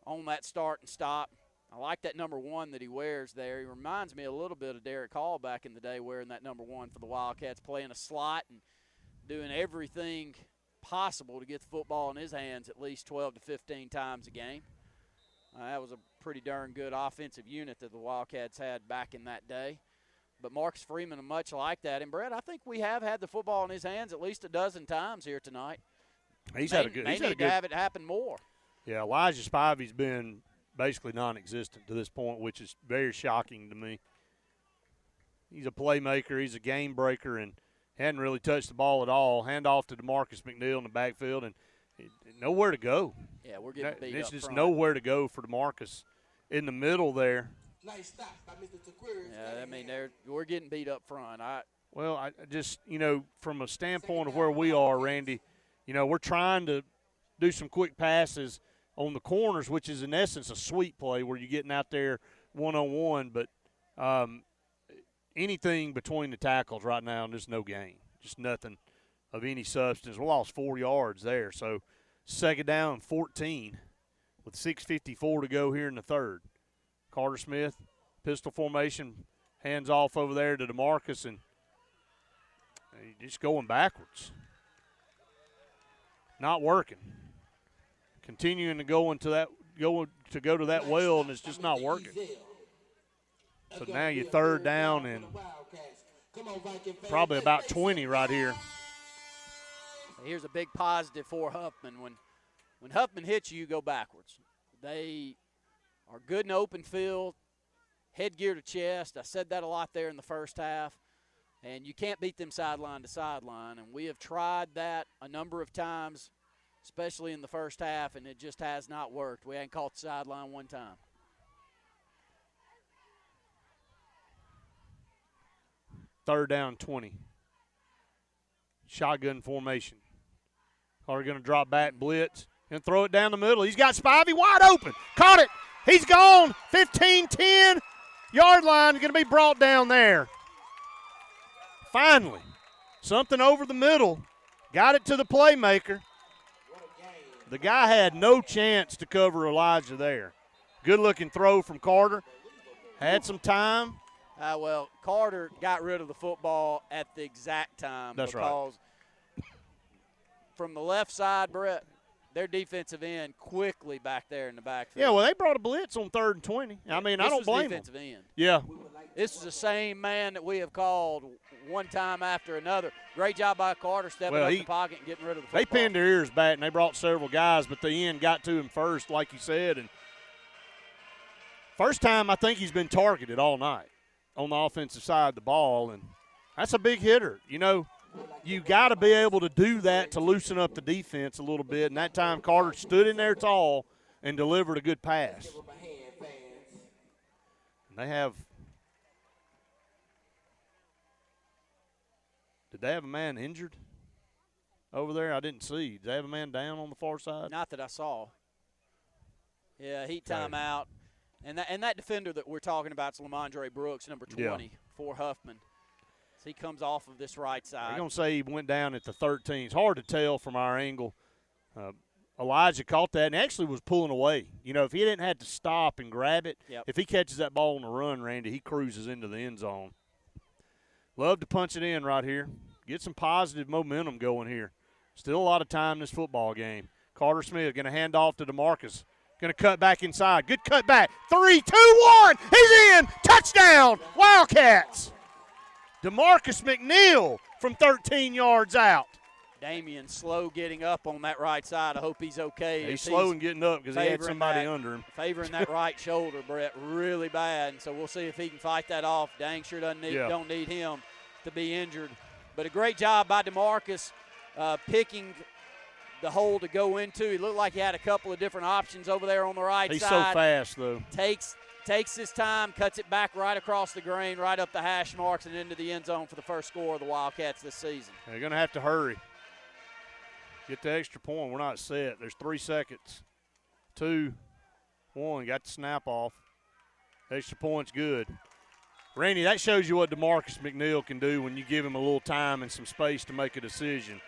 on that start and stop. I like that number 1 that he wears there. He reminds me a little bit of Derek Hall back in the day wearing that number 1 for the Wildcats, playing a slot and doing everything possible to get the football in his hands at least 12 to 15 times a game. That was a pretty darn good offensive unit that the Wildcats had back in that day. But Marcus Freeman, much like that. And, Brett, I think we have had the football in his hands at least a dozen times here tonight. He's had a good – They need to have it happen more. Yeah, Elijah Spivey's been basically non-existent to this point, which is very shocking to me. He's a playmaker. He's a game breaker and hadn't really touched the ball at all. Handoff to DeMarcus McNeil in the backfield and nowhere to go. Yeah, we're getting beat There's up just front. nowhere to go for DeMarcus in the middle there. Nice stop by Mr. Taquarius. Yeah, I mean, we're getting beat up front. I just, from a standpoint of where we are, Randy, we're trying to do some quick passes on the corners, which is in essence a sweep play where you're getting out there one-on-one, but anything between the tackles right now, there's no gain, just nothing of any substance. We lost 4 yards there, so second down and 14 with 6:54 to go here in the third. Carter Smith, pistol formation, hands off over there to DeMarcus, and just going backwards. Not working. Continuing to go to that well, and it's just not working. So now you're third down and probably about 20 right here. Here's a big positive for Huffman. When Huffman hits you, you go backwards. They are good in open field, headgear to chest. I said that a lot there in the first half. And you can't beat them sideline to sideline. And we have tried that a number of times, especially in the first half, and it just has not worked. We ain't caught the sideline one time. Third down, 20. Shotgun formation. Carter going to drop back, blitz, and throw it down the middle. He's got Spivey wide open. Caught it. He's gone. 15, 10. Yard line is going to be brought down there. Finally, something over the middle. Got it to the playmaker. The guy had no chance to cover Elijah there. Good-looking throw from Carter. Had some time. Well, Carter got rid of the football at the exact time. That's right. Because from the left side, Brett, their defensive end quickly back there in the backfield. Yeah, well, they brought a blitz on 3rd and 20. I mean, I don't blame them. Defensive end. Yeah. This is the same man that we have called one time after another. Great job by Carter stepping up the pocket and getting rid of the football. They pinned their ears back, and they brought several guys, but the end got to him first, like you said. And first time I think he's been targeted all night on the offensive side of the ball, and that's a big hitter. You know, you got to be able to do that to loosen up the defense a little bit, and that time Carter stood in there tall and delivered a good pass. And they have – did they have a man injured over there? I didn't see. Did they have a man down on the far side? Not that I saw. Yeah, heat timeout. And that defender that we're talking about is Lamondre Brooks, number 20 for Huffman. So he comes off of this right side. We're going to say he went down at the 13. It's hard to tell from our angle. Elijah caught that and actually was pulling away. You know, if he didn't have to stop and grab it, if he catches that ball on the run, Randy, he cruises into the end zone. Love to punch it in right here. Get some positive momentum going here. Still a lot of time in this football game. Carter Smith going to hand off to DeMarcus. Going to cut back inside. Good cut back. 3, 2, 1. He's in. Touchdown, Wildcats. DeMarcus McNeil from 13 yards out. Damian slow getting up on that right side. I hope he's okay. He's slow and getting up because he had somebody under him. Favoring that right shoulder, Brett, really bad. And so we'll see if he can fight that off. Dang sure don't need him to be injured. But a great job by DeMarcus picking the hole to go into. He looked like he had a couple of different options over there on the right side. He's so fast, though. Takes his time, cuts it back right across the grain, right up the hash marks, and into the end zone for the first score of the Wildcats this season. They're going to have to hurry. Get the extra point. We're not set. There's 3 seconds. 2, 1. Got the snap off. Extra point's good. Randy, that shows you what DeMarcus McNeil can do when you give him a little time and some space to make a decision.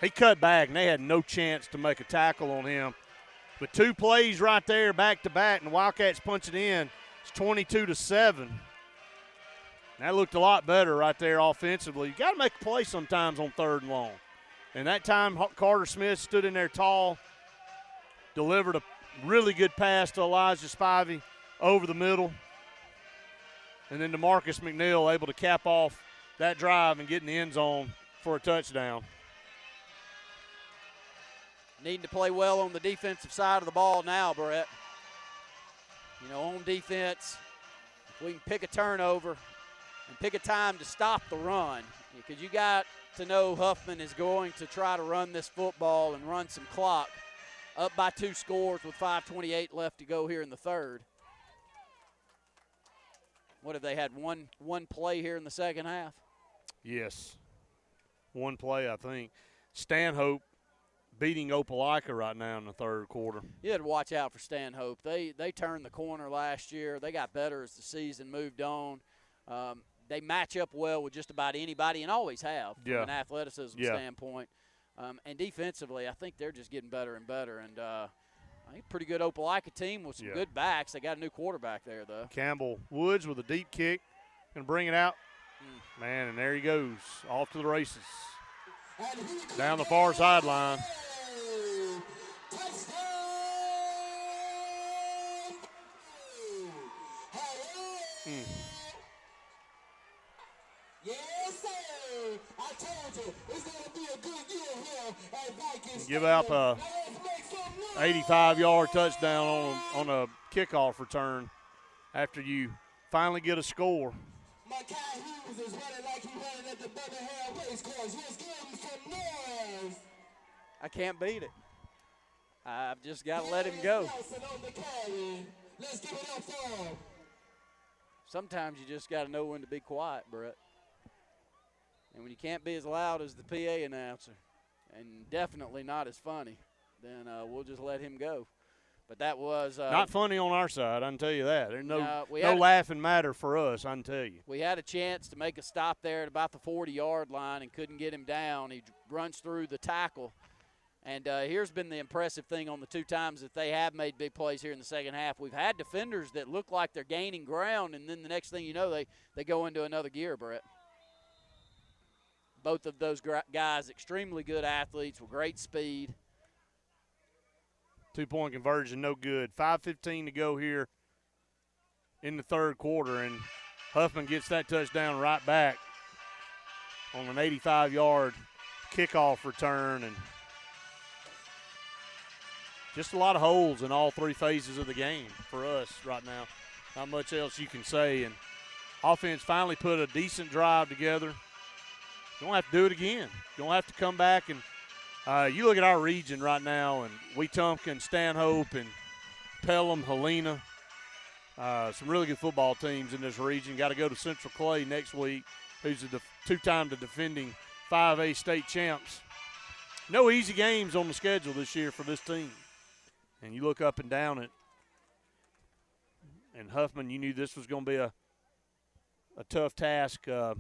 He cut back, and they had no chance to make a tackle on him. But 2 plays right there back-to-back, and the Wildcats punch it in. It's 22-7. That looked a lot better right there offensively. You got to make a play sometimes on 3rd and long. And that time, Carter Smith stood in there tall, delivered a really good pass to Elijah Spivey over the middle. And then DeMarcus McNeil able to cap off that drive and get in the end zone for a touchdown. Needing to play well on the defensive side of the ball now, Brett. You know, on defense, if we can pick a turnover and pick a time to stop the run, because you got to know Huffman is going to try to run this football and run some clock. Up by 2 scores with 5:28 left to go here in the 3rd. What have they had, one play here in the second half? Yes. 1 play, I think. Stanhope beating Opelika right now in the 3rd quarter. You had to watch out for Stanhope. They turned the corner last year. They got better as the season moved on. They match up well with just about anybody and always have from an athleticism standpoint. And defensively, I think they're just getting better and better. And I think pretty good Opelika team with some good backs. They got a new quarterback there, though. Campbell Woods with a deep kick. Going to bring it out. Man, and there he goes, off to the races. Down the far sideline. Give up a 85-yard touchdown on a kickoff return after you finally get a score. I can't beat it. I've just got to let him go. Sometimes you just got to know when to be quiet, Brett. And when you can't be as loud as the PA announcer, and definitely not as funny, then we'll just let him go. But that was not funny on our side, I can tell you that. There's no laughing matter for us, I can tell you. We had a chance to make a stop there at about the 40-yard line and couldn't get him down. He runs through the tackle And here's been the impressive thing on the 2 times that they have made big plays here in the second half. We've had defenders that look like they're gaining ground, and then the next thing you know, they go into another gear, Brett. Both of those guys, extremely good athletes with great speed. 2-point conversion, no good. 5:15 to go here in the third quarter, and Huffman gets that touchdown right back on an 85-yard kickoff return. And just a lot of holes in all 3 phases of the game for us right now. Not much else you can say. And offense finally put a decent drive together. You don't have to do it again. You don't have to come back. And you look at our region right now, and Wetumpka, Stanhope, and Pelham, Helena, some really good football teams in this region. Got to go to Central Clay next week, who's the 2-time defending 5A state champs. No easy games on the schedule this year for this team. And you look up and down it, and Huffman, you knew this was going to be a tough task to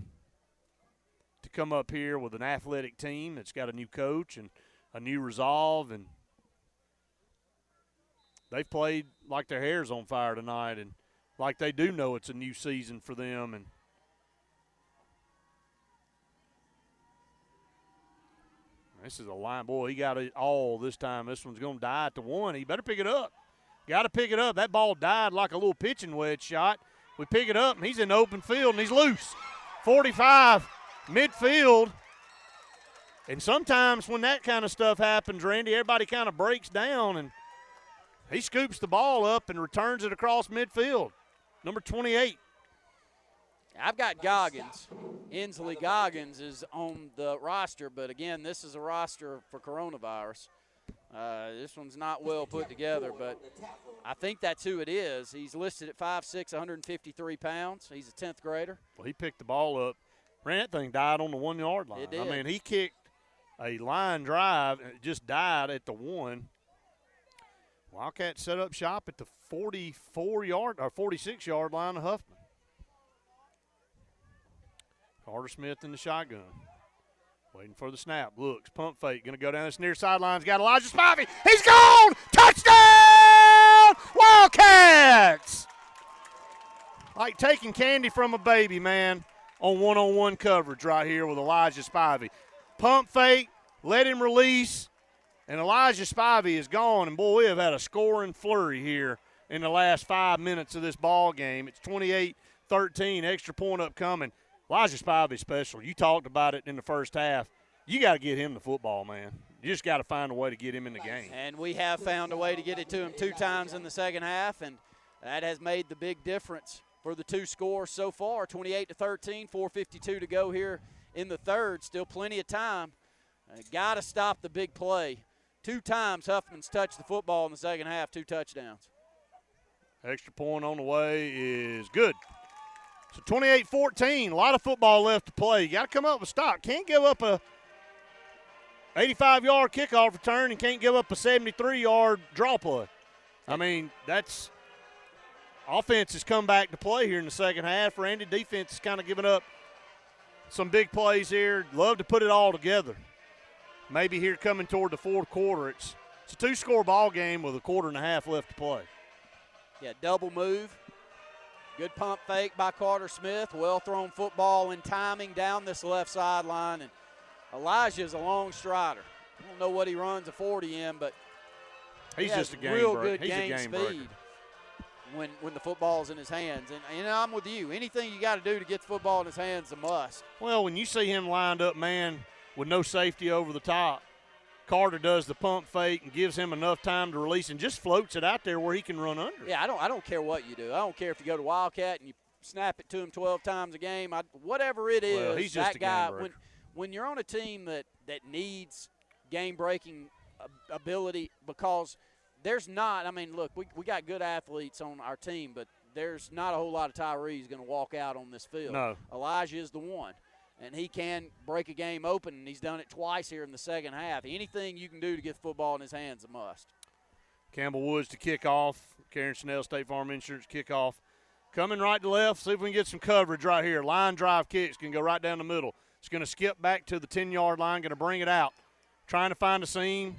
come up here with an athletic team that's got a new coach and a new resolve, and they've played like their hair's on fire tonight and like they do know it's a new season for them. And this is a line. Boy, he got it all this time. This one's going to die at the 1. He better pick it up. Got to pick it up. That ball died like a little pitching wedge shot. We pick it up, and he's in the open field, and he's loose. 45, midfield. And sometimes when that kind of stuff happens, Randy, everybody kind of breaks down, and he scoops the ball up and returns it across midfield. Number 28. I've got Goggins. Inslee Goggins is on the roster, but again, this is a roster for coronavirus. This one's not well put together, but I think that's who it is. He's listed at 5'6", 153 pounds. He's a 10th grader. Well, he picked the ball up. Ran that thing died on the 1-yard line. It did. I mean, he kicked a line drive and it just died at the 1. Wildcats set up shop at the 44-yard or 46-yard line of Huffman. Carter Smith in the shotgun. Waiting for the snap. Looks, pump fake. Going to go down this near sideline. Got Elijah Spivey. He's gone! Touchdown! Wildcats! Like taking candy from a baby, man, on one-on-one coverage right here with Elijah Spivey. Pump fake, let him release, and Elijah Spivey is gone. And, boy, we have had a scoring flurry here in the last 5 minutes of this ball game. It's 28-13, extra point upcoming. Elijah Spivey's special. You talked about it in the first half. You got to get him the football, man. You just got to find a way to get him in the game. And we have found a way to get it to him 2 times in the second half, and that has made the big difference for the 2 scores so far. 28-13, 4:52 to go here in the third. Still plenty of time. Got to stop the big play. 2 times Huffman's touched the football in the second half, 2 touchdowns. Extra point on the way is good. So 28-14, a lot of football left to play. You got to come up with a stop. Can't give up a 85-yard kickoff return and can't give up a 73-yard draw play. I mean, that's offense has come back to play here in the second half. Randy, defense has kind of given up some big plays here. Love to put it all together. Maybe here coming toward the fourth quarter. It's a 2-score ball game with a quarter and a half left to play. Yeah, double move. Good pump fake by Carter Smith. Well-thrown football and timing down this left sideline. And Elijah's a long strider. I don't know what he runs a 40 in, but he's just a game real breaker. Good He's game a game speed when the football's in his hands. And I'm with you. Anything you got to do to get the football in his hands is a must. Well, when you see him lined up, man, with no safety over the top, Carter does the pump fake and gives him enough time to release and just floats it out there where he can run under. Yeah, I don't care what you do. I don't care if you go to Wildcat and you snap it to him 12 times a game. Whatever it is, well, he's just that guy, when you're on a team that needs game-breaking ability, because there's not – I mean, look, we got good athletes on our team, but there's not a whole lot of Tyrees going to walk out on this field. No. Elijah is the one. And he can break a game open, and he's done it twice here in the second half. Anything you can do to get the football in his hands is a must. Campbell Woods to kick off. Karen Snell, State Farm Insurance kickoff. Coming right to left, see if we can get some coverage right here. Line drive kicks can go right down the middle. It's going to skip back to the 10-yard line, going to bring it out. Trying to find a seam.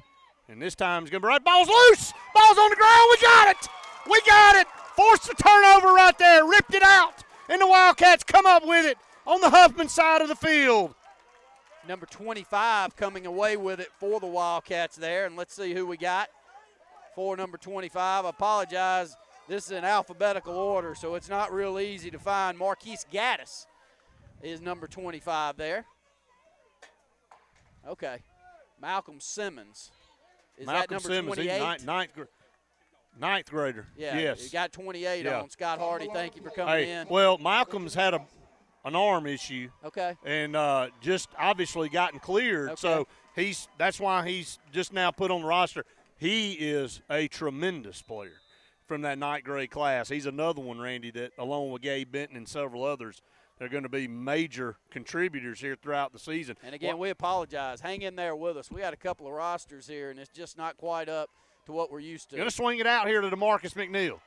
And this time it's going to be right. Ball's loose. Ball's on the ground. We got it. We got it. Forced the turnover right there. Ripped it out. And the Wildcats come up with it on the Huffman side of the field. Number 25 coming away with it for the Wildcats there. And let's see who we got for number 25. I apologize. This is in alphabetical order, so it's not real easy to find. Marquise Gaddis is number 25 there. Okay. Malcolm Simmons. Is that number Simmons, 28? He's ninth grader. Yeah, yes. you got 28 on. Scott Hardy, thank you for coming in. Well, Malcolm's had an arm issue. Okay. And just obviously gotten cleared. Okay. So that's why he's just now put on the roster. He is a tremendous player from that ninth grade class. He's another one, Randy, that along with Gabe Benton and several others, they're going to be major contributors here throughout the season. And, again, we apologize. Hang in there with us. We had a couple of rosters here, and it's just not quite up to what we're used to. Going to swing it out here to DeMarcus McNeil.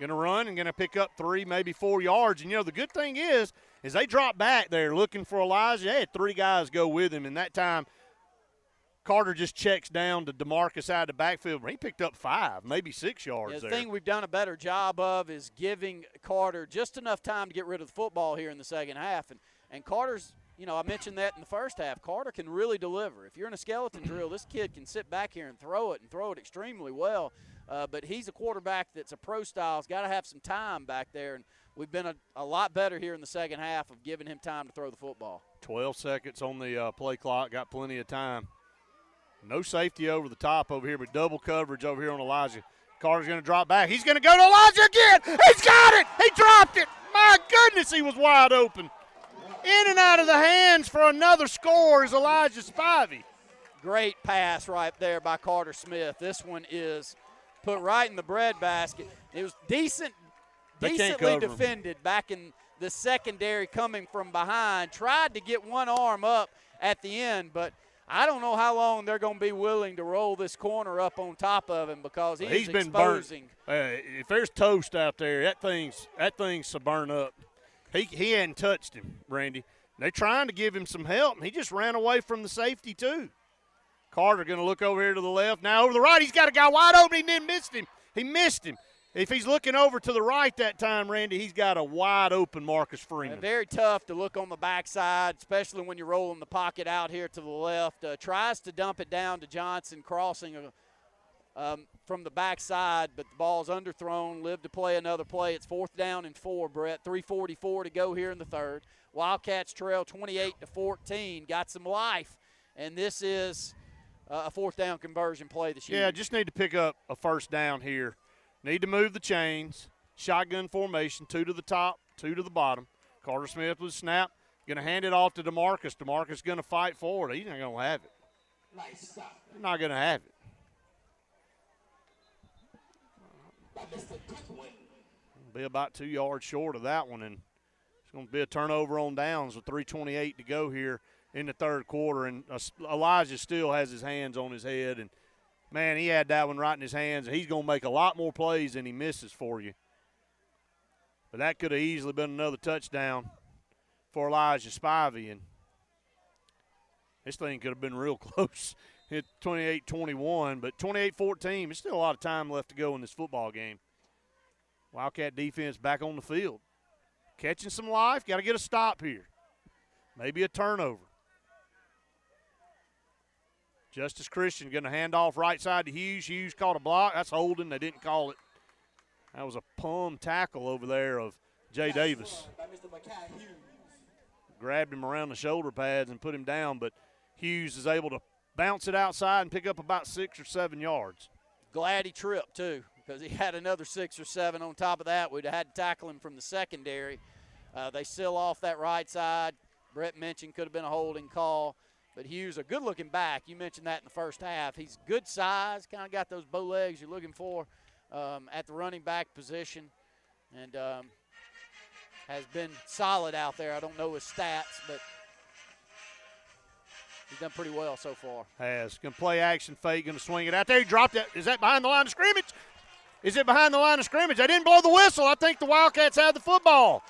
Going to run and going to pick up 3, maybe 4 yards. And, you know, the good thing is they drop back there looking for Elijah. They had 3 guys go with him, and that time Carter just checks down to DeMarcus out of the backfield. He picked up 5, maybe 6 yards The there. thing we've done a better job of is giving Carter just enough time to get rid of the football here in the second half. And Carter's, you know, I mentioned that in the first half. Carter can really deliver. If you're in a skeleton drill, this kid can sit back here and throw it extremely well. But he's a quarterback that's a pro style. He's got to have some time back there. And we've been a lot better here in the second half of giving him time to throw the football. 12 seconds on the play clock. Got plenty of time. No safety over the top over here, but double coverage over here on Elijah. Carter's going to drop back. He's going to go to Elijah again. He's got it. He dropped it. My goodness, he was wide open. In and out of the hands for another score is Elijah Spivey. Great pass right there by Carter Smith. This one is put right in the breadbasket. It was decently defended back in the secondary coming from behind. Tried to get one arm up at the end, but I don't know how long they're going to be willing to roll this corner up on top of him because he's been exposing. Burnt. If there's toast out there, that thing's to burn up. He hadn't touched him, Randy. They're trying to give him some help, and he just ran away from the safety too. Carter going to look over here to the left. Now over the right, he's got a guy wide open. He didn't miss him. He missed him. If he's looking over to the right that time, Randy, he's got a wide open Marcus Freeman. Very tough to look on the backside, especially when you're rolling the pocket out here to the left. Tries to dump it down to Johnson, crossing from the backside, but the ball's underthrown. Lived to play another play. It's 4th down and 4, Brett. 3:44 to go here in the third. Wildcats trail 28-14. Got some life, and this is a 4th down conversion play this year. Yeah, just need to pick up a first down here. Need to move the chains. Shotgun formation, 2 to the top, 2 to the bottom. Carter Smith with a snap. Going to hand it off to DeMarcus. DeMarcus going to fight for it. He's not going to have it. Nice stop. He's not going to have it. Be about 2 yards short of that one, and it's going to be a turnover on downs with 3:28 to go here in the third quarter. And Elijah still has his hands on his head, and man, he had that one right in his hands, and he's going to make a lot more plays than he misses for you. But that could have easily been another touchdown for Elijah Spivey, and this thing could have been real close. Hit 28-21, but 28-14, there's still a lot of time left to go in this football game. Wildcat defense back on the field. Catching some life, got to get a stop here. Maybe a turnover. Justice Christian going to hand off right side to Hughes. Hughes caught a block. That's holding. They didn't call it. That was a palm tackle over there of Jay Davis. Grabbed him around the shoulder pads and put him down, but Hughes is able to bounce it outside and pick up about 6 or 7 yards. Glad he tripped, too, because he had another 6 or 7 on top of that. We'd have had to tackle him from the secondary. They seal off that right side. Brett mentioned could have been a holding call. But Hughes, a good-looking back. You mentioned that in the first half. He's good size, kind of got those bow legs you're looking for at the running back position, and has been solid out there. I don't know his stats, but he's done pretty well so far. Has. Going to play action fake, going to swing it out there. He dropped it. Is that behind the line of scrimmage? Is it behind the line of scrimmage? They didn't blow the whistle. I think the Wildcats have the football.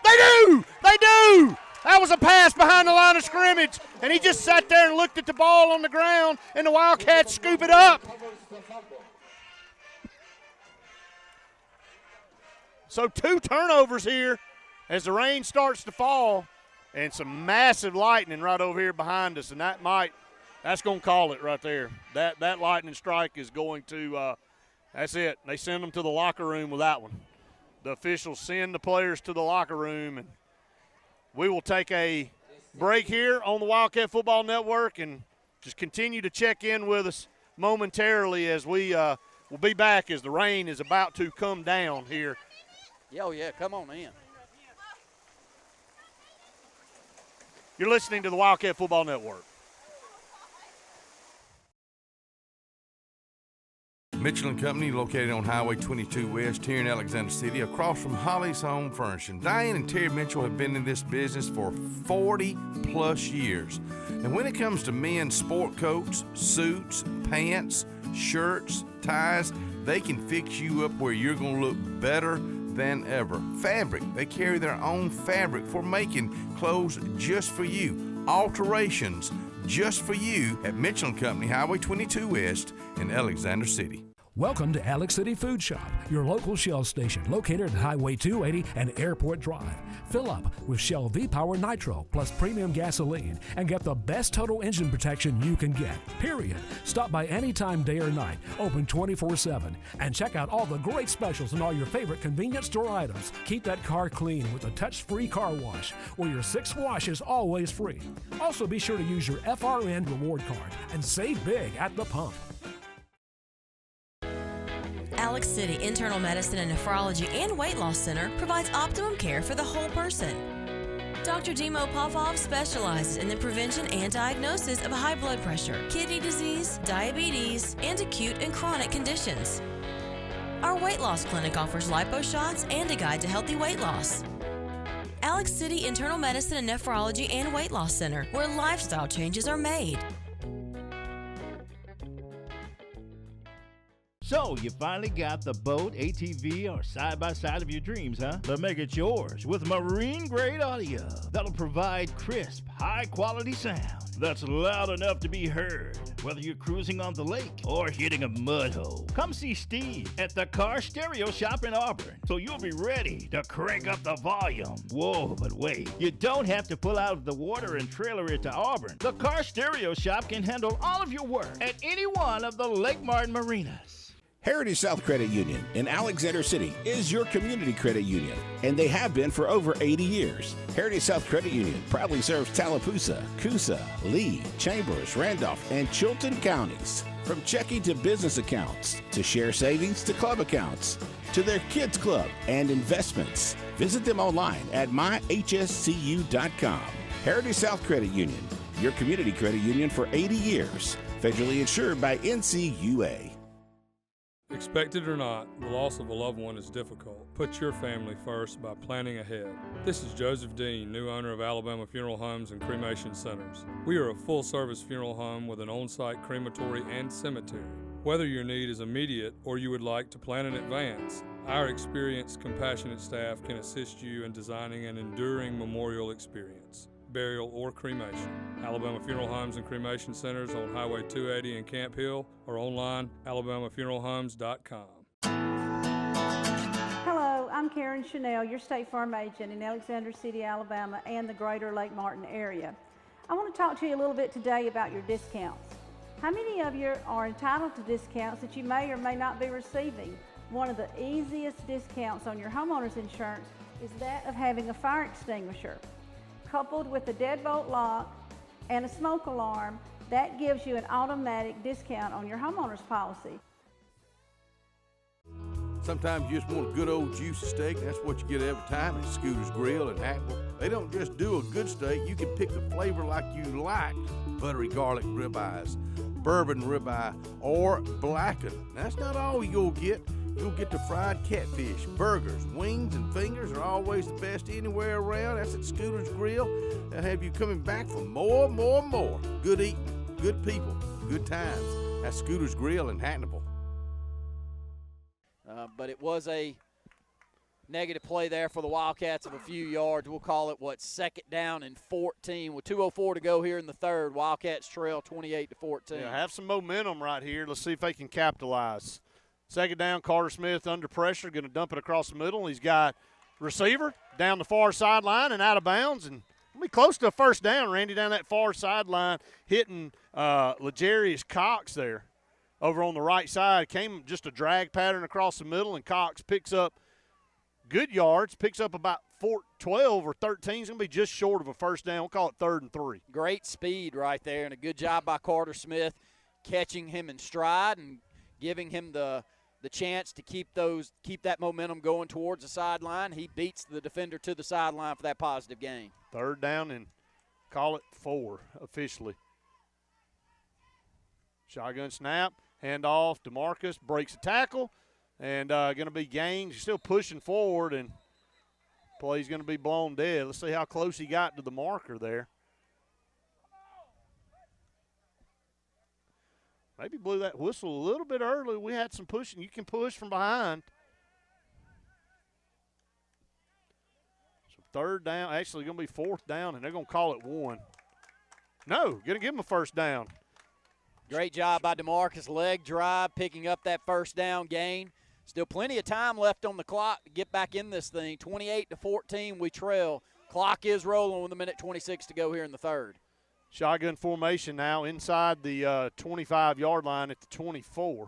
They do! They do! That was a pass behind the line of scrimmage, and he just sat there and looked at the ball on the ground, and the Wildcats scoop it up. So 2 turnovers here as the rain starts to fall, and some massive lightning right over here behind us, and that's going to call it right there. That lightning strike is going to that's it. They send them to the locker room with that one. The officials send the players to the locker room, and we will take a break here on the Wildcat Football Network and just continue to check in with us momentarily as we will be back as the rain is about to come down here. Oh, yeah, come on in. You're listening to the Wildcat Football Network. Mitchell & Company, located on Highway 22 West here in Alexander City, across from Holly's Home Furnishing. Diane and Terry Mitchell have been in this business for 40-plus years. And when it comes to men's sport coats, suits, pants, shirts, ties, they can fix you up where you're going to look better than ever. Fabric, they carry their own fabric for making clothes just for you. Alterations just for you at Mitchell & Company, Highway 22 West in Alexander City. Welcome to Alex City Food Shop, your local Shell station located at Highway 280 and Airport Drive. Fill up with Shell V-Power Nitro plus premium gasoline and get the best total engine protection you can get, period. Stop by anytime, day or night, open 24/7, and check out all the great specials and all your favorite convenience store items. Keep that car clean with a touch-free car wash, where your 6th wash is always free. Also, be sure to use your FRN reward card and save big at the pump. Alex City Internal Medicine and Nephrology and Weight Loss Center provides optimum care for the whole person. Dr. Dimo Popov specializes in the prevention and diagnosis of high blood pressure, kidney disease, diabetes, and acute and chronic conditions. Our weight loss clinic offers lipo shots and a guide to healthy weight loss. Alex City Internal Medicine and Nephrology and Weight Loss Center, where lifestyle changes are made. So, you finally got the boat, ATV, or side-by-side of your dreams, huh? Then make it yours with marine-grade audio that'll provide crisp, high-quality sound that's loud enough to be heard, whether you're cruising on the lake or hitting a mud hole. Come see Steve at the Car Stereo Shop in Auburn, so you'll be ready to crank up the volume. Whoa, but wait, you don't have to pull out of the water and trailer it to Auburn. The Car Stereo Shop can handle all of your work at any one of the Lake Martin marinas. Heritage South Credit Union in Alexander City is your community credit union, and they have been for over 80 years. Heritage South Credit Union proudly serves Tallapoosa, Coosa, Lee, Chambers, Randolph, and Chilton counties. From checking to business accounts, to share savings to club accounts, to their kids club and investments. Visit them online at myhscu.com. Heritage South Credit Union, your community credit union for 80 years. Federally insured by NCUA. Expect it or not, the loss of a loved one is difficult. Put your family first by planning ahead. This is Joseph Dean, new owner of Alabama Funeral Homes and Cremation Centers. We are a full-service funeral home with an on-site crematory and cemetery. Whether your need is immediate or you would like to plan in advance, our experienced, compassionate staff can assist you in designing an enduring memorial experience, burial, or cremation. Alabama Funeral Homes and Cremation Centers on Highway 280 in Camp Hill or online, alabamafuneralhomes.com. Hello, I'm Karen Chanel, your State Farm agent in Alexander City, Alabama, and the greater Lake Martin area. I want to talk to you a little bit today about your discounts. How many of you are entitled to discounts that you may or may not be receiving? One of the easiest discounts on your homeowner's insurance is that of having a fire extinguisher. Coupled with a deadbolt lock and a smoke alarm, that gives you an automatic discount on your homeowner's policy. Sometimes you just want a good old juicy steak, and that's what you get every time at Scooter's Grill in Hackville. They don't just do a good steak, you can pick the flavor like you like. Buttery garlic ribeyes, bourbon ribeye, or blackened. That's not all you'll get. You'll get the fried catfish, burgers, wings, and fingers are always the best anywhere around. That's at Scooter's Grill. They'll have you coming back for more. Good eating, good people, good times. That's Scooter's Grill in Hackneville. But it was a Negative play there for the Wildcats of a few yards. We'll call it, second down and 14 with 2:04 to go here in the third. Wildcats trail 28-14. Yeah, have some momentum right here. Let's see if they can capitalize. Second down, Carter Smith under pressure, going to dump it across the middle. He's got receiver down the far sideline and out of bounds, and we'll be close to a first down, Randy, down that far sideline, hitting L'Jarius Cox there over on the right side. Came just a drag pattern across the middle, and Cox picks up good yards, picks up about 12 or 13. It's going to be just short of a first down. We'll call it 3rd and 3. Great speed right there, and a good job by Carter Smith catching him in stride and giving him the chance to keep that momentum going towards the sideline. He beats the defender to the sideline for that positive gain. 3rd down and call it 4 officially. Shotgun snap, handoff. DeMarcus breaks a tackle. And going to be gains. He's still pushing forward, and play's going to be blown dead. Let's see how close he got to the marker there. Maybe blew that whistle a little bit early. We had some pushing. You can push from behind. So 3rd down. Actually, going to be 4th down, and they're going to call it 1. No, going to give him a first down. Great job by DeMarcus. Leg drive, picking up that first down gain. Still plenty of time left on the clock to get back in this thing. 28-14, we trail. Clock is rolling with 1:26 to go here in the third. Shotgun formation now inside the 25-yard line at the 24.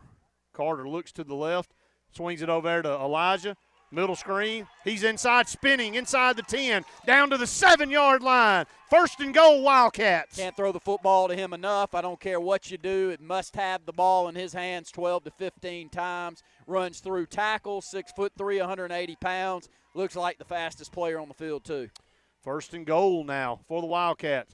Carter looks to the left, swings it over there to Elijah. Middle screen. He's inside, spinning inside the 10, down to the 7-yard line. 1st and goal, Wildcats. Can't throw the football to him enough. I don't care what you do. It must have the ball in his hands 12 to 15 times. Runs through tackles, 6'3", 180 pounds. Looks like the fastest player on the field, too. 1st and goal now for the Wildcats.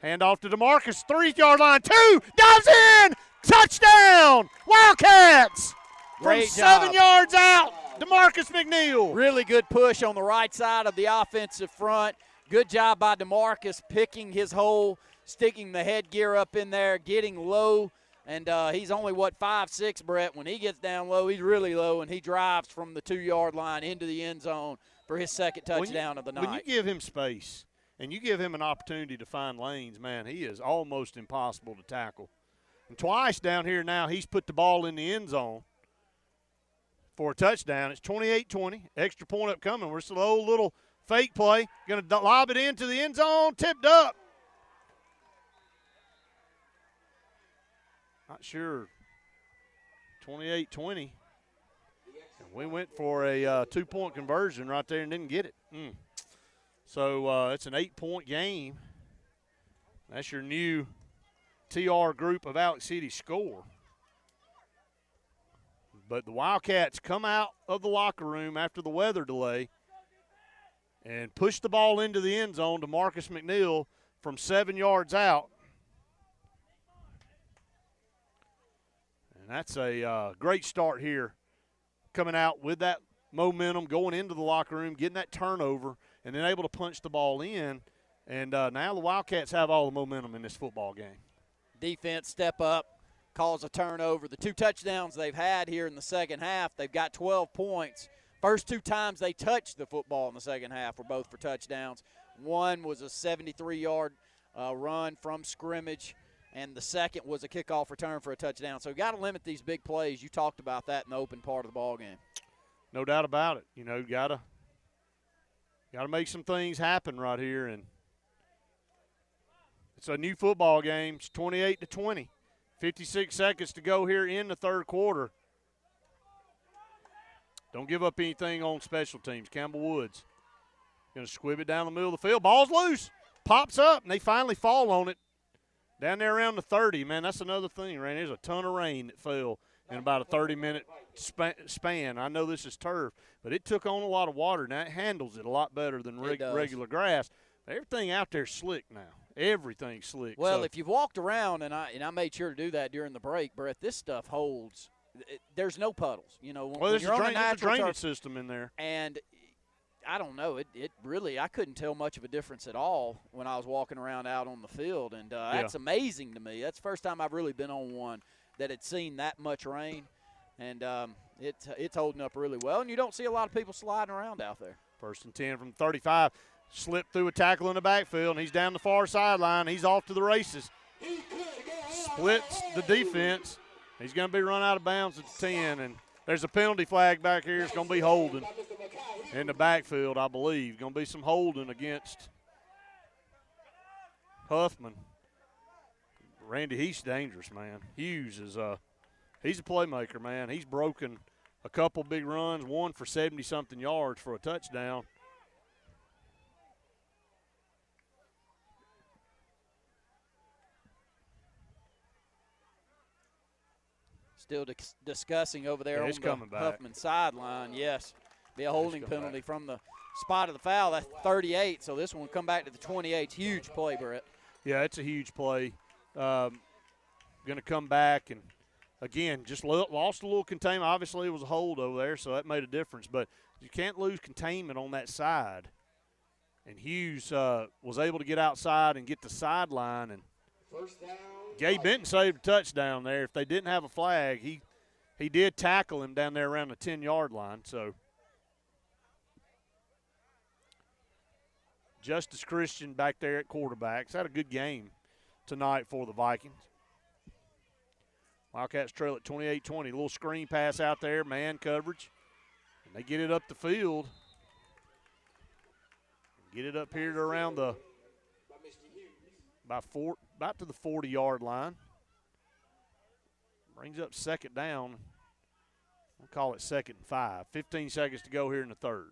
Handoff to DeMarcus, 3-yard line, 2, dives in, touchdown, Wildcats. Great from job. 7 yards out. DeMarcus McNeil. Really good push on the right side of the offensive front. Good job by DeMarcus picking his hole, sticking the headgear up in there, getting low. And he's only, 5'6", Brett. When he gets down low, he's really low, and he drives from the 2-yard line into the end zone for his second touchdown of the night. When you give him space and you give him an opportunity to find lanes, man, he is almost impossible to tackle. And twice down here now he's put the ball in the end zone for a touchdown. It's 28-20. Extra point upcoming. We're slow little fake play. Going to lob it into the end zone. Tipped up. Not sure. 28-20. We went for a 2-point conversion right there and didn't get it. So it's an 8-point game. That's your new TR group of Alex City score. But the Wildcats come out of the locker room after the weather delay and push the ball into the end zone to Marcus McNeil from 7 yards out. And that's a great start here, coming out with that momentum, going into the locker room, getting that turnover, and then able to punch the ball in. And now the Wildcats have all the momentum in this football game. Defense step up, calls a turnover. The 2 touchdowns they've had here in the second half, they've got 12 points. First 2 times they touched the football in the second half were both for touchdowns. One was a 73-yard run from scrimmage, and the second was a kickoff return for a touchdown. So got to limit these big plays. You talked about that in the open part of the ball game. No doubt about it. You know, got to make some things happen right here. And it's a new football game. It's 28-20. 56 seconds to go here in the third quarter. Don't give up anything on special teams. Campbell Woods going to squib it down the middle of the field. Ball's loose. Pops up, and they finally fall on it down there around the 30. Man, that's another thing, Randy. There's a ton of rain that fell in about a 30-minute span. I know this is turf, but it took on a lot of water. Now it handles it a lot better than regular grass. Everything out there's slick now. Everything's slick. Well, if you've walked around, and I made sure to do that during the break, Brett, this stuff holds. There's no puddles. You know, when there's you're on a drainage turf, system in there. And I don't know. It really, I couldn't tell much of a difference at all when I was walking around out on the field. And that's amazing to me. That's the first time I've really been on one that had seen that much rain. And it's holding up really well, and you don't see a lot of people sliding around out there. 1st and 10 from 35. Slipped through a tackle in the backfield, and he's down the far sideline. He's off to the races. Splits the defense. He's going to be run out of bounds at the 10, and there's a penalty flag back here. It's going to be holding in the backfield, I believe. Going to be some holding against Huffman. Randy, he's dangerous, man. Hughes is he's a playmaker, man. He's broken a couple big runs, one for 70-something yards for a touchdown. Still discussing over there on the Huffman sideline. Yes, be a holding penalty from the spot of the foul. That's 38, so this one will come back to the 28. Huge play, Brett. Yeah, it's a huge play. Going to come back and, again, just lost a little containment. Obviously, it was a hold over there, so that made a difference. But you can't lose containment on that side. And Hughes was able to get outside and get the sideline. And Gabe Benton saved a touchdown there. If they didn't have a flag, he did tackle him down there around the 10-yard line. So Justice Christian back there at quarterback. He's had a good game tonight for the Vikings. Wildcats trail at 28-20. A little screen pass out there, man coverage. And they get it up the field. Get it up here to around the about to the 40-yard line. Brings up 2nd down. We'll call it 2nd and 5. 15 seconds to go here in the 3rd.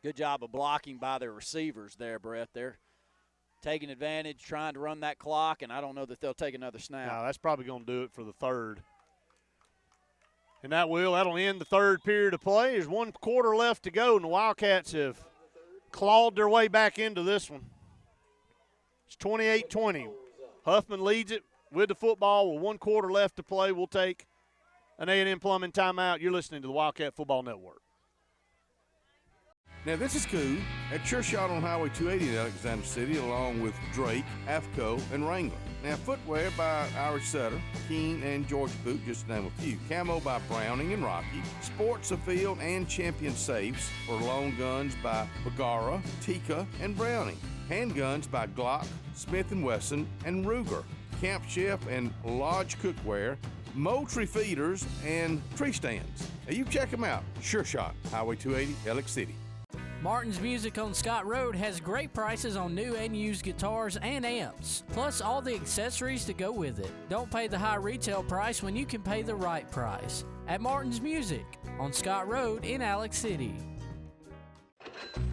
Good job of blocking by their receivers there, Brett. They're taking advantage, trying to run that clock, and I don't know that they'll take another snap. No, that's probably going to do it for the 3rd. And that'll end the 3rd period of play. There's 1 quarter left to go, and the Wildcats have clawed their way back into this one. It's 28-20. Huffman leads it with the football with 1 quarter left to play. We'll take an A&M Plumbing timeout. You're listening to the Wildcat Football Network. Now, this is Coon at Sure Shot on Highway 280 in Alexander City, along with Drake, AFCO, and Wrangler. Now, footwear by Irish Setter, Keene, and Georgia Boot, just to name a few. Camo by Browning and Rocky. Sports Afield and Champion Safes for long guns by Bagara, Tika, and Browning. Handguns by Glock, Smith & Wesson, and Ruger. Camp Chef and Lodge Cookware, Moultrie Feeders, and Tree Stands. Now, you check them out. Sure Shot, Highway 280, Alex City. Martin's Music on Scott Road has great prices on new and used guitars and amps, plus all the accessories to go with it. Don't pay the high retail price when you can pay the right price at Martin's Music on Scott Road in Alex City.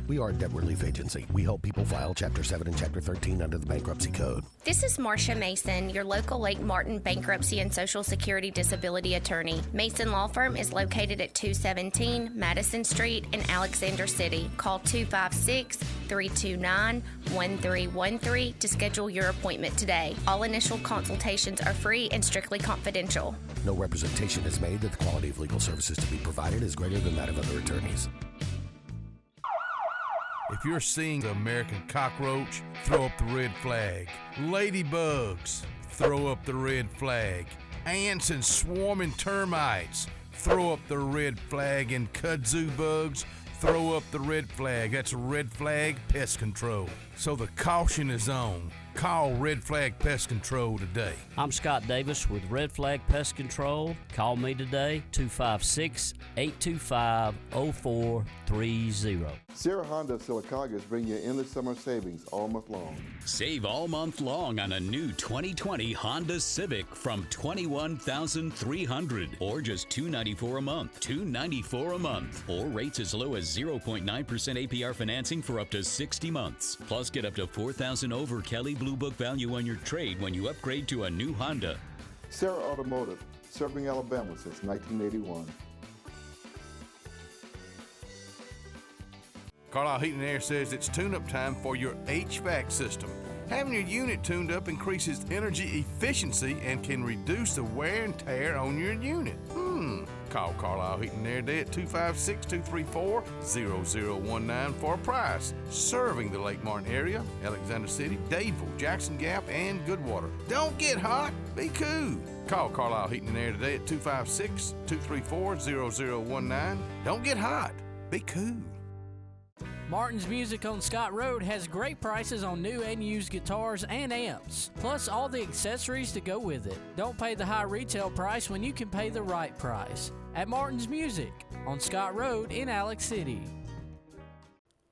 We are a debt relief agency. We help people file Chapter 7 and Chapter 13 under the Bankruptcy Code. This is Marcia Mason, your local Lake Martin bankruptcy and Social Security disability attorney. Mason Law Firm is located at 217 Madison Street in Alexander City. Call 256-329-1313 to schedule your appointment today. All initial consultations are free and strictly confidential. No representation is made that the quality of legal services to be provided is greater than that of other attorneys. If you're seeing the American cockroach, throw up the red flag. Ladybugs, throw up the red flag. Ants and swarming termites, throw up the red flag. And kudzu bugs, throw up the red flag. That's Red Flag Pest Control. So the caution is on. Call Red Flag Pest Control today. I'm Scott Davis with Red Flag Pest Control. Call me today, 256-825-0430. Sierra Honda of Sylacauga is bringing you endless summer savings all month long. Save all month long on a new 2020 Honda Civic from $21,300 or just $294 a month. $294 a month. Or rates as low as 0.9% APR financing for up to 60 months. Plus, get up to $4,000 over Kelly Blue Book value on your trade when you upgrade to a new Honda. Sarah Automotive, serving Alabama since 1981. Carlisle Heating and Air says it's tune-up time for your HVAC system. Having your unit tuned up increases energy efficiency and can reduce the wear and tear on your unit. Call Carlisle Heating and Air today at 256-234-0019 for a price. Serving the Lake Martin area, Alexander City, Dadeville, Jackson Gap, and Goodwater. Don't get hot, be cool. Call Carlisle Heating and Air today at 256-234-0019. Don't get hot, be cool. Martin's Music on Scott Road has great prices on new and used guitars and amps, plus all the accessories to go with it. Don't pay the high retail price when you can pay the right price. At Martin's Music on Scott Road in Alex City.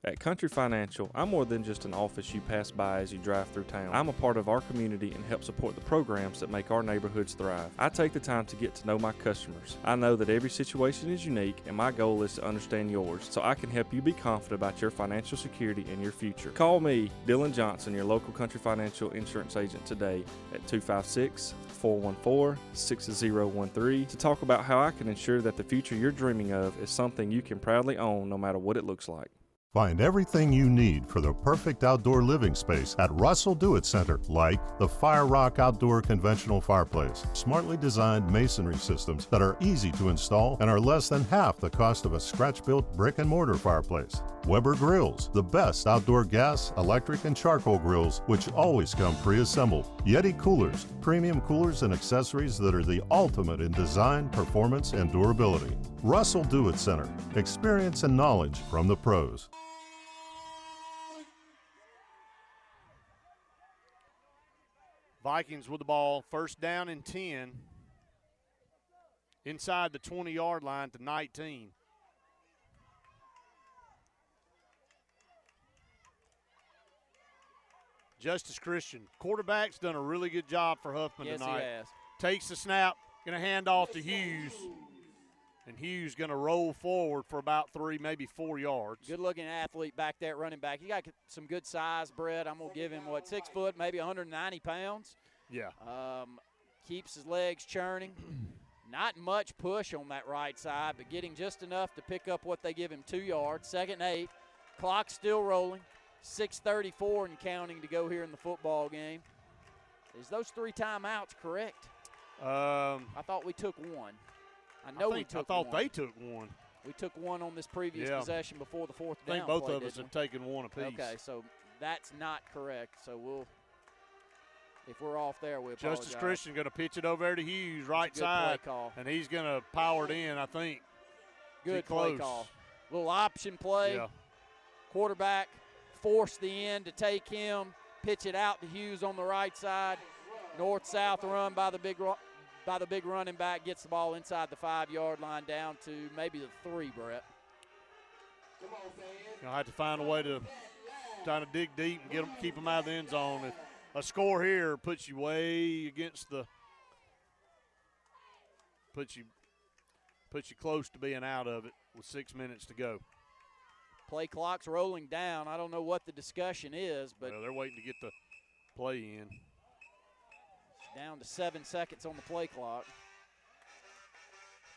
At Country Financial, I'm more than just an office you pass by as you drive through town. I'm a part of our community and help support the programs that make our neighborhoods thrive. I take the time to get to know my customers. I know that every situation is unique, and my goal is to understand yours so I can help you be confident about your financial security and your future. Call me, Dylan Johnson, your local Country Financial insurance agent today at 256-414-6013 to talk about how I can ensure that the future you're dreaming of is something you can proudly own no matter what it looks like. Find everything you need for the perfect outdoor living space at Russell Do-It Center, like the Fire Rock Outdoor Conventional Fireplace, smartly designed masonry systems that are easy to install and are less than half the cost of a scratch-built brick and mortar fireplace. Weber Grills, the best outdoor gas, electric, and charcoal grills, which always come pre-assembled. Yeti Coolers, premium coolers and accessories that are the ultimate in design, performance, and durability. Russell Do-It Center, experience and knowledge from the pros. Vikings with the ball, first down and 10. Inside the 20-yard line to 19. Justice Christian, quarterback's done a really good job for Huffman tonight. Yes, he has. Takes the snap, going to hand off to Hughes. And Hughes going to roll forward for about 3, maybe 4 yards. Good-looking athlete back there, running back. He got some good size, Brett. I'm going to give him, 6 foot, maybe 190 pounds. Yeah. Keeps his legs churning. Not much push on that right side, but getting just enough to pick up what they give him, 2 yards. 2nd and 8. Clock still rolling. 6:34 and counting to go here in the football game. Is those 3 timeouts correct? I thought we took one. I thought they took one. We took one on this previous possession before the 4th down. I think both play, of us have taken one apiece. Okay, so that's not correct. So if we're off there, we apologize. Justice Christian going to pitch it over there to Hughes, right side, play call. And he's going to power it in, I think. Good play call. Little option play. Yeah. Quarterback force the end to take him, pitch it out to Hughes on the right side. North-south run by the big running back, gets the ball inside the 5-yard line down to maybe the 3, Brett. You'll have to find a way to try to dig deep and keep them out of the end zone. If a score here puts you way against the puts you close to being out of it with 6 minutes to go. Play clock's rolling down. I don't know what the discussion is, but they're waiting to get the play in. Down to 7 seconds on the play clock.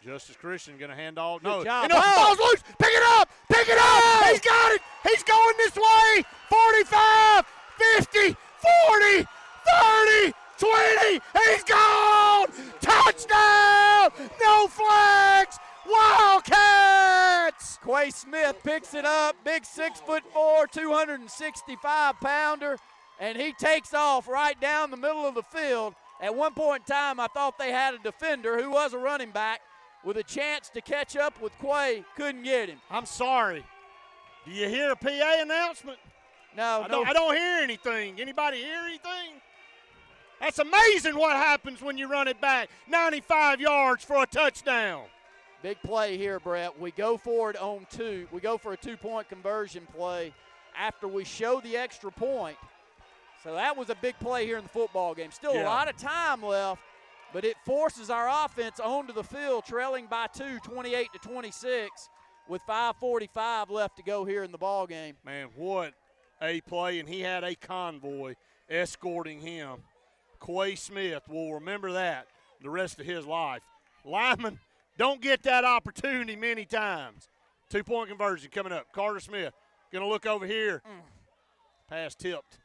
Justice Christian going to hand off. Good job. The ball's loose. Pick it up. Pick it up. He's got it. He's going this way. 45, 50, 40, 30, 20. He's gone. Touchdown. No flags. Wildcats. Quay Smith picks it up. Big 6'4", 265-pounder. And he takes off right down the middle of the field. At one point in time, I thought they had a defender who was a running back with a chance to catch up with Quay. Couldn't get him. I'm sorry. Do you hear a PA announcement? No. I don't hear anything. Anybody hear anything? That's amazing what happens when you run it back. 95 yards for a touchdown. Big play here, Brett. We go for it on 2. We go for a 2-point conversion play after we show the extra point. So that was a big play here in the football game. Still a lot of time left, but it forces our offense onto the field, trailing by 2, 28-26, with 5:45 left to go here in the ball game. Man, what a play, and he had a convoy escorting him. Quay Smith will remember that the rest of his life. Lyman don't get that opportunity many times. 2-point conversion coming up. Carter Smith going to look over here. Pass tipped.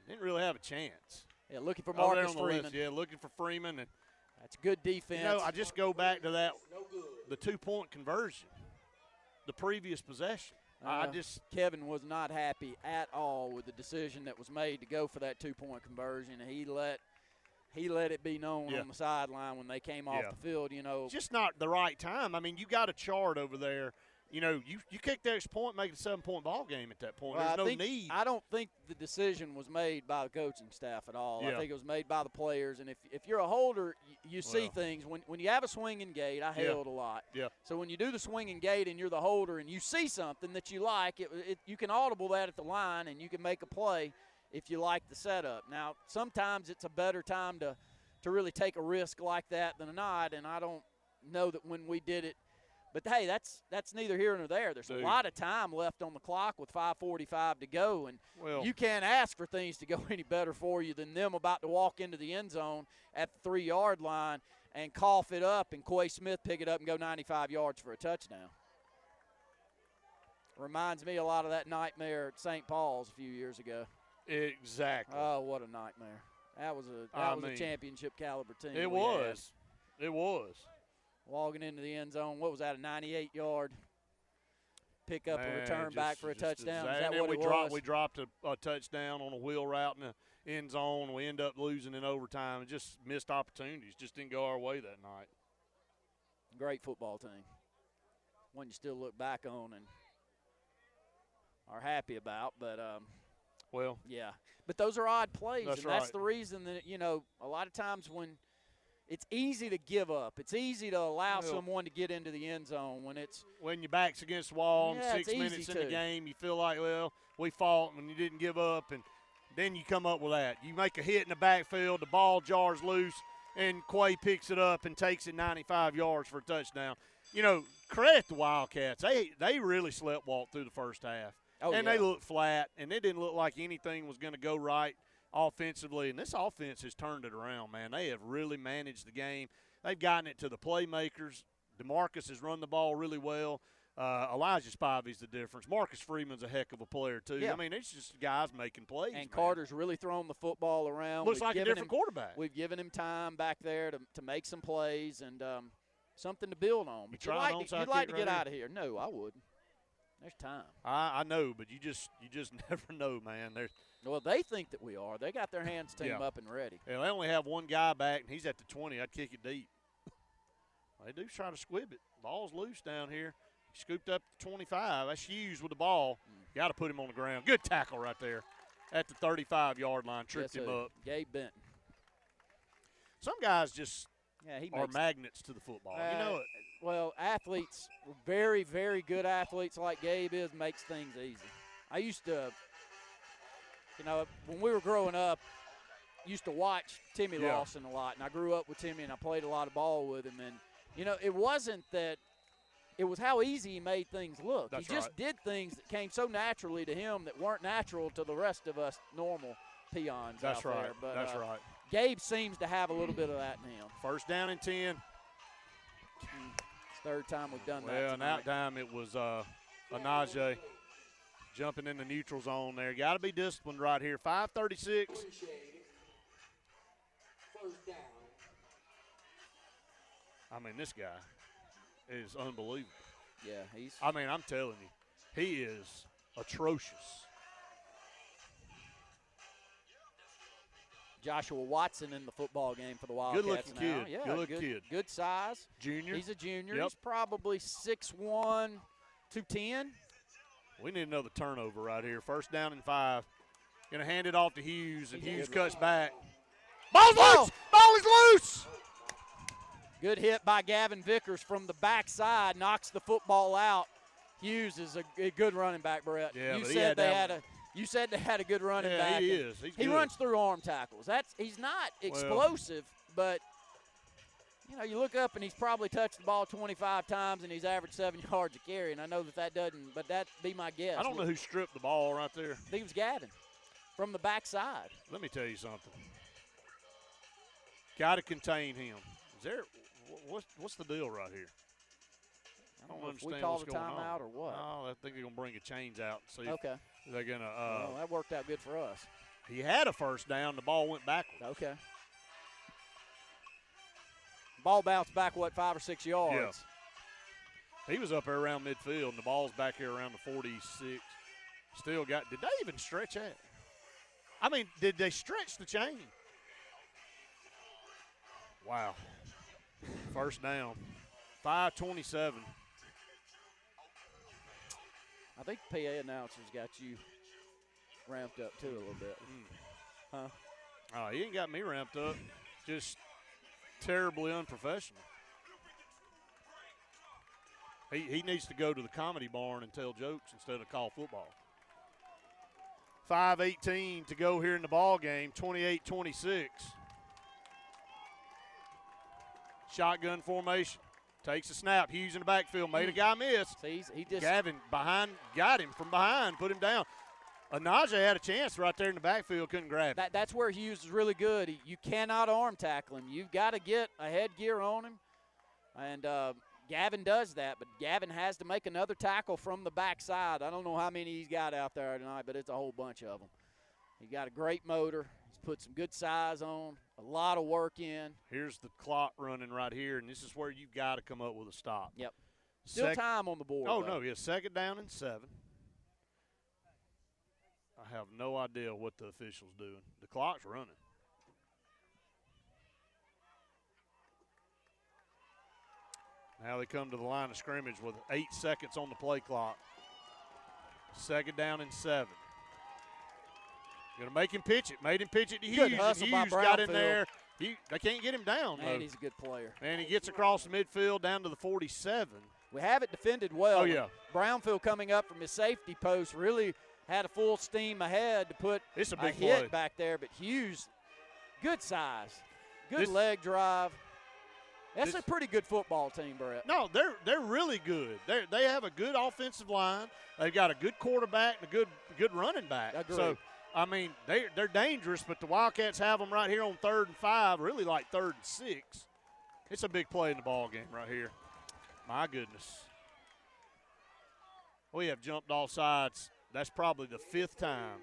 Didn't really have a chance. Yeah, looking for Over there Marcus on the Freeman. list, yeah, looking for Freeman. And that's good defense. You know, I just go back to that, the 2-point conversion, the previous possession. Kevin was not happy at all with the decision that was made to go for that 2-point conversion. He let it be known on the sideline when they came off the field. You know, just not the right time. I mean, you got a chart over there. You know, you kick the extra point, make it a 7-point ball game at that point. Well, There's no need. I don't think the decision was made by the coaching staff at all. I think it was made by the players. And if you're a holder, you see things. When you have a swinging gate, I held a lot. Yeah. So when you do the swinging gate and you're the holder and you see something that you like, you can audible that at the line and you can make a play if you like the setup. Now, sometimes it's a better time to really take a risk like that than not, and I don't know that when we did it. But, hey, that's neither here nor there. There's a lot of time left on the clock with 5:45 to go, and you can't ask for things to go any better for you than them about to walk into the end zone at the 3-yard line and cough it up and Quay Smith pick it up and go 95 yards for a touchdown. Reminds me a lot of that nightmare at St. Paul's a few years ago. Exactly. Oh, what a nightmare. That was a championship caliber team. It was. It was. Walking into the end zone, what was that, a 98-yard pick up a return back for a touchdown? Is that and then what it was? We dropped a touchdown on a wheel route in the end zone. We end up losing in overtime. And just missed opportunities. Just didn't go our way that night. Great football team. One you still look back on and are happy about. But, yeah. But those are odd plays. That's the reason that, you know, a lot of times when – it's easy to give up. It's easy to allow someone to get into the end zone when your back's against the wall and 6 minutes in the game, you feel like, well, we fought and you didn't give up, and then you come up with that. You make a hit in the backfield, the ball jars loose, and Quay picks it up and takes it 95 yards for a touchdown. You know, credit the Wildcats. They really sleptwalked through the first half. They looked flat, and it didn't look like anything was going to go right offensively, and this offense has turned it around, man. They have really managed the game. They've gotten it to the playmakers. DeMarcus has run the ball really well. Elijah Spivey's the difference. Marcus Freeman's a heck of a player, too. Yeah. I mean, it's just guys making plays. And Carter's really thrown the football around. Looks like a different quarterback. We've given him time back there to make some plays and something to build on. But you'd like to get out of here. No, I wouldn't. There's time. I know, but you just never know, man. Well, they think that we are. They got their hands team up and ready. Yeah, they only have one guy back, and he's at the 20. I'd kick it deep. They do try to squib it. Ball's loose down here. He scooped up to 25. That's Hughes with the ball. Got to put him on the ground. Good tackle right there at the 35-yard line. Tripped him up. Gabe Benton. Some guys just are magnets to the football. You know it. Well, athletes, very, very good athletes like Gabe is, makes things easy. I used to – you know, when we were growing up, used to watch Timmy Lawson a lot, and I grew up with Timmy, and I played a lot of ball with him. And, you know, it wasn't that – it was how easy he made things look. He just did things that came so naturally to him that weren't natural to the rest of us normal peons out there. But, That's right. Gabe seems to have a little bit of that in him. First down and 10. It's third time we've done that Well, and tonight. that time it was Anaje jumping in the neutral zone there. Got to be disciplined right here. 5:36. I mean, this guy is unbelievable. Yeah, I mean, I'm telling you, he is atrocious. Joshua Watson in the football game for the Wildcats. Good-looking kid. Yeah, good-looking kid. Good size. Junior. He's a junior. Yep. He's probably 6'1", 210. We need another turnover right here. First down and 5. Going to hand it off to Hughes, and Hughes cuts back. Ball's loose! Ball is loose! Good hit by Gavin Vickers from the backside, knocks the football out. Hughes is a good running back, Brett. Yeah, you said they had a good running back. He is. He runs through arm tackles. He's not explosive, but you know, you look up and he's probably touched the ball 25 times and he's averaged 7 yards a carry. And I know that doesn't, but that'd be my guess. I don't know who stripped the ball right there. I think it was Gavin from the backside. Let me tell you something. Got to contain him. Is there? What's the deal right here? I don't understand we call what's the going timeout on. or what? Oh, I think they're gonna bring a chains out. And see okay. if they're gonna. Well, that worked out good for us. He had a first down. The ball went backwards. Okay. Ball bounced back, 5 or 6 yards? Yeah. He was up there around midfield, and the ball's back here around the 46. Still got – did they even stretch that? I mean, did they stretch the chain? Wow. First down. 5:27. I think the PA announcers got you ramped up too a little bit. Huh? Oh, he ain't got me ramped up. Just terribly unprofessional. He needs to go to the comedy barn and tell jokes instead of call football. 5:18 to go here in the ball game, 28-26. Shotgun formation. Takes a snap. Hughes in the backfield. Made a guy miss. See, he just Gavin got him from behind, put him down. Anaja had a chance right there in the backfield, couldn't grab him. That's where Hughes is really good. You cannot arm tackle him. You've got to get a headgear on him. And Gavin does that, but Gavin has to make another tackle from the backside. I don't know how many he's got out there tonight, but it's a whole bunch of them. He got a great motor. He's put some good size on, a lot of work in. Here's the clock running right here, and this is where you've got to come up with a stop. Yep. Still time on the board. Oh, though. no, yeah, 2nd down and 7. I have no idea what the official's doing. The clock's running. Now they come to the line of scrimmage with 8 seconds on the play clock. 2nd down and 7. Going to make him pitch it. Made him pitch it to Hughes. Good hustle by Hughes got in Brownfield. there. They can't get him down. Man, he's a good player. And he gets across the midfield down to the 47. We have it defended well. Oh, yeah. Brownfield coming up from his safety post really had a full steam ahead to put It's a big hit play. back there. But Hughes, good size, good leg drive. That's a pretty good football team, Brett. No, they're really good. They have a good offensive line. They've got a good quarterback and a good running back. Agreed. So, I mean, they're dangerous, but the Wildcats have them right here on 3rd and 5, really like 3rd and 6. It's a big play in the ball game right here. My goodness. We have jumped off sides. That's probably the 5th time.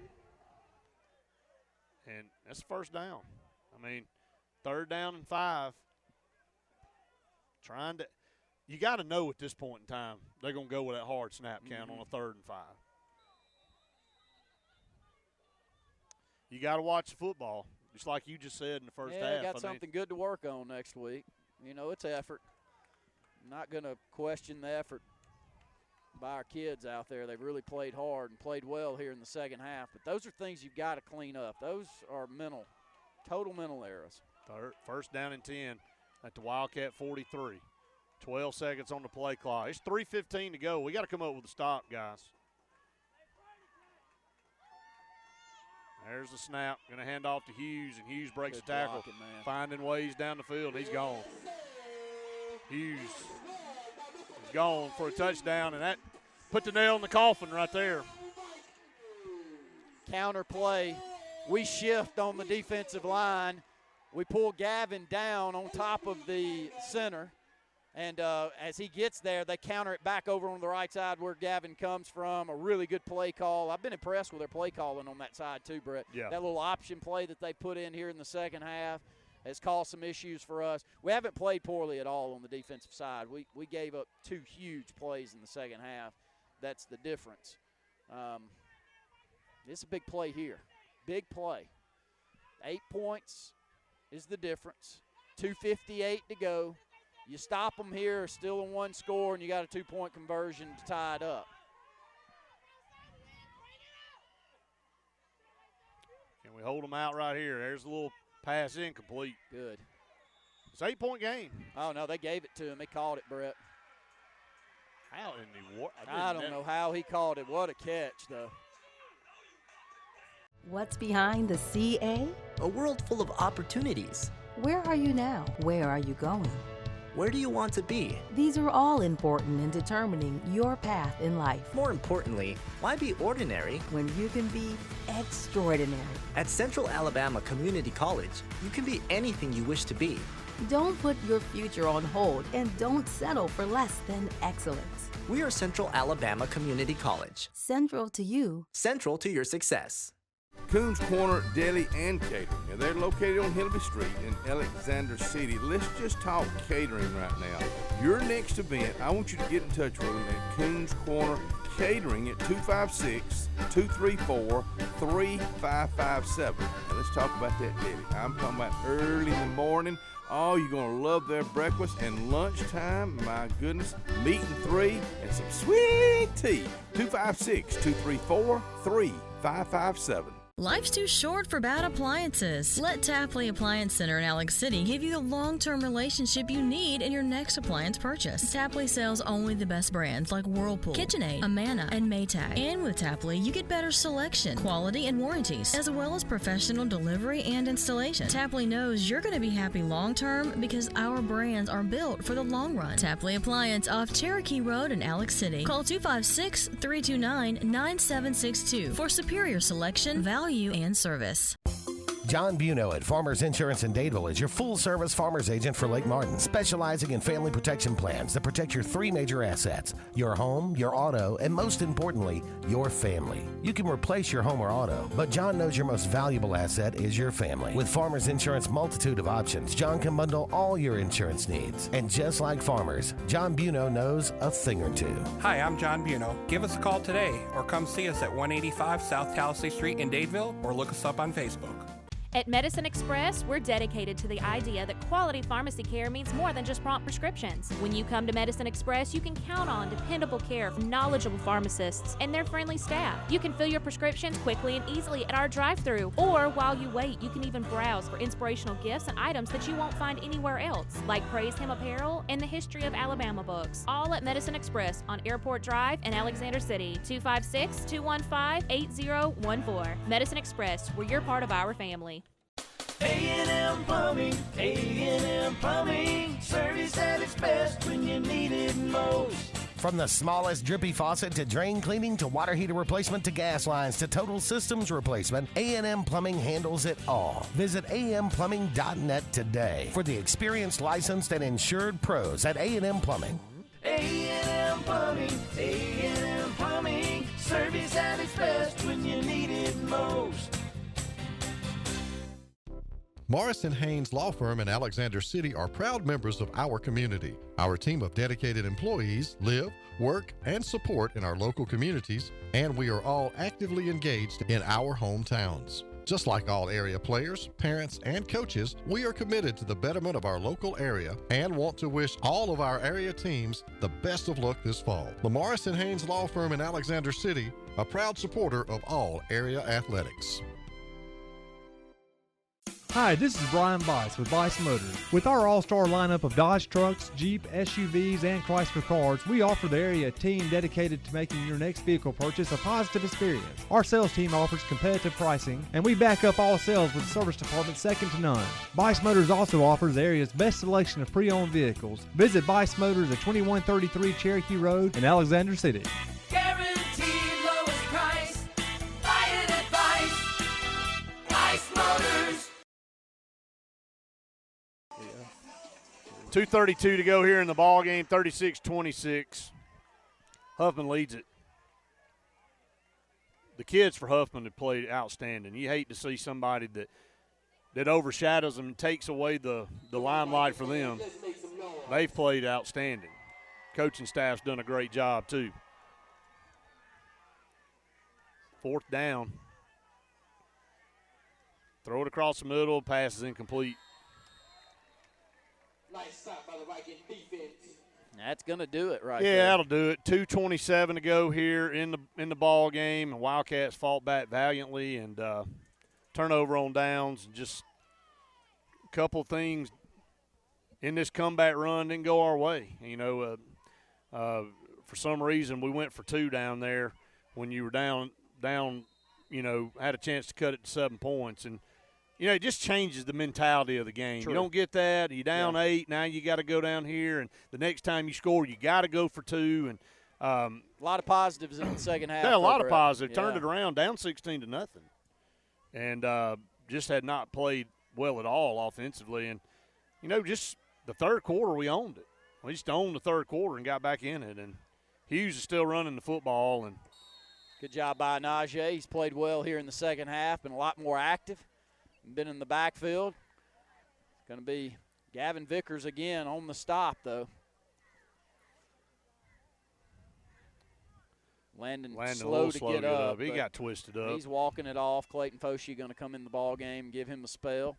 And that's the first down. I mean, 3rd down and 5. You got to know at this point in time they're going to go with that hard snap count on a 3rd and 5. You got to watch the football, just like you just said in the first half. Yeah, got something good to work on next week. You know, it's effort. I'm not going to question the effort by our kids out there. They've really played hard and played well here in the second half. But those are things you've got to clean up. Those are total mental errors. 1st down and 10 at the Wildcat 43. 12 seconds on the play clock. It's 3:15 to go. We got to come up with a stop, guys. There's the snap. Going to hand off to Hughes, and Hughes breaks the tackle. blocking, man. Finding ways down the field. He's gone. Hughes is gone for a touchdown, and that put the nail in the coffin right there. Counter play. We shift on the defensive line. We pull Gavin down on top of the center. And as he gets there, they counter it back over on the right side where Gavin comes from. A really good play call. I've been impressed with their play calling on that side too, Brett. Yeah. That little option play that they put in here in the second half has caused some issues for us. We haven't played poorly at all on the defensive side. We gave up 2 huge plays in the second half. That's the difference. It's a big play here. Big play. 8 points is the difference. 2:58 to go. You stop them here, still in 1 score, and you got a 2-point conversion to tie it up. Can we hold them out right here? There's a little pass incomplete. Good. It's 8-point game. Oh, no, they gave it to him. He called it, Brett. How in the world? I don't know how he called it. What a catch, though. What's behind the CA? A world full of opportunities. Where are you now? Where are you going? Where do you want to be? These are all important in determining your path in life. More importantly, why be ordinary when you can be extraordinary? At Central Alabama Community College, you can be anything you wish to be. Don't put your future on hold and don't settle for less than excellence. We are Central Alabama Community College. Central to you. Central to your success. Coons Corner Deli and Catering. Now, they're located on Hillby Street in Alexander City. Let's just talk catering right now. Your next event, I want you to get in touch with them at Coons Corner Catering at 256-234-3557. Now, let's talk about that deli. I'm talking about early in the morning. Oh, you're going to love their breakfast. And lunchtime, my goodness, meat and 3 and some sweet tea. 256-234-3557. Life's too short for bad appliances. Let Tapley Appliance Center in Alex City give you the long-term relationship you need in your next appliance purchase. Tapley sells only the best brands like Whirlpool, KitchenAid, Amana, and Maytag. And with Tapley, you get better selection, quality, and warranties, as well as professional delivery and installation. Tapley knows you're going to be happy long-term because our brands are built for the long run. Tapley Appliance off Cherokee Road in Alex City. Call 256-329-9762 for superior selection, value, and service. John Buno at Farmers Insurance in Dadeville is your full-service farmer's agent for Lake Martin, specializing in family protection plans that protect your 3 major assets: your home, your auto, and most importantly, your family. You can replace your home or auto, but John knows your most valuable asset is your family. With Farmers Insurance multitude of options, John can bundle all your insurance needs. And just like Farmers, John Buno knows a thing or two. Hi, I'm John Buno. Give us a call today or come see us at 185 South Talisay Street in Dadeville or look us up on Facebook. At Medicine Express, we're dedicated to the idea that quality pharmacy care means more than just prompt prescriptions. When you come to Medicine Express, you can count on dependable care from knowledgeable pharmacists and their friendly staff. You can fill your prescriptions quickly and easily at our drive-thru, or while you wait, you can even browse for inspirational gifts and items that you won't find anywhere else, like Praise Him apparel and the History of Alabama books. All at Medicine Express on Airport Drive in Alexander City, 256-215-8014. Medicine Express, where you're part of our family. A&M Plumbing, A&M Plumbing, service at its best when you need it most. From the smallest drippy faucet to drain cleaning to water heater replacement to gas lines to total systems replacement, A&M Plumbing handles it all. Visit amplumbing.net today for the experienced, licensed, and insured pros at A&M Plumbing. A&M Plumbing, A&M Plumbing, service at its best when you need it most. Morris & Haynes Law Firm in Alexander City are proud members of our community. Our team of dedicated employees live, work, and support in our local communities, and we are all actively engaged in our hometowns. Just like all area players, parents, and coaches, we are committed to the betterment of our local area and want to wish all of our area teams the best of luck this fall. The Morris & Haynes Law Firm in Alexander City, a proud supporter of all area athletics. Hi, this is Brian Bice with Bice Motors. With our all-star lineup of Dodge trucks, Jeep, SUVs, and Chrysler cars, we offer the area a team dedicated to making your next vehicle purchase a positive experience. Our sales team offers competitive pricing, and we back up all sales with a service department second to none. Bice Motors also offers the area's best selection of pre-owned vehicles. Visit Bice Motors at 2133 Cherokee Road in Alexander City. Guaranteed lowest price. Buy it at Bice. Bice Motors. 2:32 to go here in the ball game, 36-26. Huffman leads it. The kids for Huffman have played outstanding. You hate to see somebody that overshadows them and takes away the limelight for them. They've played outstanding. Coaching staff's done a great job too. 4th down. Throw it across the middle, pass is incomplete. Nice stop by the Viking defense. That's going to do it right yeah, there. that'll do it. 2:27 to go here in the ball game. Wildcats fought back valiantly and turnover on downs. Just a couple things in this comeback run didn't go our way. You know, for some reason we went for 2 down there when you were down. You know, had a chance to cut it to 7 points and. You know, it just changes the mentality of the game. True. You don't get that. You're down 8. Now you got to go down here, and the next time you score, you got to go for 2. And a lot of positives in the second half. Yeah, a lot of positives. Turned it around, down 16-0, and just had not played well at all offensively. And you know, just the third quarter, we owned it. We just owned the third quarter and got back in it. And Hughes is still running the football and Good job by Najee. He's played well here in the second half, been a lot more active, been in the backfield. It's going to be Gavin Vickers again on the stop, though. Landon slow to get up. He got twisted up. He's walking it off. Clayton Foshee going to come in the ball game and give him a spell.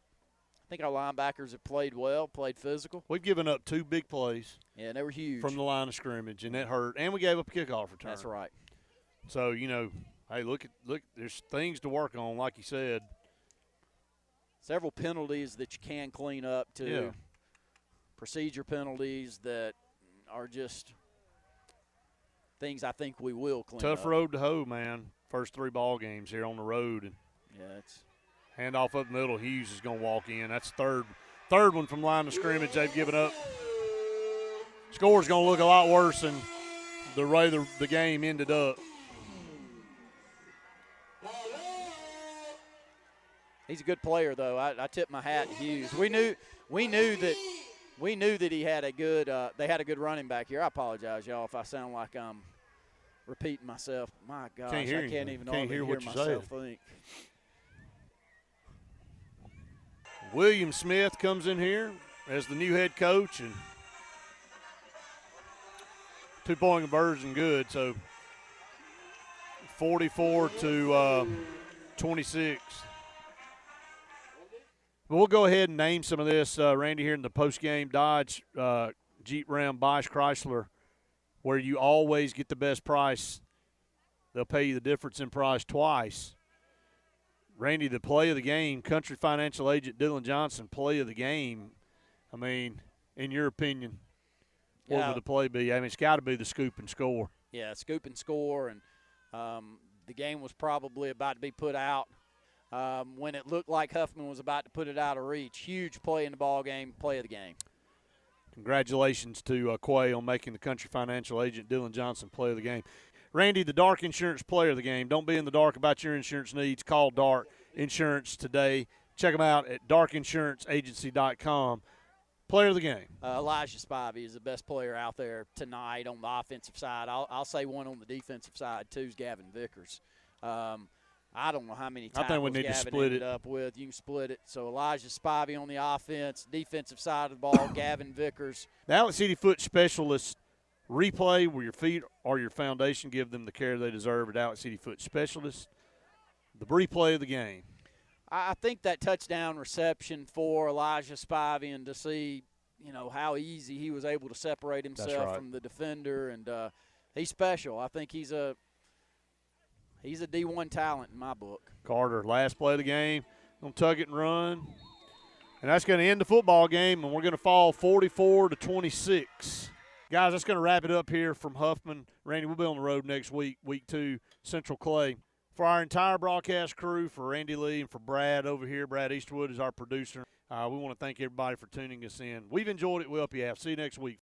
I think our linebackers have played well, played physical. We've given up 2 big plays. Yeah, they were huge. From the line of scrimmage, and that hurt. And we gave up a kickoff return. That's right. So, you know, hey, look, there's things to work on, like you said. Several penalties that you can clean up, too. Yeah. Procedure penalties that are just things I think we will clean up. Tough road to hoe, man. First 3 ball games here on the road. And yeah, it's handoff up the middle. Hughes is going to walk in. That's third one from line of scrimmage they've given up. Score's going to look a lot worse than the way the game ended up. He's a good player, though. I tip my hat to Hughes. We knew that he had a good. They had a good running back here. I apologize, y'all, if I sound like I'm repeating myself. My gosh, I can't even hear myself think. William Smith comes in here as the new head coach, and 2-point conversion good. So 44 to 26. We'll go ahead and name some of this, Randy, here in the post-game. Dodge, Jeep, Ram, Bosch, Chrysler, where you always get the best price. They'll pay you the difference in price twice. Randy, the play of the game, Country Financial Agent Dylan Johnson, play of the game. I mean, in your opinion, what would the play be? I mean, it's got to be the scoop and score. Yeah, scoop and score, and the game was probably about to be put out. When it looked like Huffman was about to put it out of reach. Huge play in the ball game, play of the game. Congratulations to Quay on making the Country Financial Agent Dylan Johnson play of the game. Randy, the Dark Insurance player of the game. Don't be in the dark about your insurance needs. Call Dark Insurance today. Check them out at darkinsuranceragency.com. Player of the game. Elijah Spivey is the best player out there tonight on the offensive side. I'll say one on the defensive side, too, is Gavin Vickers. I don't know how many tackles I think we need Gavin to split ended it up with. You can split it. So Elijah Spivey on the offense, defensive side of the ball, Gavin Vickers. The Alex City Foot Specialist replay where your feet are your foundation. Give them the care they deserve at Alex City Foot Specialist. The replay of the game. I think that touchdown reception for Elijah Spivey, and to see, how easy he was able to separate himself from the defender, and he's special. I think he's a D1 talent in my book. Carter, last play of the game, going to tug it and run. And that's going to end the football game, and we're going to fall 44 to 26. Guys, that's going to wrap it up here from Huffman. Randy, we'll be on the road next week, week 2, Central Clay. For our entire broadcast crew, for Randy Lee and for Brad over here, Brad Eastwood is our producer. We want to thank everybody for tuning us in. We've enjoyed it. We hope you have. See you next week.